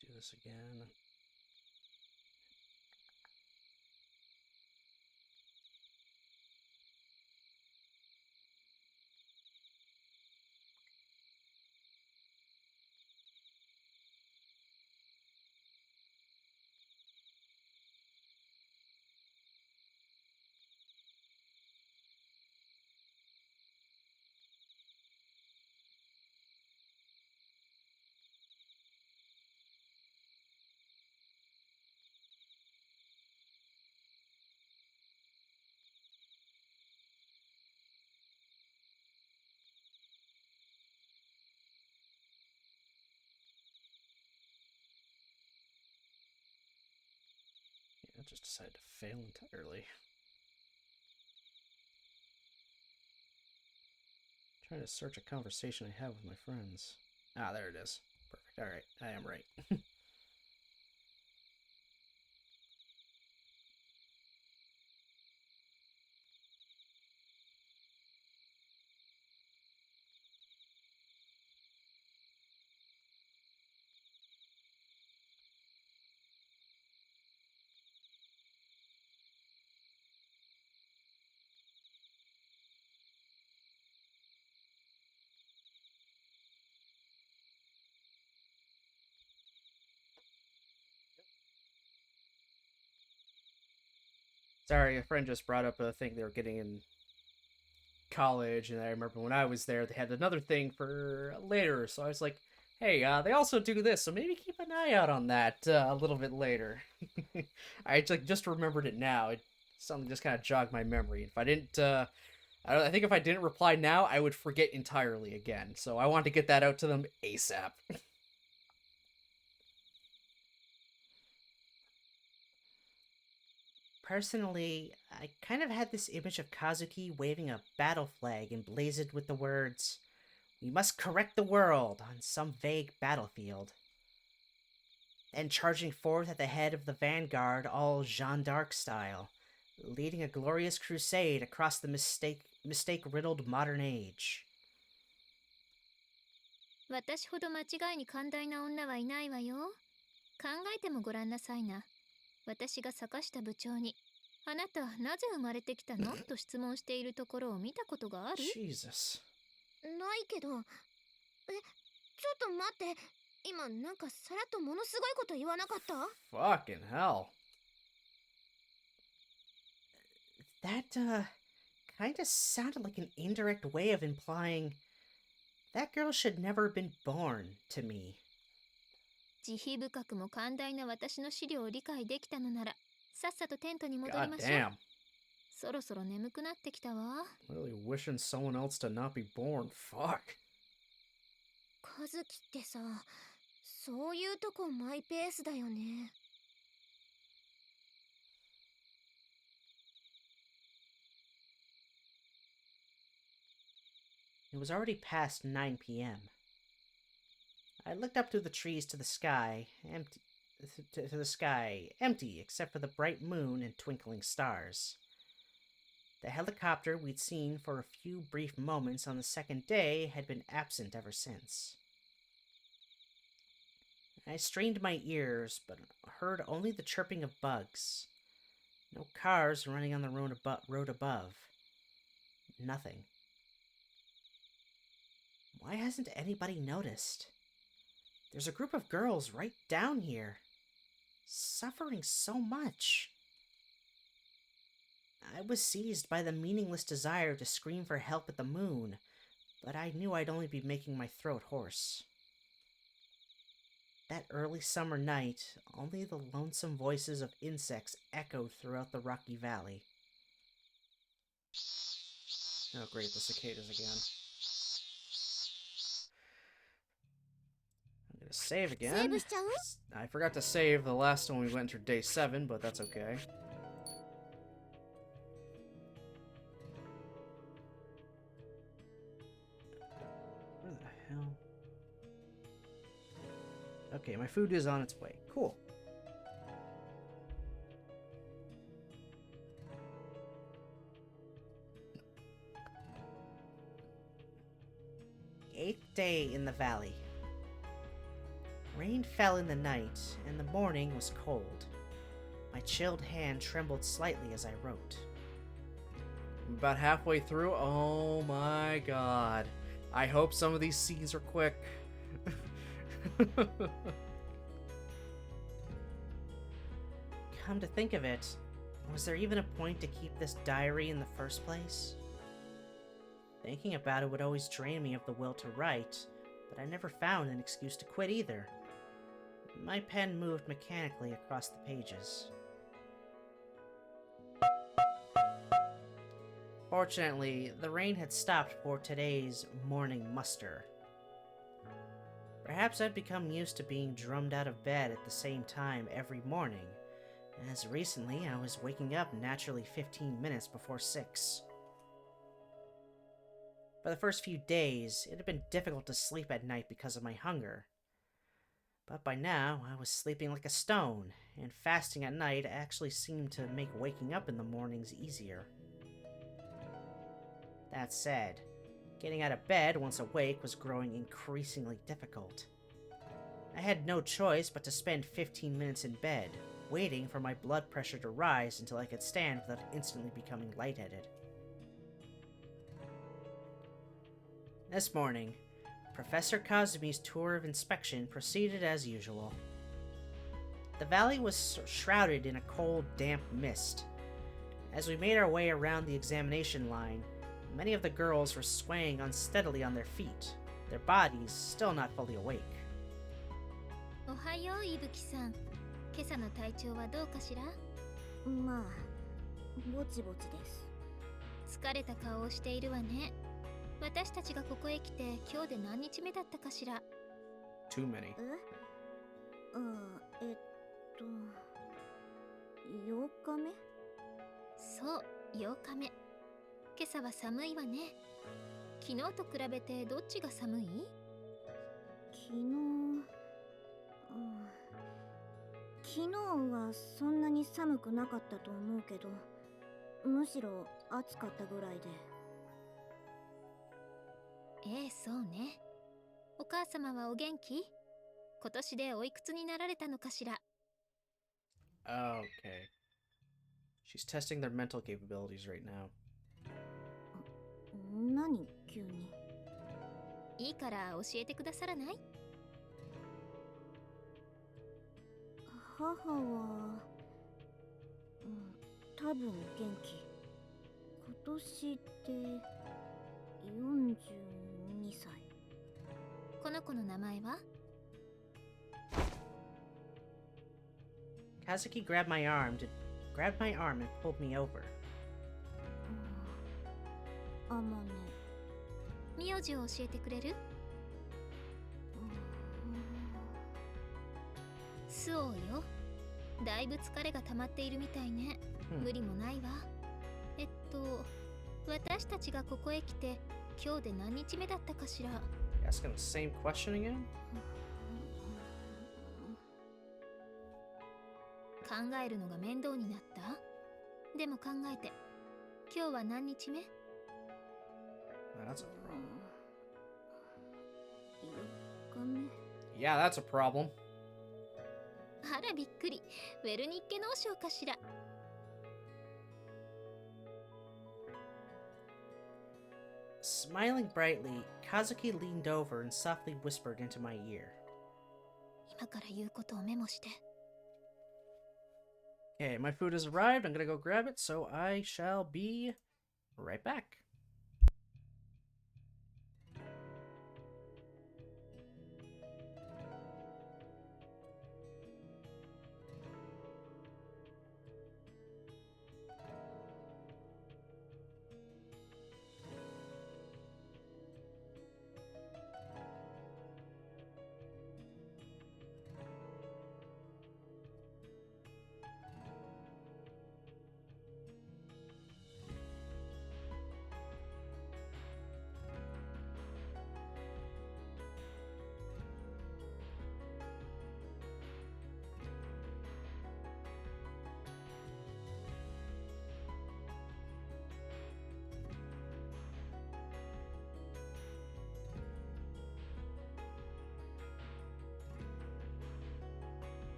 Do this again. I just decided to fail entirely. Trying to search a conversation I have with my friends. Ah, there it is. Perfect. Alright, I am right. Sorry, a friend just brought up a thing they were getting in college, and I remember when I was there, they had another thing for later. So I was like, "Hey, they also do this, so maybe keep an eye out on that a little bit later." I just remembered it now. Something just kind of jogged my memory. If I didn't, I think if I didn't reply now, I would forget entirely again. So I want to get that out to them ASAP. Personally, I kind of had this image of Kazuki waving a battle flag emblazoned with the words, "We must correct the world," on some vague battlefield. Then charging forth at the head of the vanguard, all Jeanne d'Arc style, leading a glorious crusade across the mistake-riddled modern age. 私ほど間違いに寛大な女はいないわよ。考えてもごらんなさいな。私が坂下部長に、あなたなぜ生まれてきたのと質問しているところを見たことがある？ Jesus. ないけど。ちょっと待って。今なんかさらっとものすごいこと言わなかった？ Fucking hell. That, kinda sounded like an indirect way of implying that girl should never have been born to me. 慈悲深くも寛大な私の資料を理解できたのなら、さっさとテントに戻り God ましょう。 damn. そろそろ眠くなってきたわ。 Really wishing someone else to not be born. Fuck. 和樹ってさ、そういうとこマイペースだよね。It was already past 9 p.m. I looked up through the trees to the sky, empty except for the bright moon and twinkling stars. The helicopter we'd seen for a few brief moments on the second day had been absent ever since. I strained my ears, but heard only the chirping of bugs. No cars running on the road above. Nothing. Why hasn't anybody noticed? There's a group of girls right down here, suffering so much. I was seized by the meaningless desire to scream for help at the moon, but I knew I'd only be making my throat hoarse. That early summer night, only the lonesome voices of insects echoed throughout the rocky valley. Oh great, the cicadas again. I'm gonna save again. セーブしちゃう？ I forgot to save the last one we went through day 7, but that's okay. Where the hell? Okay, my food is on its way. Cool. Eighth day in the valley. Rain fell in the night, and the morning was cold. My chilled hand trembled slightly as I wrote. I'm about halfway through. Oh my god. I hope some of these scenes are quick. Come to think of it, was there even a point to keep this diary in the first place? Thinking about it would always drain me of the will to write, but I never found an excuse to quit either. My pen moved mechanically across the pages. Fortunately, the rain had stopped for today's morning muster. Perhaps I'd become used to being drummed out of bed at the same time every morning, as recently I was waking up naturally 15 minutes before 6. For the first few days, it had been difficult to sleep at night because of my hunger. But by now, I was sleeping like a stone, and fasting at night actually seemed to make waking up in the mornings easier. That said, getting out of bed once awake was growing increasingly difficult. I had no choice but to spend 15 minutes in bed, waiting for my blood pressure to rise until I could stand without instantly becoming lightheaded. This morning, Professor Kazumi's tour of inspection proceeded as usual. The valley was shrouded in a cold, damp mist. As we made our way around the examination line, many of the girls were swaying unsteadily on their feet, their bodies still not fully awake. おはよう、いぶきさん。今朝の体調はどうかしら？まあ、ぼちぼちです。疲れた顔をしているわね。私たちがここへ来て今日で何日目だったかしら？ Too many. 8日目？そう、8日目。今朝は寒いわね。昨日と比べてどっちが寒い？昨日はそんなに寒くなかったと思うけど、むしろ暑かったぐらいで。ええ、そうね。お母様はお元気？今年でおいくつになられたのかしら？ Okay. She's testing their mental capabilities right now. 何急に？いいから教えてくださらない？母は、多分元気。今年で42歳。この子の名前は？ Kazuki grabbed my arm and pulled me over. あまね。名字を教えてくれる？スオーよ。だいぶ疲れが溜まっているみたいね。無理もないわ。私たちがここへ来て今日で何日目だったかしら？ Asking the same question again? 考えるのが面倒になった？でも考えて。今日は何日目？ That's a problem. 4日目。 Yeah, that's a problem. あらびっくり。ウェルニッケ脳症かしら。Smiling brightly, Kazuki leaned over and softly whispered into my ear. 今から言うことをメモして。 Okay, my food has arrived. I'm gonna go grab it, so I shall be right back.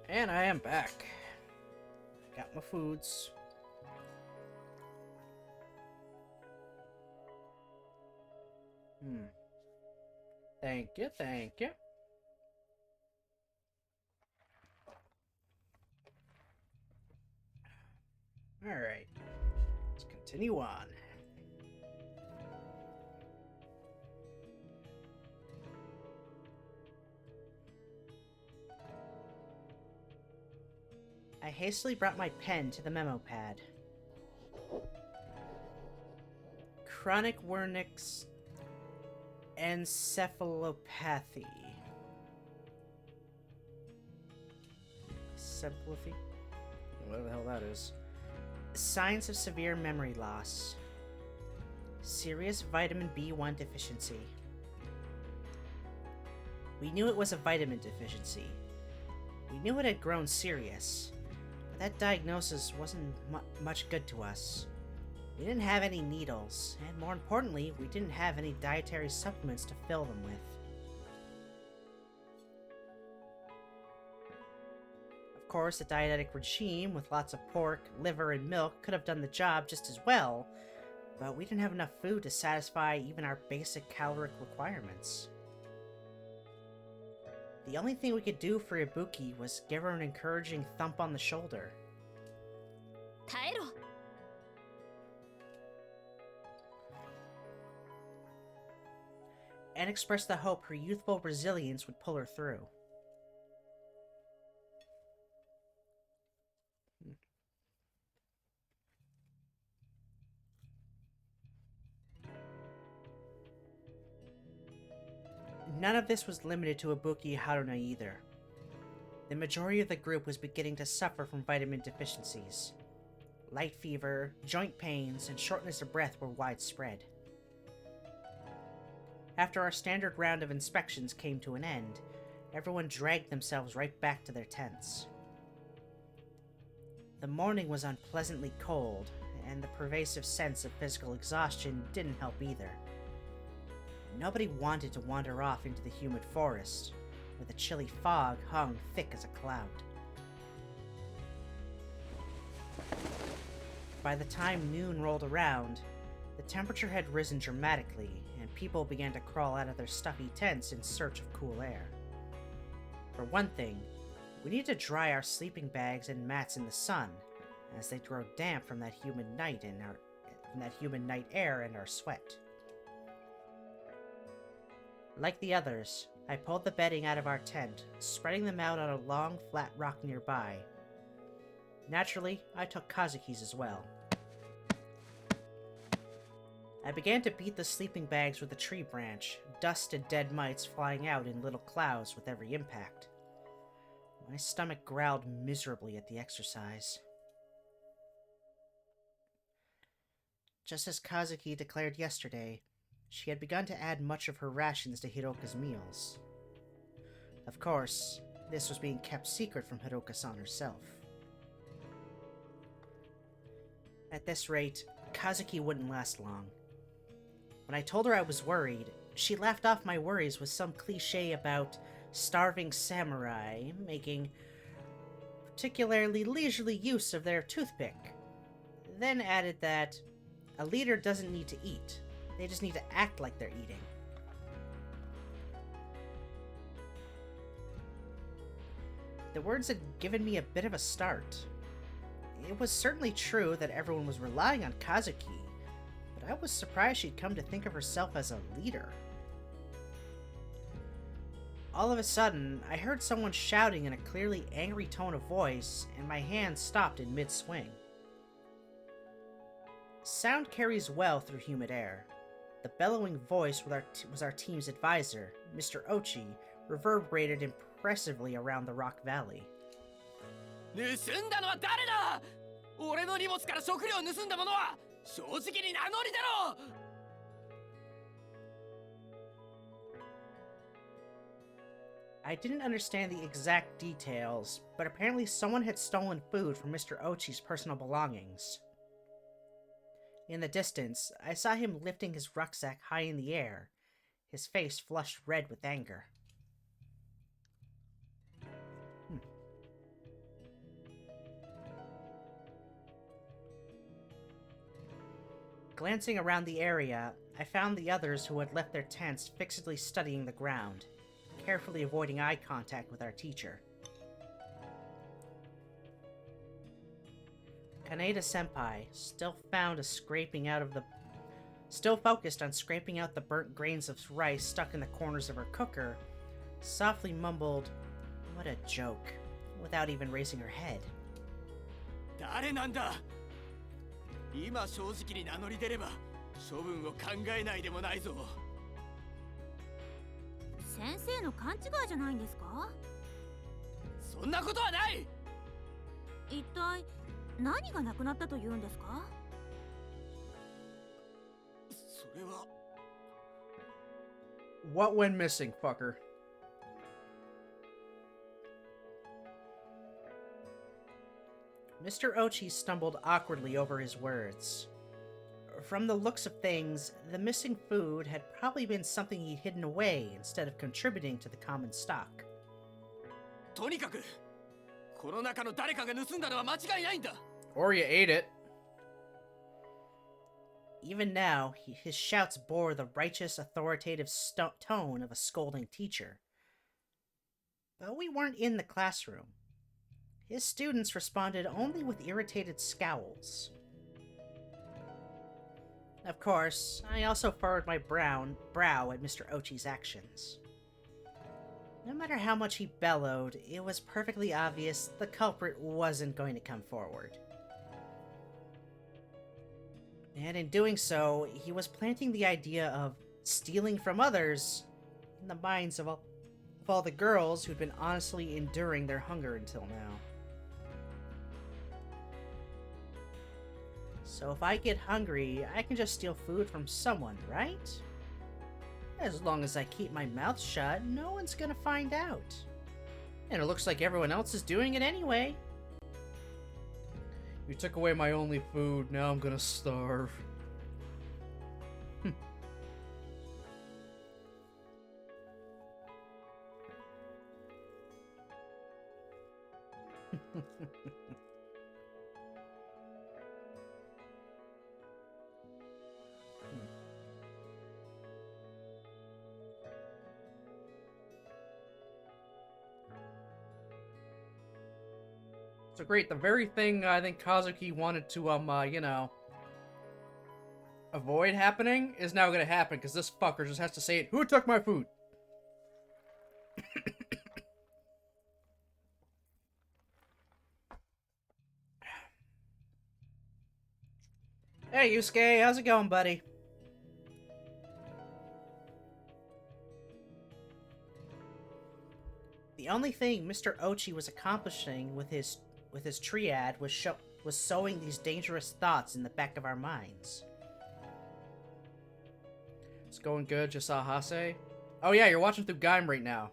And I am back. Got my foods. Thank you, thank you. Alright. Let's continue on. I hastily brought my pen to the memo pad. Chronic Wernicke's encephalopathy. Encephalopathy? Whatever the hell that is. Signs of severe memory loss. Serious vitamin B1 deficiency. We knew it was a vitamin deficiency. We knew it had grown serious. But that diagnosis wasn't much good to us. We didn't have any needles, and more importantly, we didn't have any dietary supplements to fill them with. Of course, a dietetic regime with lots of pork, liver, and milk could have done the job just as well, but we didn't have enough food to satisfy even our basic caloric requirements. The only thing we could do for Ibuki was give her an encouraging thump on the shoulder. 耐えろ and express the hope her youthful resilience would pull her through. None of this was limited to Ibuki Haruna either. The majority of the group was beginning to suffer from vitamin deficiencies. Light fever, joint pains, and shortness of breath were widespread. After our standard round of inspections came to an end, everyone dragged themselves right back to their tents. The morning was unpleasantly cold, and the pervasive sense of physical exhaustion didn't help either. Nobody wanted to wander off into the humid forest, where the chilly fog hung thick as a cloud. By the time noon rolled around, the temperature had risen dramatically, and people began to crawl out of their stuffy tents in search of cool air. For one thing, we needed to dry our sleeping bags and mats in the sun, as they grow damp from that humid night air and our sweat. Like the others, I pulled the bedding out of our tent, spreading them out on a long, flat rock nearby. Naturally, I took Kazuki's as well. I began to beat the sleeping bags with a tree branch, dust and dead mites flying out in little clouds with every impact. My stomach growled miserably at the exercise. Just as Kazuki declared yesterday, she had begun to add much of her rations to Hiroka's meals. Of course, this was being kept secret from Hiroka-san herself. At this rate, Kazuki wouldn't last long. When I told her I was worried, she laughed off my worries with some cliche about starving samurai making particularly leisurely use of their toothpick, then added that a leader doesn't need to eat. They just need to act like they're eating. The words had given me a bit of a start. It was certainly true that everyone was relying on Kazuki, but I was surprised she'd come to think of herself as a leader. All of a sudden, I heard someone shouting in a clearly angry tone of voice, and my hand stopped in mid-swing. Sound carries well through humid air. The bellowing voice was our team's advisor, Mr. Ochi, reverberated impressively around the rock valley. 盗んだのは誰だ?俺の荷物から食料を盗んだ者は正直に名乗り出ろ! I didn't understand the exact details, but apparently someone had stolen food from Mr. Ochi's personal belongings. In the distance, I saw him lifting his rucksack high in the air, his face flushed red with anger. Glancing around the area, I found the others who had left their tents fixedly studying the ground, carefully avoiding eye contact with our teacher. Kaneda-senpai, still focused on scraping out the burnt grains of rice stuck in the corners of her cooker, softly mumbled, "What a joke," without even raising her head. 誰なんだ。今正直に名乗り出れば処分を考えないでもないぞ。先生の勘違いじゃないんですか？そんなことはない。一体何がなくなったというんですか？それは。 What went missing, fucker? Mr. Ochi stumbled awkwardly over his words. From the looks of things, the missing food had probably been something he'd hidden away instead of contributing to the common stock. とにかくこの中の誰かが盗んだのは間違いないんだ。 Or you ate it. Even now, his shouts bore the righteous, authoritative tone of a scolding teacher. But we weren't in the classroom. His students responded only with irritated scowls. Of course, I also furrowed my brow at Mr. Ochi's actions. No matter how much he bellowed, it was perfectly obvious the culprit wasn't going to come forward. And in doing so, he was planting the idea of stealing from others in the minds of all the girls who'd been honestly enduring their hunger until now. So if I get hungry, I can just steal food from someone, right? As long as I keep my mouth shut, no one's gonna find out. And it looks like everyone else is doing it anyway. You took away my only food, now I'm gonna starve. So great, the very thing I think Kazuki wanted to, avoid happening is now gonna happen, because this fucker just has to say it. Who took my food? Hey, Yusuke, how's it going, buddy? The only thing Mr. Ochi was accomplishing with his triad was sowing these dangerous thoughts in the back of our minds. It's going good, just saw Hase. Oh yeah, you're watching through Gaim right now.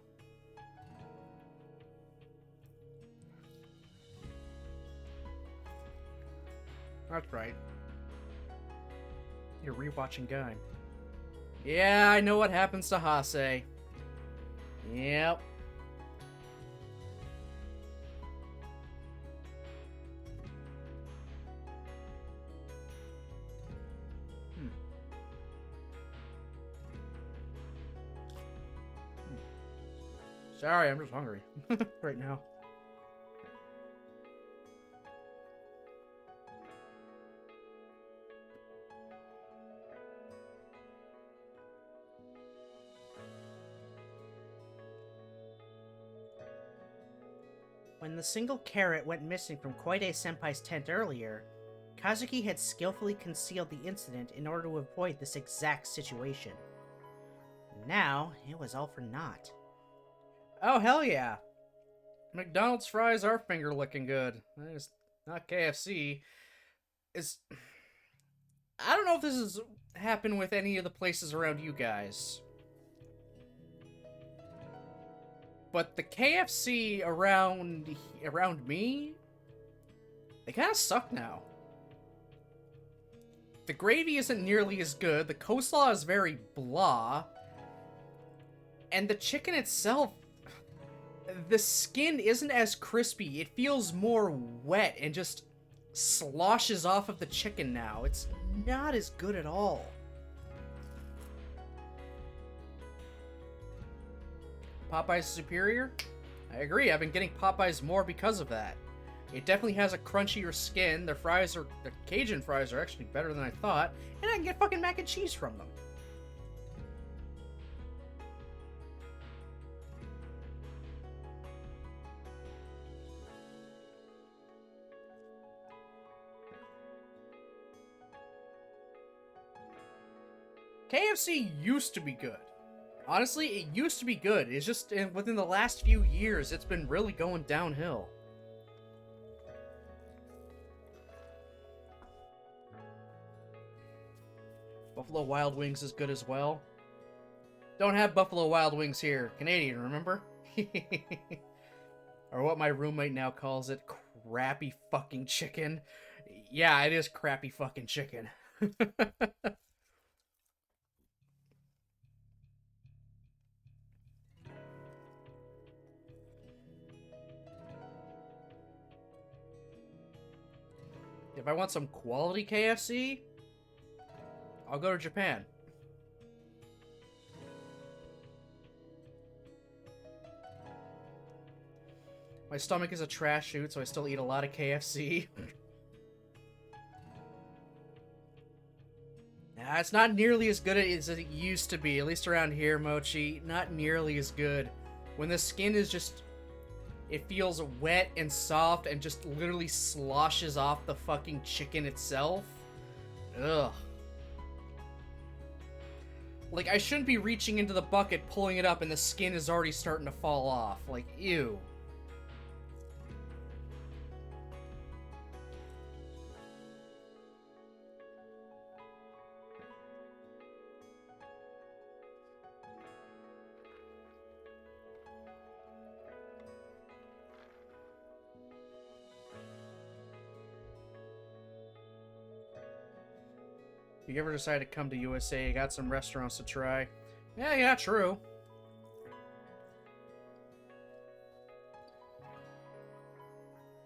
That's right. You're rewatching Gaim. Yeah, I know what happens to Hase. Yep. Sorry, I'm just hungry right now. When the single carrot went missing from Koide-senpai's tent earlier, Kazuki had skillfully concealed the incident in order to avoid this exact situation. Now, it was all for naught. Oh, hell yeah. McDonald's fries are finger licking good. It's not KFC. I don't know if this has happened with any of the places around you guys. But the KFC around me, they kind of suck now. The gravy isn't nearly as good. The coleslaw is very blah. And the chicken itself, the skin isn't as crispy. It feels more wet and just sloshes off of the chicken now. It's not as good at all. Popeye's superior? I agree, I've been getting Popeyes more because of that. It definitely has a crunchier skin, the Cajun fries are actually better than I thought, and I can get fucking mac and cheese from them. KFC used to be good. Honestly, it used to be good. It's just within the last few years, it's been really going downhill. Buffalo Wild Wings is good as well. Don't have Buffalo Wild Wings here. Canadian, remember? Or what my roommate now calls it, crappy fucking chicken. Yeah, it is crappy fucking chicken. If I want some quality KFC, I'll go to Japan. My stomach is a trash chute, so I still eat a lot of KFC. Nah, it's not nearly as good as it used to be, at least around here, Mochi. Not nearly as good. When the skin is just... It feels wet and soft and just literally sloshes off the fucking chicken itself. Ugh. Like, I shouldn't be reaching into the bucket, pulling it up, and the skin is already starting to fall off. Like, ew. If you ever decide to come to USA, you got some restaurants to try. Yeah, true.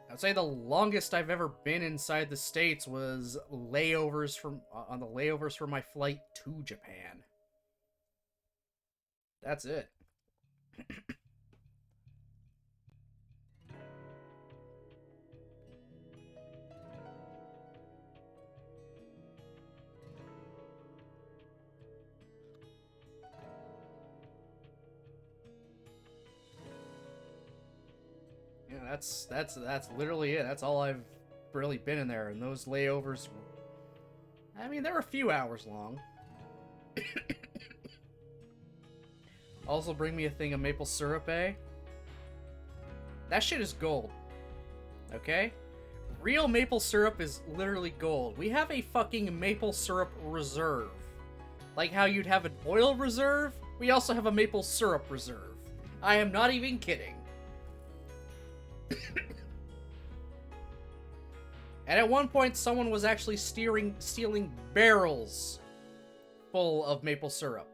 I'd say the longest I've ever been inside the States was layovers on the layovers for my flight to Japan. That's it. Yeah, that's literally it. That's all I've really been in there. And those layovers, I mean, they're a few hours long. Also bring me a thing of maple syrup, eh? That shit is gold. Okay? Real maple syrup is literally gold. We have a fucking maple syrup reserve. Like how you'd have an oil reserve, we also have a maple syrup reserve. I am not even kidding. And at one point, someone was actually stealing barrels full of maple syrup.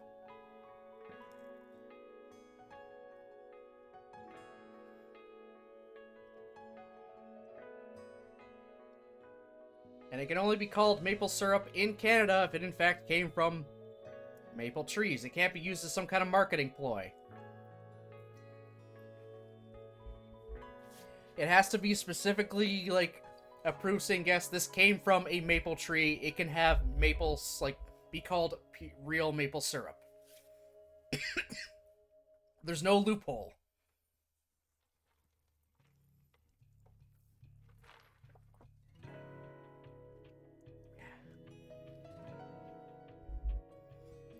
And it can only be called maple syrup in Canada if it in fact came from maple trees. It can't be used as some kind of marketing ploy. It has to be specifically, like, approved saying, yes, this came from a maple tree. It can have maples, like, be called real maple syrup. There's no loophole.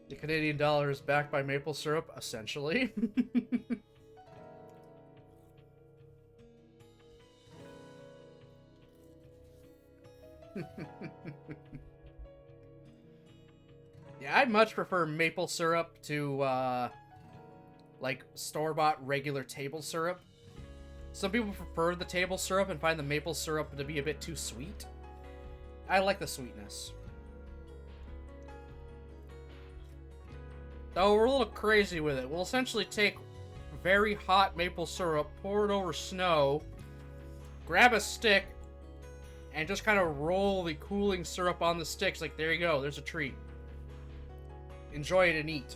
The Canadian dollar is backed by maple syrup, essentially. Yeah, I'd much prefer maple syrup to, like, store-bought regular table syrup. Some people prefer the table syrup and find the maple syrup to be a bit too sweet. I like the sweetness. Though we're a little crazy with it. We'll essentially take very hot maple syrup, pour it over snow, grab a stick, and just kind of roll the cooling syrup on the sticks. Like, there you go, there's a treat. Enjoy it and eat.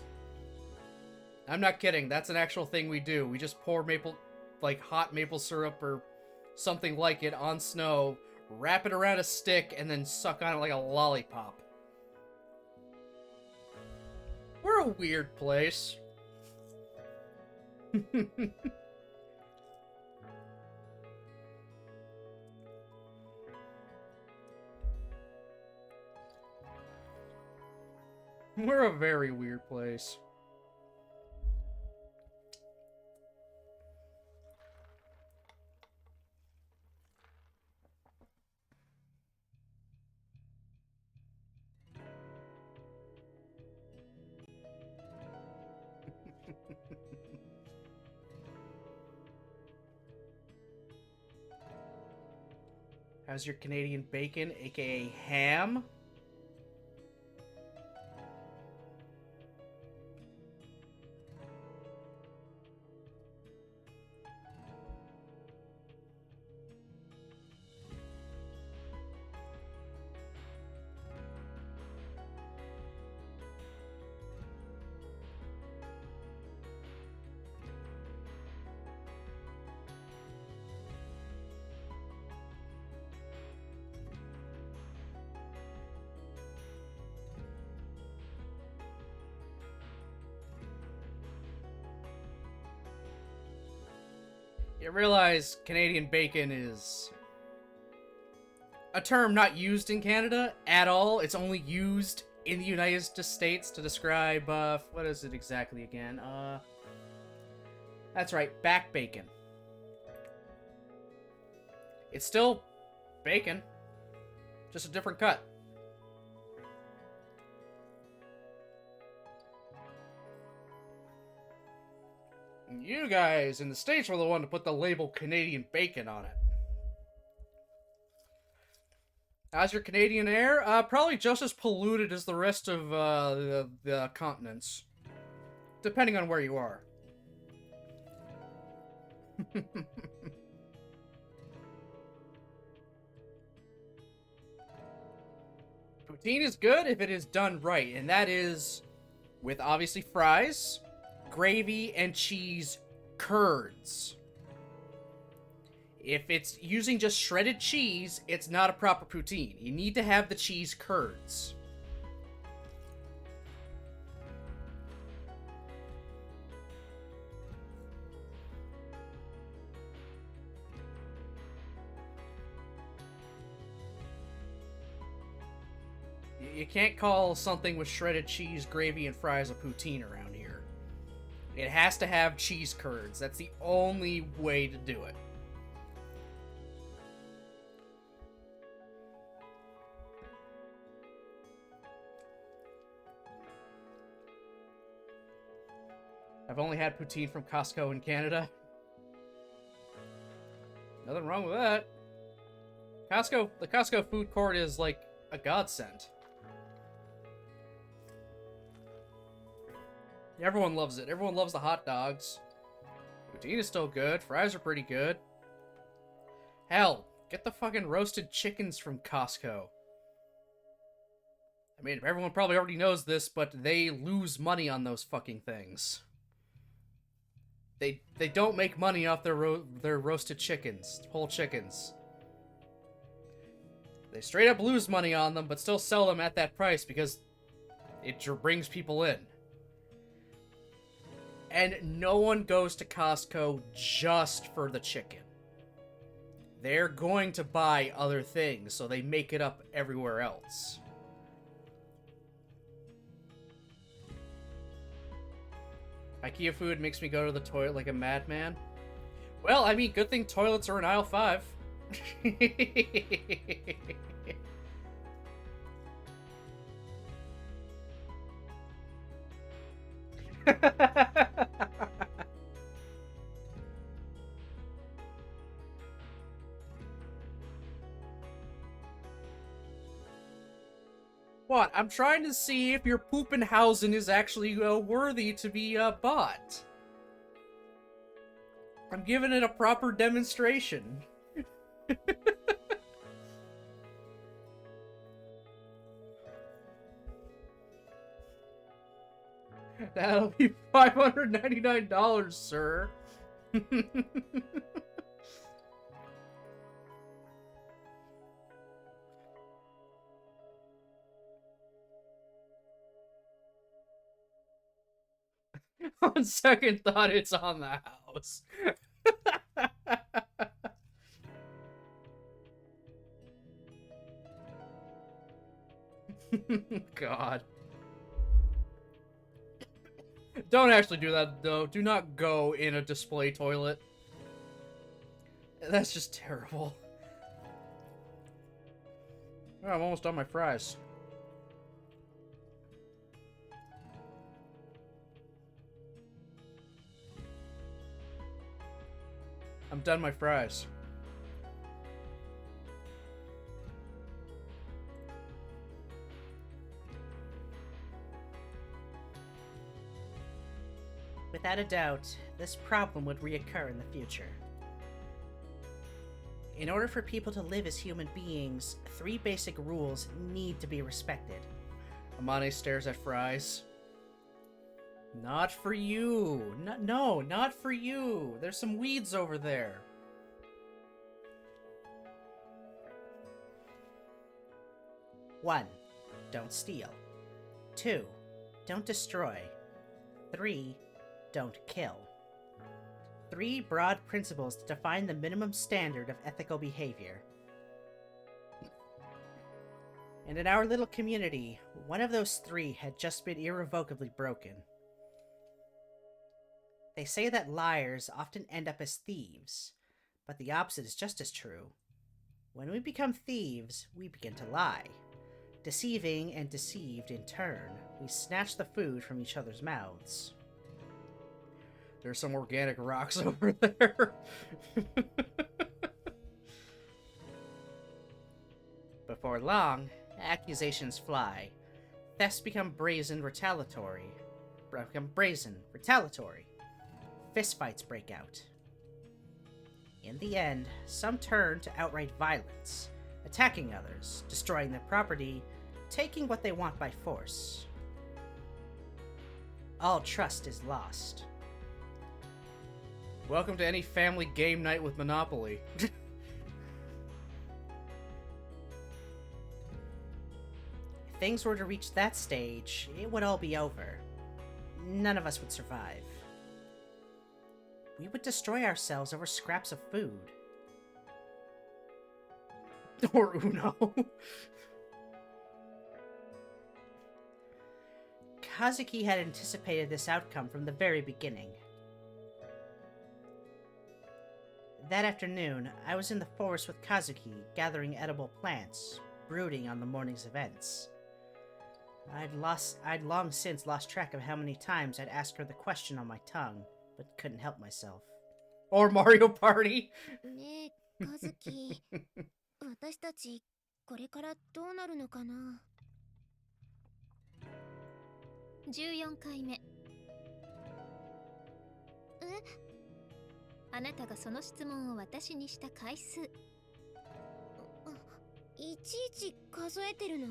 I'm not kidding. That's an actual thing we do. We just pour hot maple syrup or something like it on snow, wrap it around a stick, and then suck on it like a lollipop. We're a weird place. We're a very weird place. How's your Canadian bacon, aka ham? You realize Canadian bacon is a term not used in Canada at all. It's only used in the United States to describe, what is it exactly again? That's right, back bacon. It's still bacon, just a different cut. You guys in the States were the one to put the label Canadian bacon on it. How's your Canadian air? Probably just as polluted as the rest of the continents. Depending on where you are. Poutine is good if it is done right, and that is with obviously fries, gravy, and cheese curds. If it's using just shredded cheese, it's not a proper poutine. You need to have the cheese curds. You can't call something with shredded cheese, gravy, and fries a poutine around here. It has to have cheese curds. That's the only way to do it. I've only had poutine from Costco in Canada. Nothing wrong with that. The Costco food court is like a godsend. Everyone loves it. Everyone loves the hot dogs. Poutine is still good. Fries are pretty good. Hell, get the fucking roasted chickens from Costco. I mean, everyone probably already knows this, but they lose money on those fucking things. They don't make money off their roasted chickens, whole chickens. They straight up lose money on them, but still sell them at that price because it brings people in. And no one goes to Costco just for the chicken. They're going to buy other things, so they make it up everywhere else. IKEA food makes me go to the toilet like a madman. Well, I mean, good thing toilets are in aisle 5. What? I'm trying to see if your Poopenhausen is actually worthy to be bought. I'm giving it a proper demonstration. That'll be $599, sir. On second thought, it's on the house. God. Don't actually do that, though. Do not go in a display toilet. That's just terrible. Oh, I'm almost done my fries. I'm done my fries. Without a doubt, this problem would reoccur in the future. In order for people to live as human beings, 3 basic rules need to be respected. Amane stares at fries. Not for you. No, not for you. There's some weeds over there. One, don't steal. 2, don't destroy. 3, don't kill. 3 broad principles to define the minimum standard of ethical behavior. And in our little community, one of those 3 had just been irrevocably broken. They say that liars often end up as thieves, but the opposite is just as true. When we become thieves, we begin to lie. Deceiving and deceived in turn, we snatch the food from each other's mouths. There's some organic rocks over there. Before long, accusations fly. Thefts become retaliatory. Fistfights break out. In the end, some turn to outright violence, attacking others, destroying their property, taking what they want by force. All trust is lost. Welcome to any family game night with Monopoly. If things were to reach that stage, it would all be over. None of us would survive. We would destroy ourselves over scraps of food. Or Uno. Kazuki had anticipated this outcome from the very beginning. That afternoon, I was in the forest with Kazuki, gathering edible plants, brooding on the morning's events. I'd long since lost track of how many times I'd asked her the question on my tongue, but couldn't help myself. Or Mario Party. ねえ、カズキ。私たち、これからどうなるのかな。14回目。あなたがその質問を私にした回数。いちいち数えてるの？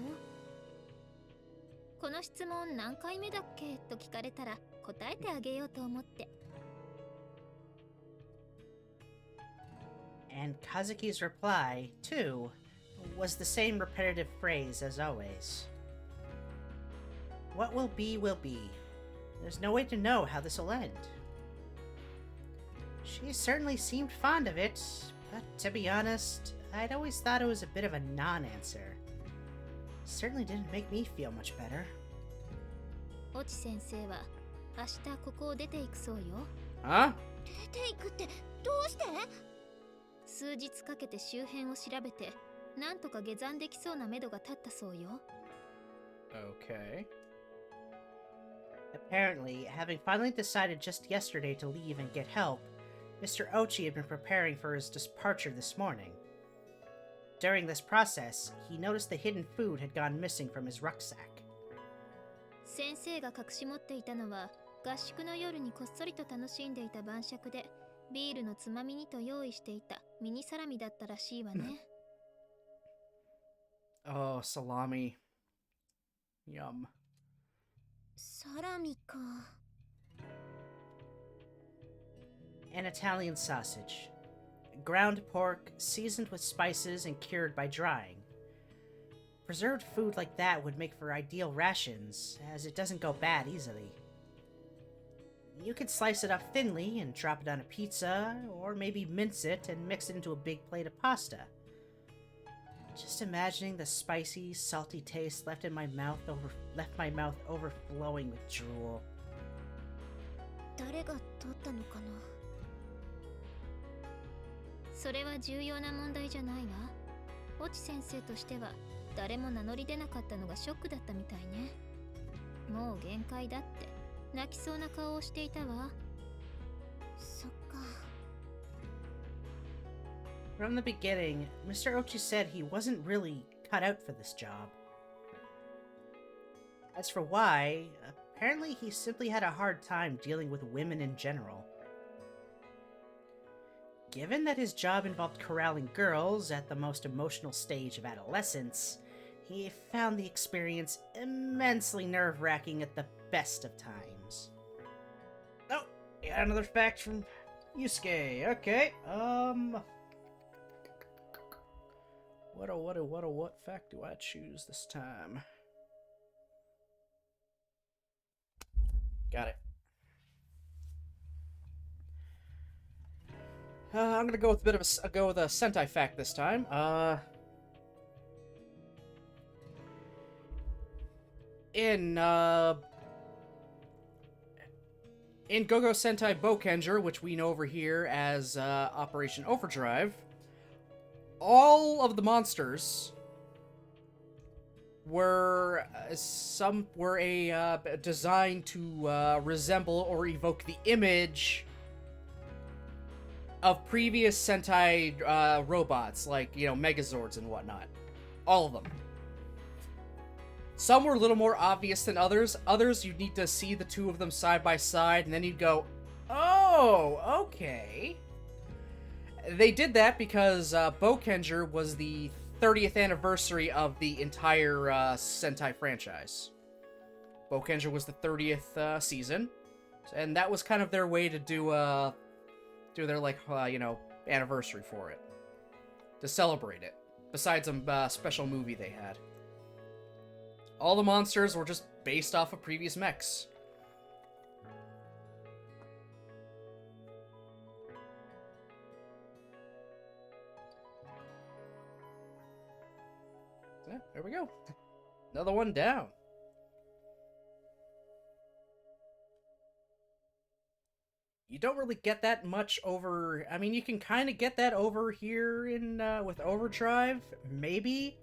この質問何回目だっけと聞かれたら答えてあげようと思って。And Kazuki's reply, too, was the same repetitive phrase as always. What will be, will be. There's no way to know how this will end. She certainly seemed fond of it, but to be honest, I'd always thought it was a bit of a non-answer. Certainly didn't make me feel much better. 越智先生は明日ここを出ていくそうよ。Huh? 出ていくってどうして？数日かけて周辺を調べて、なんとか下山できそうな目処が立ったそうよ。Okay. Apparently, having finally decided just yesterday to leave and get help, Mr. Ochi had been preparing for his departure this morning. During this process, he noticed the hidden food had gone missing from his rucksack. 先生が隠し持っていたのは、合宿の夜にこっそりと楽しんでいた晩酌で、ビールのつまみにと用意していたミニサラミだったらしいわね。Oh, salami. Yum. サラミか。 An Italian sausage. Ground pork, seasoned with spices and cured by drying. Preserved food like that would make for ideal rations, as it doesn't go bad easily. You could slice it up thinly and drop it on a pizza, or maybe mince it and mix it into a big plate of pasta. Just imagining the spicy, salty taste left my mouth overflowing with drool. 誰が取ったのかな。それは重要な問題じゃないわ。越智先生としては誰も名乗り出なかったのがショックだったみたいね。もう限界だって泣きそうな顔をしていたわ。そっか。 From the beginning, Mr. Ochi said he wasn't really cut out for this job. As for why, apparently he simply had a hard time dealing with women in general. Given that his job involved corralling girls at the most emotional stage of adolescence, he found the experience immensely nerve-wracking at the best of times. Oh, got another fact from Yusuke. Okay, What fact do I choose this time? Got it. I'm gonna go with a bit of a Sentai fact this time. In Go-Go Sentai Boukenger, which we know over here as Operation Overdrive, all of the monsters were designed to resemble or evoke the image of previous Sentai robots, like, you know, Megazords and whatnot. All of them. Some were a little more obvious than others. Others, you'd need to see the two of them side by side, and then you'd go, oh, okay. They did that because Boukenger was the 30th anniversary of the entire Sentai franchise. Boukenger was the 30th season, and that was kind of their way to do their, like, you know, anniversary for it. To celebrate it. Besides a special movie they had. All the monsters were just based off of previous mechs. Yeah, there we go. Another one down. You don't really get that much over... I mean, you can kind of get that over here in with Overdrive, maybe.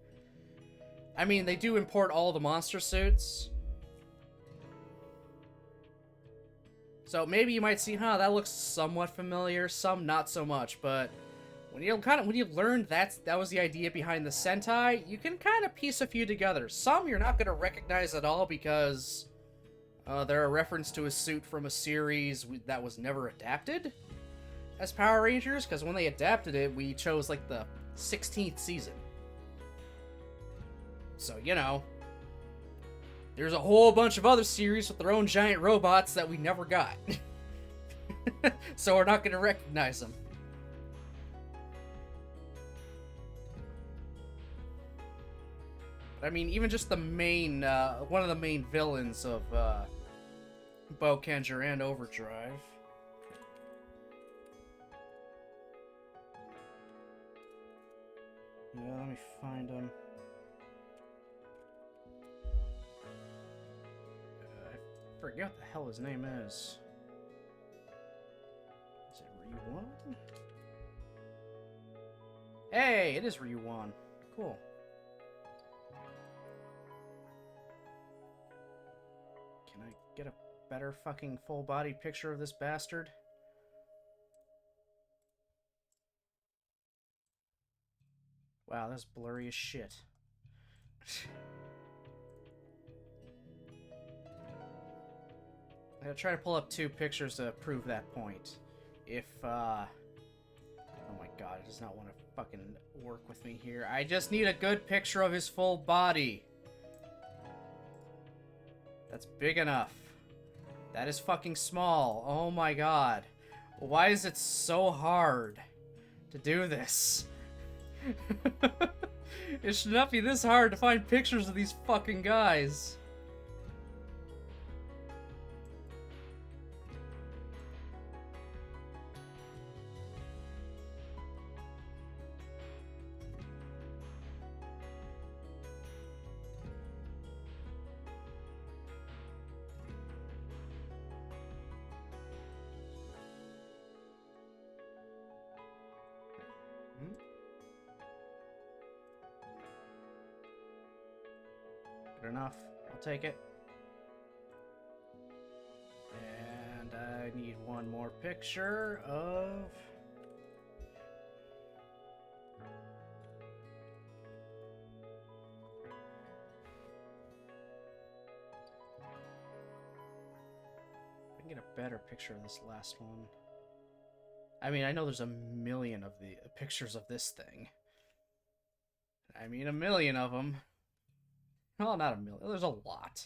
I mean, they do import all the monster suits. So maybe you might see, that looks somewhat familiar, some not so much, but when you learn that was the idea behind the Sentai, you can kind of piece a few together. Some you're not going to recognize at all because they're a reference to a suit from a series that was never adapted as Power Rangers, because when they adapted it, we chose, like, the 16th season. So, you know, there's a whole bunch of other series with their own giant robots that we never got. So we're not going to recognize them. I mean, even just the main, one of the main villains of Boukenger and Overdrive. Yeah, let me find him. I forget what the hell his name is. Is it Ryuwan? Hey, it is Ryuwan. Cool. Can I get a better fucking full-body picture of this bastard? Wow, that's blurry as shit. I'm gonna try to pull up two pictures to prove that point. If, oh my god, it does not want to fucking work with me here. I just need a good picture of his full body. That's big enough. That is fucking small. Oh my god. Why is it so hard to do this? It should not be this hard to find pictures of these fucking guys. Good enough. I'll take it. And I need one more picture of... I can get a better picture of this last one. I mean, I know there's a million of the pictures of this thing. I mean, a million of them. Well, not a million. There's a lot.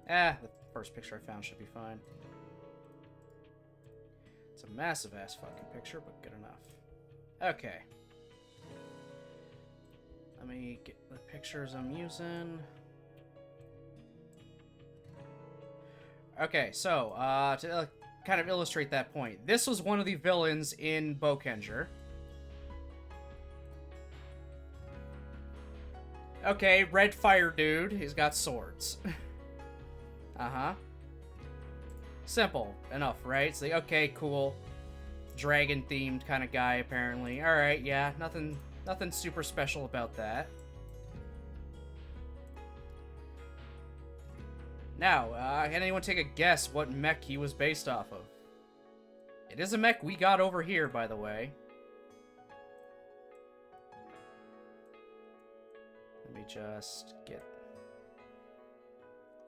The first picture I found should be fine. It's a massive ass fucking picture, but good enough. Okay. Let me get the pictures I'm using. Okay, so, to kind of illustrate that point, this was one of the villains in Bokenger. Okay, red fire dude. He's got swords. Uh-huh. Simple enough, right? It's like, okay, cool. Dragon-themed kind of guy, apparently. Alright, yeah, nothing super special about that. Now, can anyone take a guess what mech he was based off of? It is a mech we got over here, by the way. Let me just get...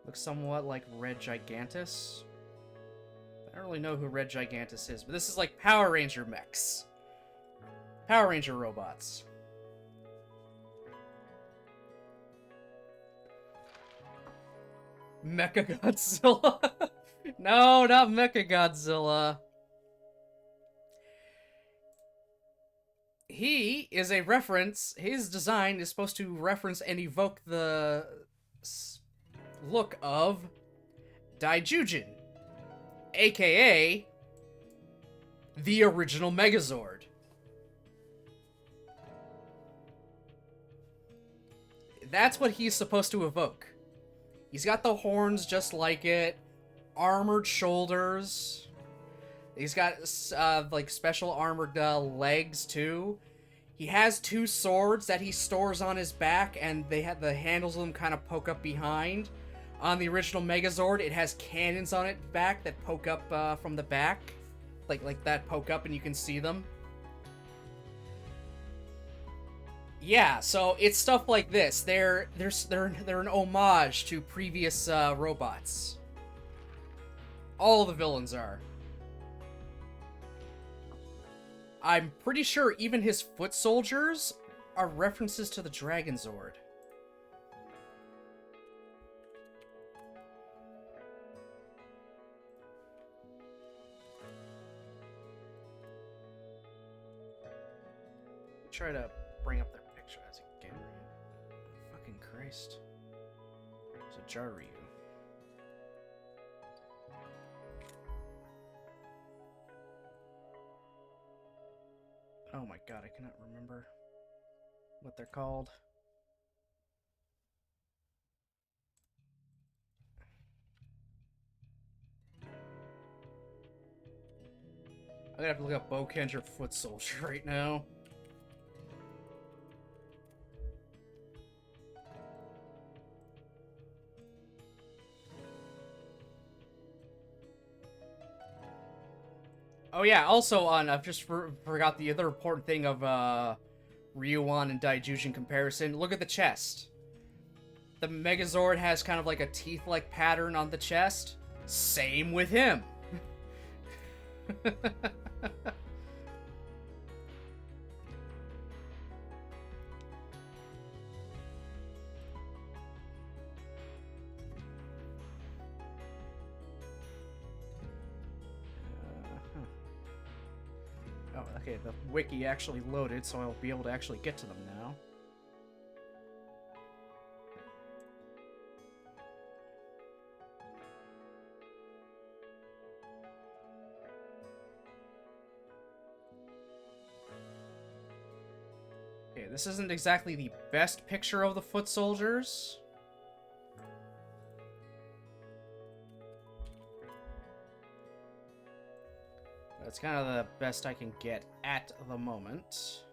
Looks somewhat like Red Gigantus. I don't really know who Red Gigantus is, but this is like Power Ranger mechs. Power Ranger robots. Mechagodzilla. No, not Mechagodzilla. He is a reference. His design is supposed to reference and evoke the look of Daijujin, aka the original Megazord. That's what he's supposed to evoke. He's got the horns just like it, armored shoulders. He's got like special armored legs too. He has two swords that he stores on his back, and they have the handles of them kind of poke up behind. On the original Megazord, it has cannons on its back that poke up from the back, like that poke up, and you can see them. Yeah, so it's stuff like this. They're an homage to previous robots. All the villains are. I'm pretty sure even his foot soldiers are references to the Dragon Zord. Try to bring up their picture as again. Fucking Christ. It's a Jaryu. Oh my god, I cannot remember what they're called. I'm gonna have to look up Bokenger Foot Soldier right now. Oh yeah, also I've just forgot the other important thing of Ryuan and Daijujin comparison. Look at the chest. The Megazord has kind of like a teeth-like pattern on the chest. Same with him. Okay, the wiki actually loaded, so I'll be able to actually get to them now. Okay, this isn't exactly the best picture of the foot soldiers. That's kind of the best I can get at the moment.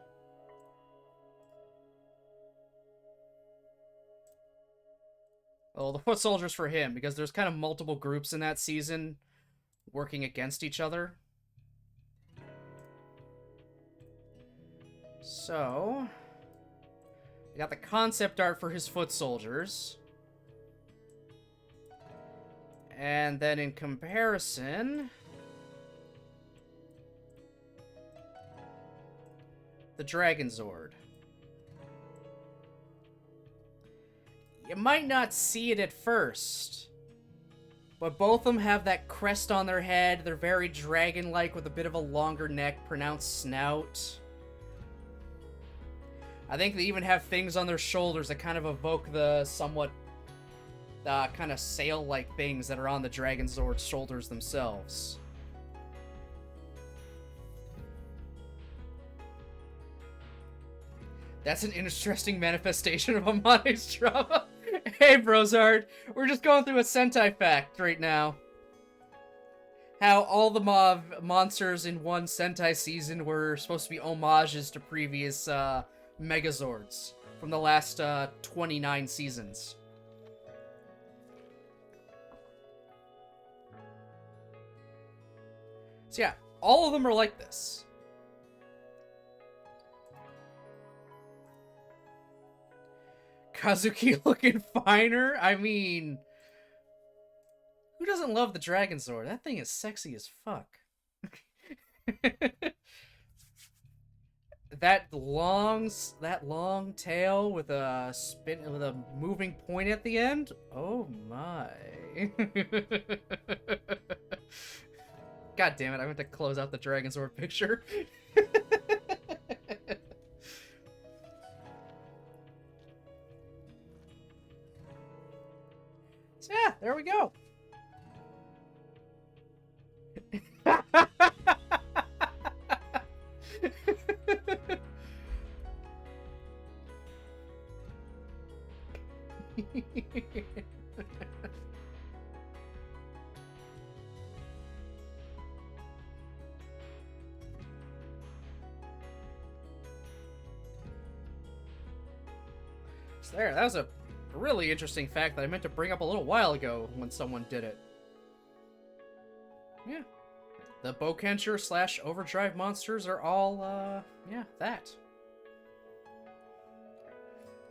Well, the foot soldiers for him, because there's kind of multiple groups in that season working against each other. So, I got the concept art for his foot soldiers. And then in comparison, the Dragon Zord. You might not see it at first, but both of them have that crest on their head. They're very dragon-like with a bit of a longer neck, pronounced snout. I think they even have things on their shoulders that kind of evoke the somewhat kind of sail-like things that are on the Dragon Zord's shoulders themselves. That's an interesting manifestation of Amane's trauma. Hey, Brozard, we're just going through a Sentai fact right now. How all the monsters in one Sentai season were supposed to be homages to previous Megazords from the last 29 seasons. So yeah, all of them are like this. Kazuki looking finer? I mean, who doesn't love the Dragon Zord? That thing is sexy as fuck. That long tail with a moving point at the end? Oh my. God damn it, I meant to close out the Dragon Zord picture. So yeah, there we go. So there, that was a really interesting fact that I meant to bring up a little while ago when someone did it. Yeah. The Bokencher / Overdrive monsters are all, yeah, that.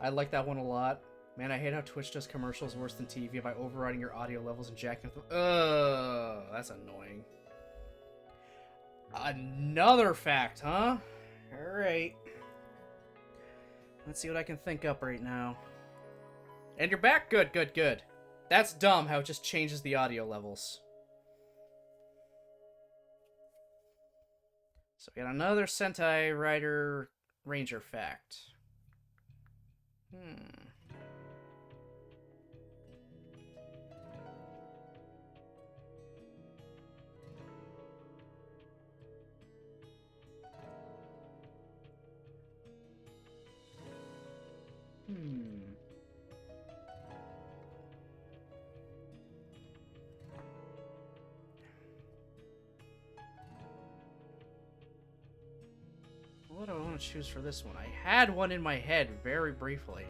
I like that one a lot. Man, I hate how Twitch does commercials worse than TV by overriding your audio levels and jacking them. Ugh, that's annoying. Another fact, huh? Alright. Let's see what I can think up right now. And you're back? Good, good, good. That's dumb how it just changes the audio levels. So we got another Sentai Rider Ranger fact. What do I want to choose for this one? I had one in my head very briefly.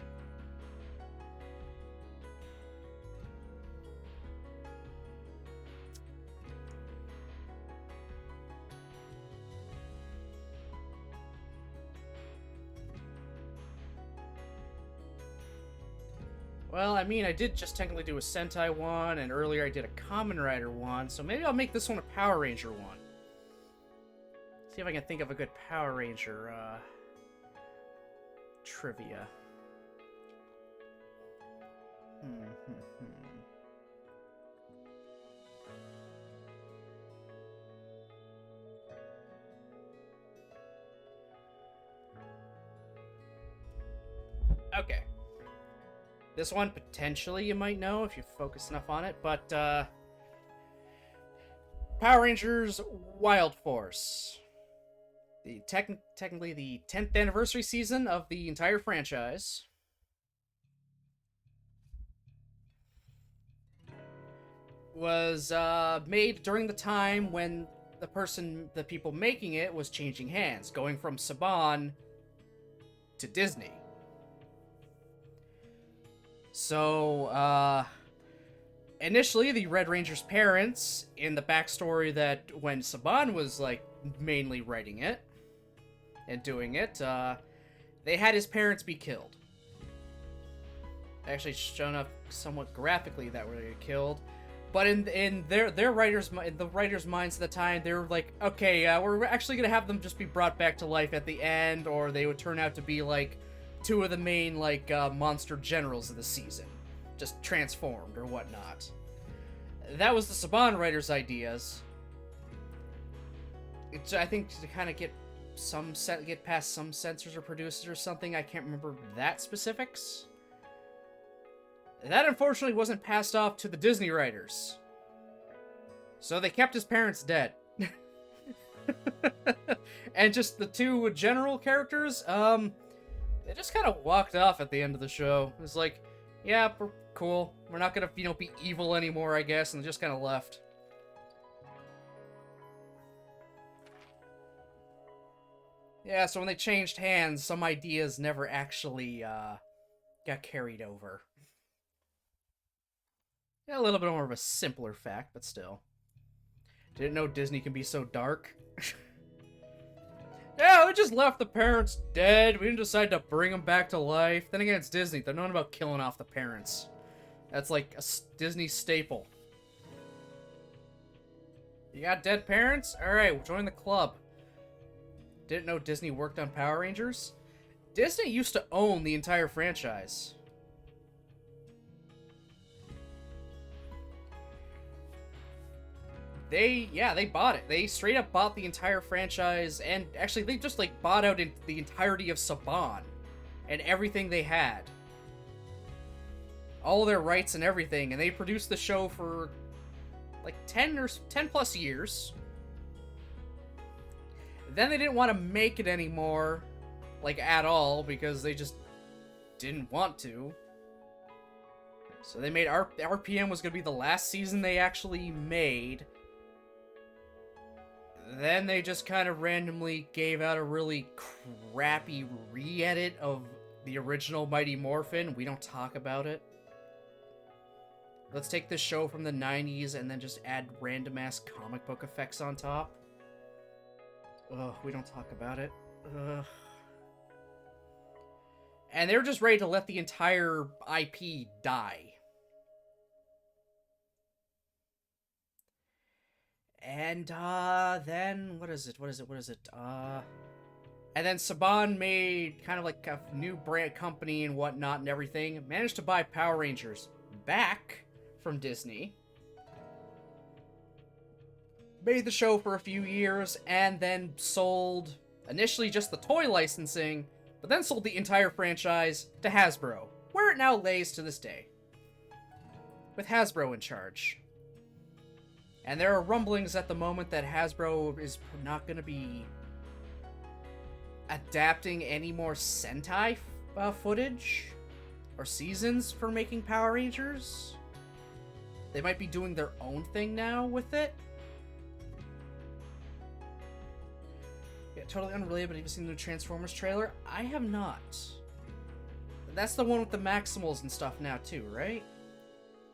Well, I mean, I did just technically do a Sentai one, and earlier I did a Kamen Rider one, so maybe I'll make this one a Power Ranger one. See if I can think of a good Power Ranger, trivia. Okay. This one, potentially, you might know if you focus enough on it, but, Power Rangers Wild Force. Technically the 10th anniversary season of the entire franchise. Was, made during the time when the people making it was changing hands, going from Saban to Disney. So, initially, the Red Ranger's parents, in the backstory that when Saban was, like, mainly writing it and doing it, they had his parents be killed. Actually shown up somewhat graphically that were killed. But in their writers' minds at the time, they were like, okay, we're actually gonna have them just be brought back to life at the end, or they would turn out to be like two of the main like monster generals of the season, just transformed or whatnot. That was the Saban writers' ideas. I think to kind of get past some censors or producers or something. I can't remember that specifics. That unfortunately wasn't passed off to the Disney writers. So they kept his parents dead. And just the two general characters, they just kind of walked off at the end of the show. It was like, yeah, we're cool. We're not gonna, be evil anymore, I guess, and they just kind of left. Yeah, so when they changed hands, some ideas never actually, got carried over. Yeah, a little bit more of a simpler fact, but still. Didn't know Disney can be so dark. Yeah, we just left the parents dead. We didn't decide to bring them back to life. Then again, it's Disney. They're known about killing off the parents. That's like a Disney staple. You got dead parents? Alright, we'll join the club. Didn't know Disney worked on Power Rangers? Disney used to own the entire franchise. They bought it. They straight up bought the entire franchise, and actually they just like bought out the entirety of Saban and everything they had. All their rights and everything, and they produced the show for like 10 plus years. Then they didn't want to make it anymore, like at all, because they just didn't want to. So they made RPM was going to be the last season they actually made. Then they just kind of randomly gave out a really crappy re-edit of the original Mighty Morphin. We don't talk about it. Let's take this show from the 90s and then just add random-ass comic book effects on top. Ugh, we don't talk about it. Ugh. And they're just ready to let the entire IP die. And, then, what is it? And then Saban made kind of like a new brand company and whatnot and everything. Managed to buy Power Rangers back from Disney. Made the show for a few years, and then sold, initially just the toy licensing, but then sold the entire franchise to Hasbro, where it now lays to this day. With Hasbro in charge. And there are rumblings at the moment that Hasbro is not going to be adapting any more Sentai footage or seasons for making Power Rangers. They might be doing their own thing now with it. Yeah, totally unrelated, but have you seen the new Transformers trailer? I have not. That's the one with the Maximals and stuff now too, right?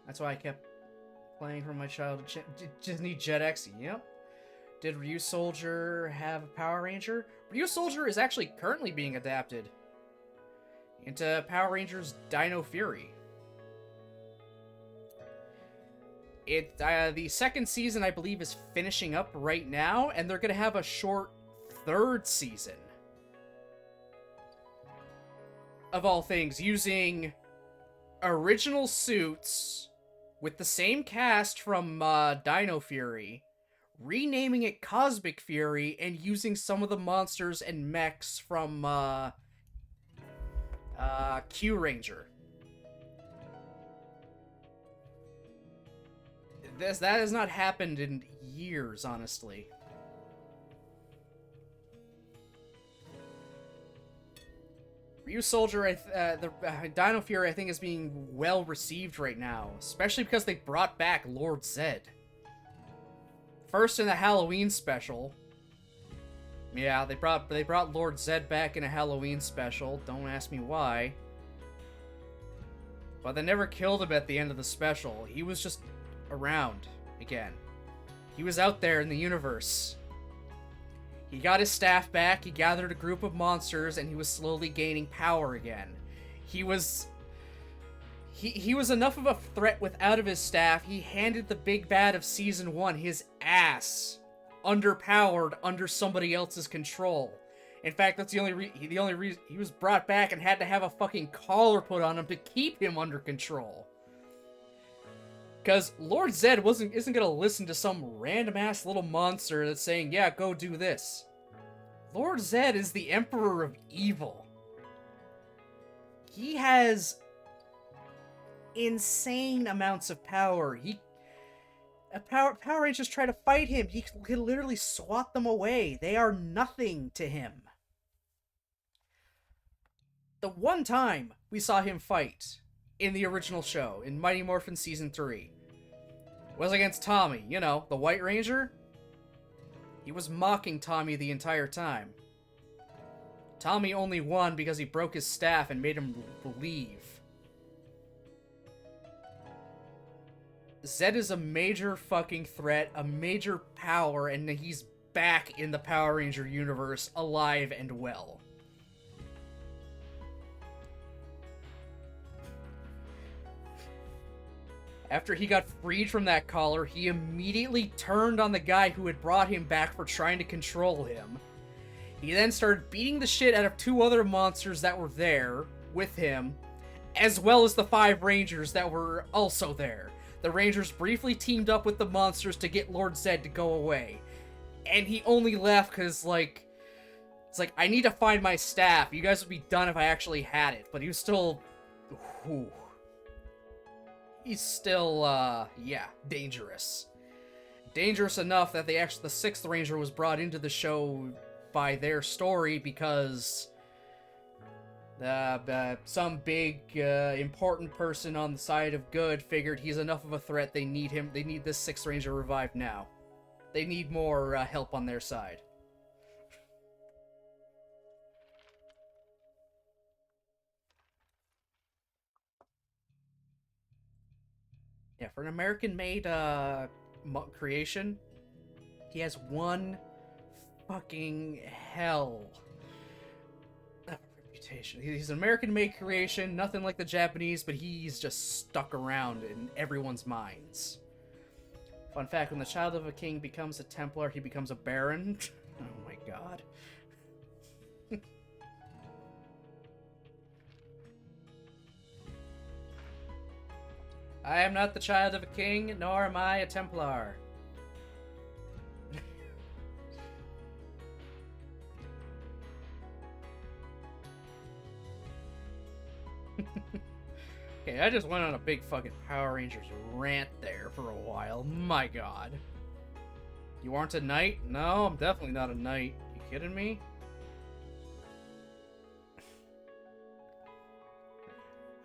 That's why I kept playing from my childhood. Disney Jetix, yep. Did Ryu Soldier have a Power Ranger? Ryu Soldier is actually currently being adapted into Power Rangers Dino Fury. The second season, I believe, is finishing up right now, and they're going to have a short third season. Of all things, using original suits with the same cast from Dino Fury, renaming it Cosmic Fury, and using some of the monsters and mechs from Q Ranger. That has not happened in years, honestly. Ryu Soldier, the Dino Fury, I think, is being well received right now, especially because they brought back Lord Zed. First in the Halloween special. Yeah, they brought Lord Zed back in a Halloween special. Don't ask me why. But they never killed him at the end of the special. He was just around again. He was out there in the universe. He got his staff back, he gathered a group of monsters, and he was slowly gaining power again. He was enough of a threat without of his staff. He handed the big bad of Season 1 his ass. Underpowered, under somebody else's control. In fact, that's the only reason he was brought back and had to have a fucking collar put on him to keep him under control. Because Lord Zed isn't gonna listen to some random-ass little monster that's saying, yeah, go do this. Lord Zed is the Emperor of Evil. He has insane amounts of power. Power Rangers try to fight him. He can literally swat them away. They are nothing to him. The one time we saw him fight in the original show, in Mighty Morphin Season 3, was against Tommy, you know, the White Ranger. He was mocking Tommy the entire time. Tommy only won because he broke his staff and made him leave. Zed is a major fucking threat, a major power, and he's back in the Power Ranger universe, alive and well. After he got freed from that collar, he immediately turned on the guy who had brought him back for trying to control him. He then started beating the shit out of 2 other monsters that were there with him, as well as the 5 Rangers that were also there. The Rangers briefly teamed up with the monsters to get Lord Zed to go away. And he only left because, it's like, I need to find my staff. You guys would be done if I actually had it. But he was still... Whew. He's still, yeah, dangerous. Dangerous enough that the 6th Ranger was brought into the show by their story because some big, important person on the side of good figured he's enough of a threat, they need him, they need this 6th Ranger revived now. They need more, help on their side. Yeah, for an American-made, creation, he has one fucking hell of a reputation. He's an American-made creation, nothing like the Japanese, but he's just stuck around in everyone's minds. Fun fact, when the child of a king becomes a Templar, he becomes a Baron. Oh my god. I am not the child of a king, nor am I a Templar. Okay, I just went on a big fucking Power Rangers rant there for a while. My god. You aren't a knight? No, I'm definitely not a knight. You kidding me?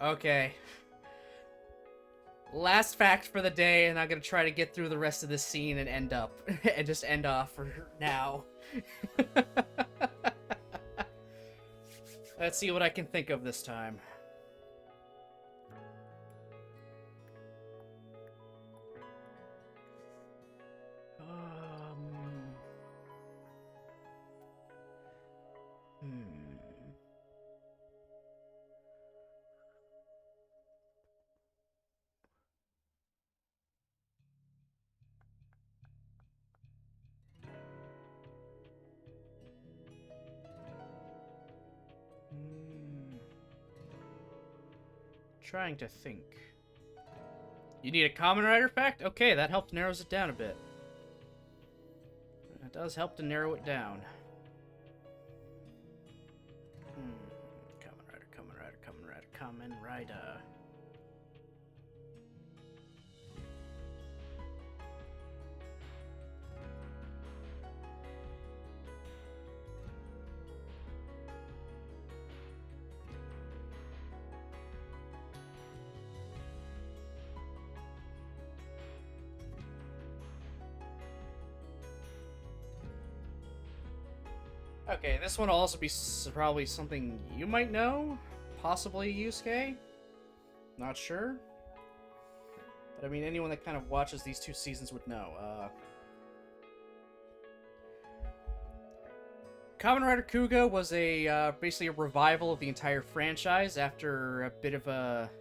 Okay. Last fact for the day, and I'm gonna try to get through the rest of this scene and end off for now. Let's see what I can think of this time. Trying to think. You need a Kamen Rider fact? Okay, that helped narrows it down a bit. It does help to narrow it down. Kamen Kamen Rider. Okay, this one will also be probably something you might know. Possibly Yusuke. Not sure. But I mean, anyone that kind of watches these two seasons would know. Kamen Rider Kuga was a basically a revival of the entire franchise after a bit of a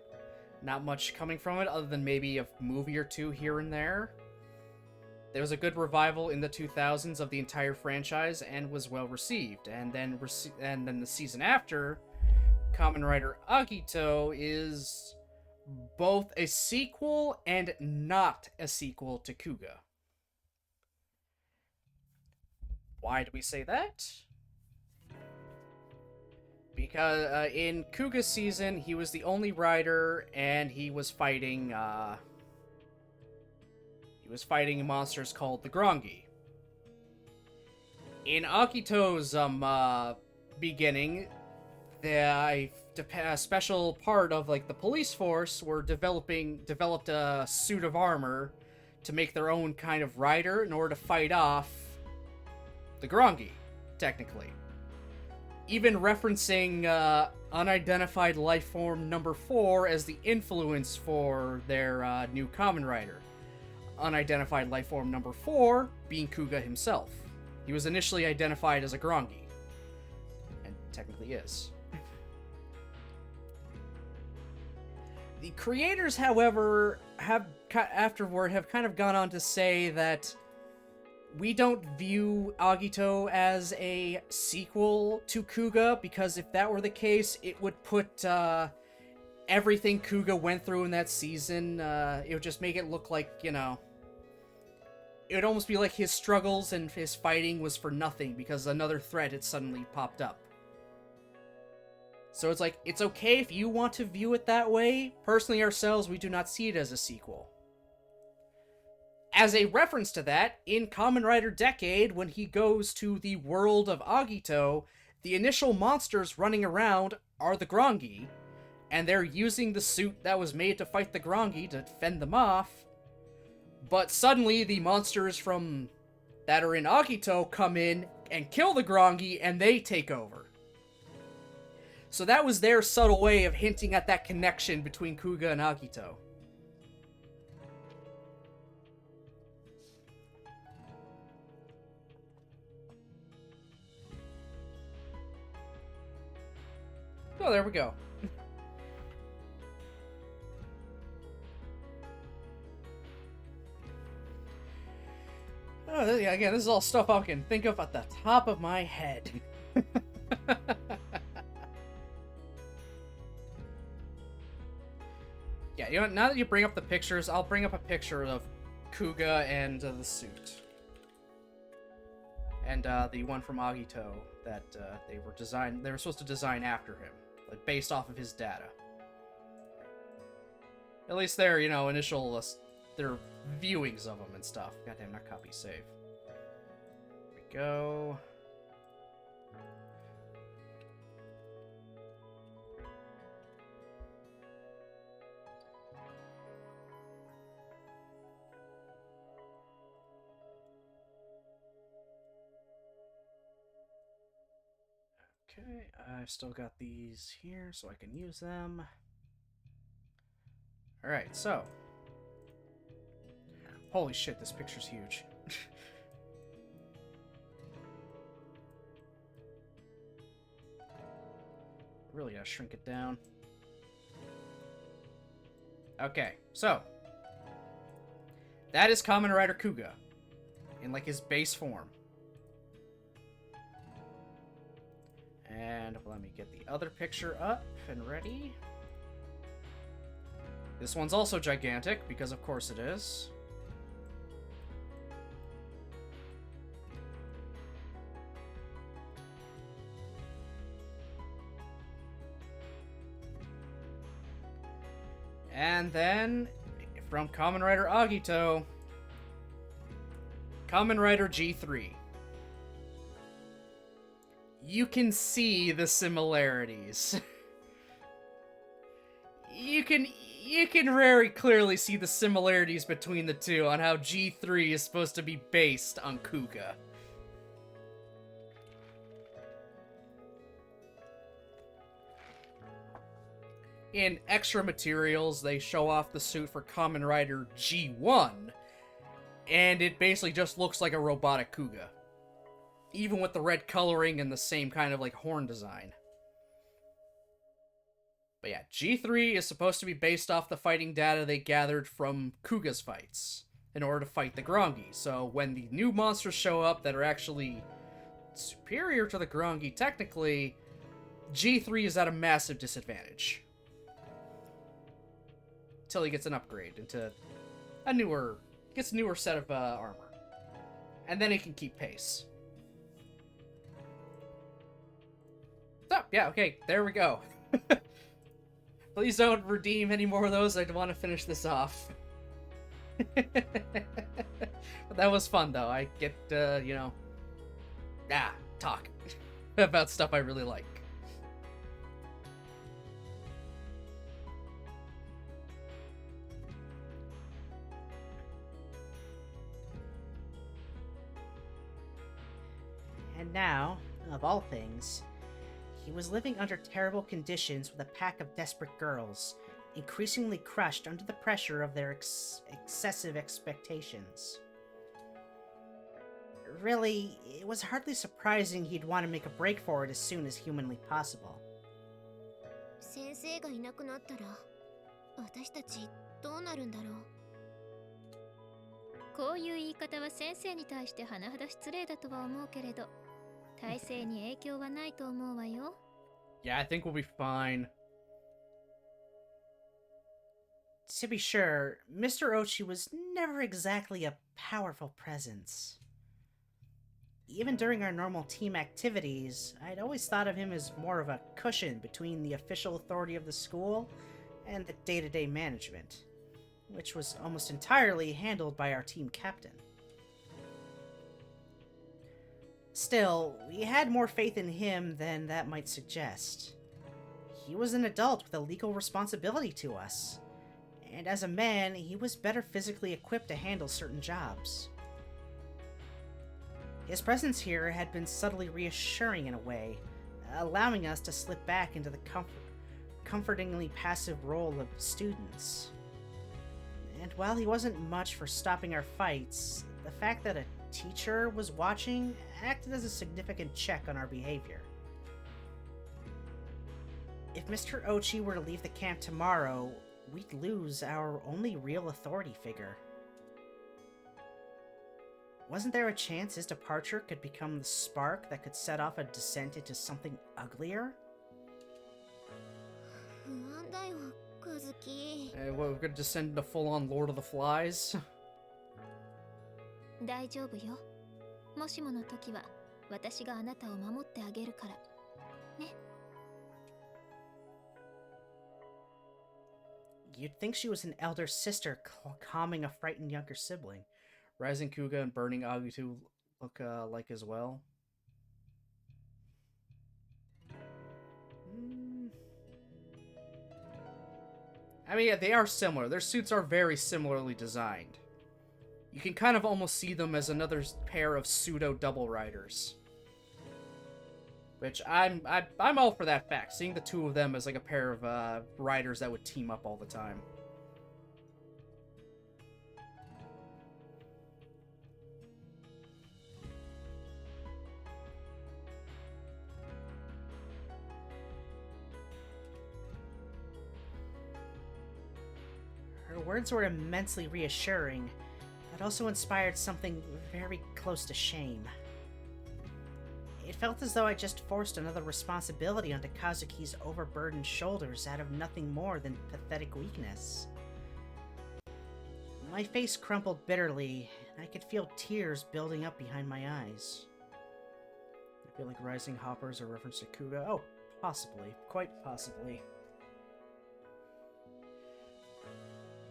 not much coming from it, other than maybe a movie or two here and there. There was a good revival in the 2000s of the entire franchise and was well received. And then the season after, Kamen Rider Agito is both a sequel and not a sequel to Kuga. Why do we say that? Because in Kuga's season, he was the only rider, and he was fighting monsters called the Grongi. In Akito's beginning, a special part of like the police force were developed a suit of armor to make their own kind of rider in order to fight off the Grongi, technically. Even referencing unidentified life form number 4 as the influence for their new Kamen Rider. Unidentified life form number 4 being Kuga himself. He was initially identified as a Grongi, and technically is. The creators, however, have kind of gone on to say that we don't view Agito as a sequel to Kuga, because if that were the case, it would put everything Kuga went through in that season, it would just make it look like, you know, it would almost be like his struggles and his fighting was for nothing because another threat had suddenly popped up. So it's like, it's okay if you want to view it that way. Personally, ourselves, we do not see it as a sequel. As a reference to that, in Kamen Rider Decade, when he goes to the world of Agito, the initial monsters running around are the Grongi, and they're using the suit that was made to fight the Grongi to fend them off. But suddenly, the monsters that are in Agito come in and kill the Grongi, and they take over. So that was their subtle way of hinting at that connection between Kuga and Agito. Oh, there we go. Oh, yeah, again, this is all stuff I can think of at the top of my head. Yeah, you know what, now that you bring up the pictures, I'll bring up a picture of Kuga and the suit. And the one from Agito that they were supposed to design after him, like based off of his data. At least their, you know, initial their viewings of them and stuff. Goddamn, not copy save. There we go. Okay, I've still got these here so I can use them. Alright, so. Holy shit, this picture's huge. Really gotta shrink it down. Okay, so. That is Kamen Rider Kuga. In, like, his base form. And let me get the other picture up and ready. This one's also gigantic, because of course it is. And then, from Kamen Rider Agito, Kamen Rider G3. You can see the similarities. You can very clearly see the similarities between the two on how G3 is supposed to be based on Kuga. In extra materials, they show off the suit for Kamen Rider G1, and it basically just looks like a robotic Kuga. Even with the red coloring and the same kind of like horn design. But yeah, G3 is supposed to be based off the fighting data they gathered from Kuga's fights in order to fight the Grongi. So when the new monsters show up that are actually superior to the Grongi, technically, G3 is at a massive disadvantage. Until he gets an upgrade into a newer set of armor. And then he can keep pace. So, yeah, okay, there we go. Please don't redeem any more of those. I want to finish this off. But that was fun, though. I get, talk about stuff I really like. And now, of all things, he was living under terrible conditions with a pack of desperate girls, increasingly crushed under the pressure of their excessive expectations. Really, it was hardly surprising he'd want to make a break for it as soon as humanly possible. 先生がいなくなったら私たちどうなるんだろう。こういう言い方は先生に対して甚だ失礼だとは思うけれど、体制に影響はないと思うわよ。Yeah, I think we'll be fine. To be sure, Mr. Ochi was never exactly a powerful presence. Even during our normal team activities, I'd always thought of him as more of a cushion between the official authority of the school and the day-to-day management, which was almost entirely handled by our team captain. Still, we had more faith in him than that might suggest. He was an adult with a legal responsibility to us, and as a man, he was better physically equipped to handle certain jobs. His presence here had been subtly reassuring in a way, allowing us to slip back into the comfortingly passive role of students. And while he wasn't much for stopping our fights, the fact that a teacher was watching acted as a significant check on our behavior. If Mr. Ochi were to leave the camp tomorrow, we'd lose our only real authority figure. Wasn't there a chance his departure could become the spark that could set off a descent into something uglier? 不安だよ、和樹。We're gonna descend into full-on Lord of the Flies? 大丈夫よ。もしもの時は私があなたを守ってあげるから。ね。You'd think she was an elder sister calming a frightened younger sibling. Rising Kuga and Burning Agito look like as well. I mean, yeah, they are similar. Their suits are very similarly designed. You can kind of almost see them as another pair of pseudo double riders. Which I'm all for that fact. Seeing the two of them as like a pair of riders that would team up all the time. Her words were immensely reassuring, but also inspired something very close to shame. It felt as though I just forced another responsibility onto Kazuki's overburdened shoulders out of nothing more than pathetic weakness. My face crumpled bitterly, and I could feel tears building up behind my eyes. I feel like Rising Hoppers are a reference to Kuga. Oh, possibly. Quite possibly.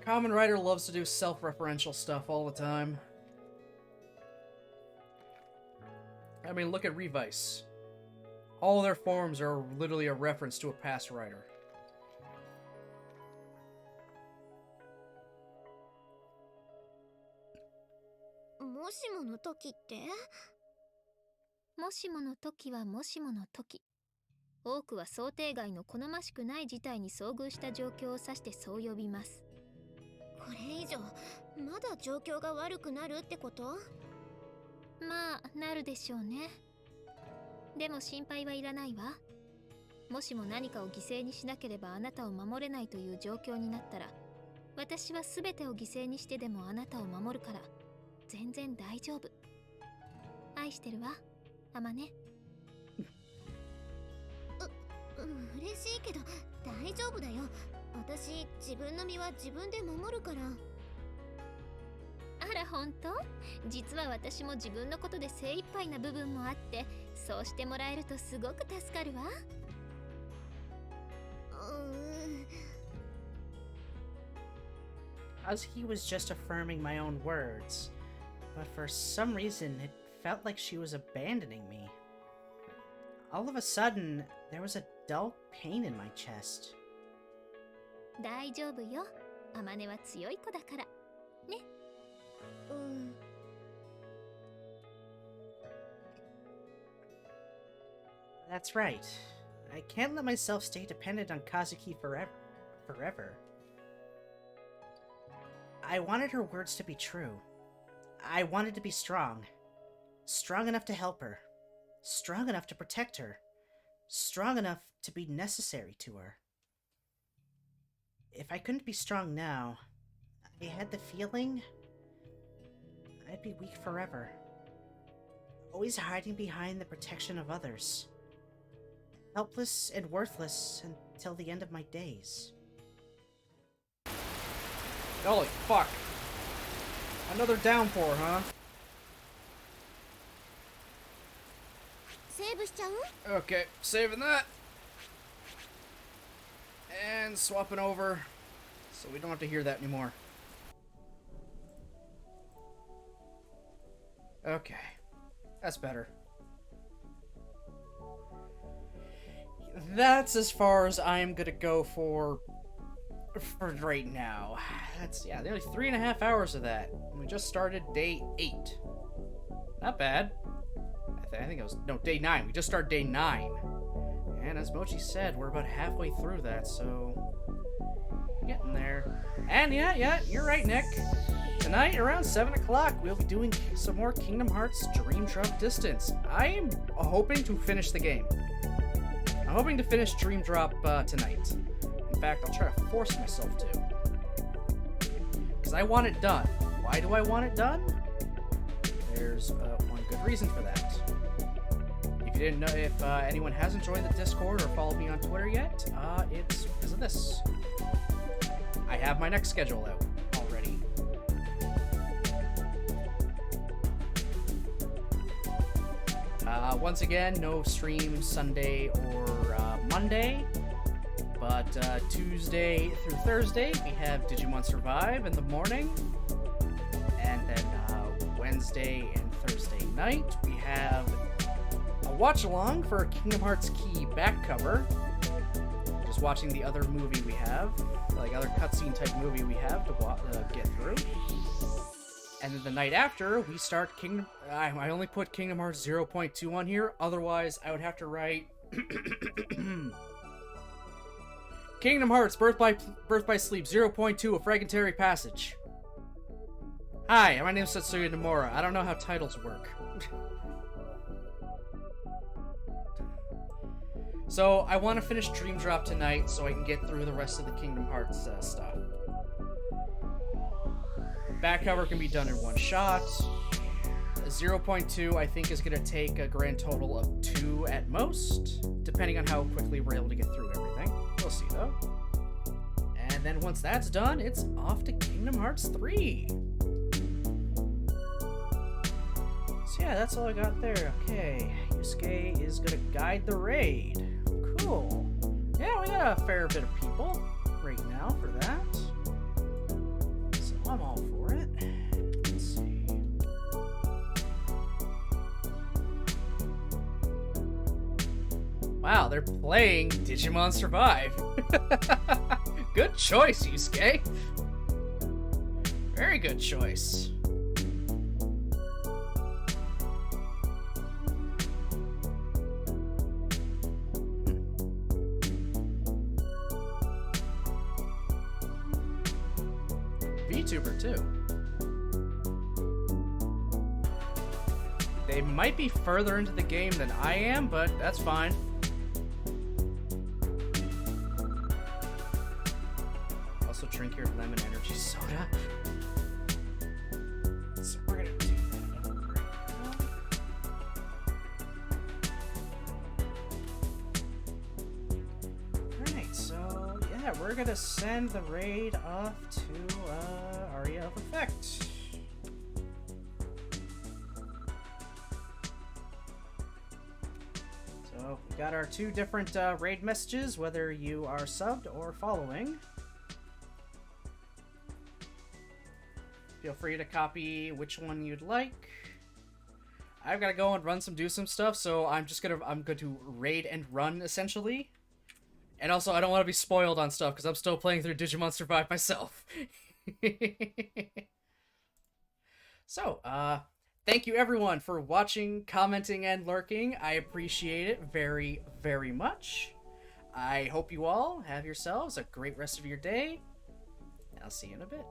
Kamen Rider loves to do self-referential stuff all the time. I mean, look at Revice. All their forms are literally a reference to a past writer. もしもの時って？もしもの時はもしもの時。多くは想定外の好ましくない事態に遭遇した状況を指してそう呼びます。これ以上まだ状況が悪くなるってこと？まあ、なるでしょうね。でも心配はいらないわ。もしも何かを犠牲にしなければあなたを守れないという状況になったら、私は全てを犠牲にしてでもあなたを守るから、全然大丈夫。愛してるわ、アマネ。嬉しいけど大丈夫だよ。私自分の身は自分で守るから。あら、本当？実は私も自分のことで精一杯な部分もあって、そうしてもらえるとすごく助かるわ。As he was just affirming my own words, but for some reason it felt like she was abandoning me. All of a sudden, there was a dull pain in my chest. 大丈夫よ。アマネは強い子だから。ね。That's right. I can't let myself stay dependent on Kazuki forever. I wanted her words to be true. I wanted to be strong. Strong enough to help her. Strong enough to protect her. Strong enough to be necessary to her. If I couldn't be strong now, I had the feeling I'd be weak forever. Always hiding behind the protection of others. Helpless and worthless until the end of my days. Holy fuck. Another downpour, huh? セーブしちゃう？ Okay, saving that. And swapping over, so we don't have to hear that anymore. Okay, that's better. That's as far as I'm gonna go for right now. That's, yeah, nearly 3.5 hours of that. We just started day 8. Not bad. I think it was, no, day 9. We just started day 9. And as Mochi said, we're about halfway through that, so getting there. And yeah, you're right, Nick. Tonight, around 7 o'clock, we'll be doing some more Kingdom Hearts Dream Drop Distance. I am hoping to finish the game. I'm hoping to finish Dream Drop tonight. In fact, I'll try to force myself to. Because I want it done. Why do I want it done? There's one good reason for that. If you didn't know, if anyone hasn't joined the Discord or followed me on Twitter yet, it's because of this. I have my next schedule out already. Once again, no stream Sunday or Monday, but Tuesday through Thursday we have Digimon Survive in the morning, and then Wednesday and Thursday night we have a watch along for Kingdom Hearts Key back cover, just watching the other movie we have, like other cutscene type movie we have to get through. And then the night after, we start Kingdom... I only put Kingdom Hearts 0.2 on here. Otherwise, I would have to write... Kingdom Hearts Birth by Sleep 0.2, A Fragmentary Passage. Hi, my name is Setsuya Nomura. I don't know how titles work. So, I want to finish Dream Drop tonight so I can get through the rest of the Kingdom Hearts stuff. Back cover can be done in one shot. 0.2 I think is going to take a grand total of 2 at most, depending on how quickly we're able to get through everything. We'll see though. And then once that's done, it's off to Kingdom Hearts 3. So yeah, that's all I got there. Okay, Yusuke is going to guide the raid. Cool. Yeah, we got a fair bit of people right now for that. I'm all for it. Let's see. Wow, they're playing Digimon Survive. Good choice, Yusuke. Very good choice. VTuber too. They might be further into the game than I am, but that's fine. Also drink your lemon energy soda. So we're gonna do that right now. Alright, so yeah, we're gonna send the raid off to Aria of Effect. So we got our two different raid messages, whether you are subbed or following. Feel free to copy which one you'd like. I've got to go and do some stuff, so I'm going to raid and run essentially. And also, I don't want to be spoiled on stuff because I'm still playing through Digimon Survive myself. So, thank you everyone for watching, commenting, and lurking. I appreciate it very, very much. I hope you all have yourselves a great rest of your day. I'll see you in a bit.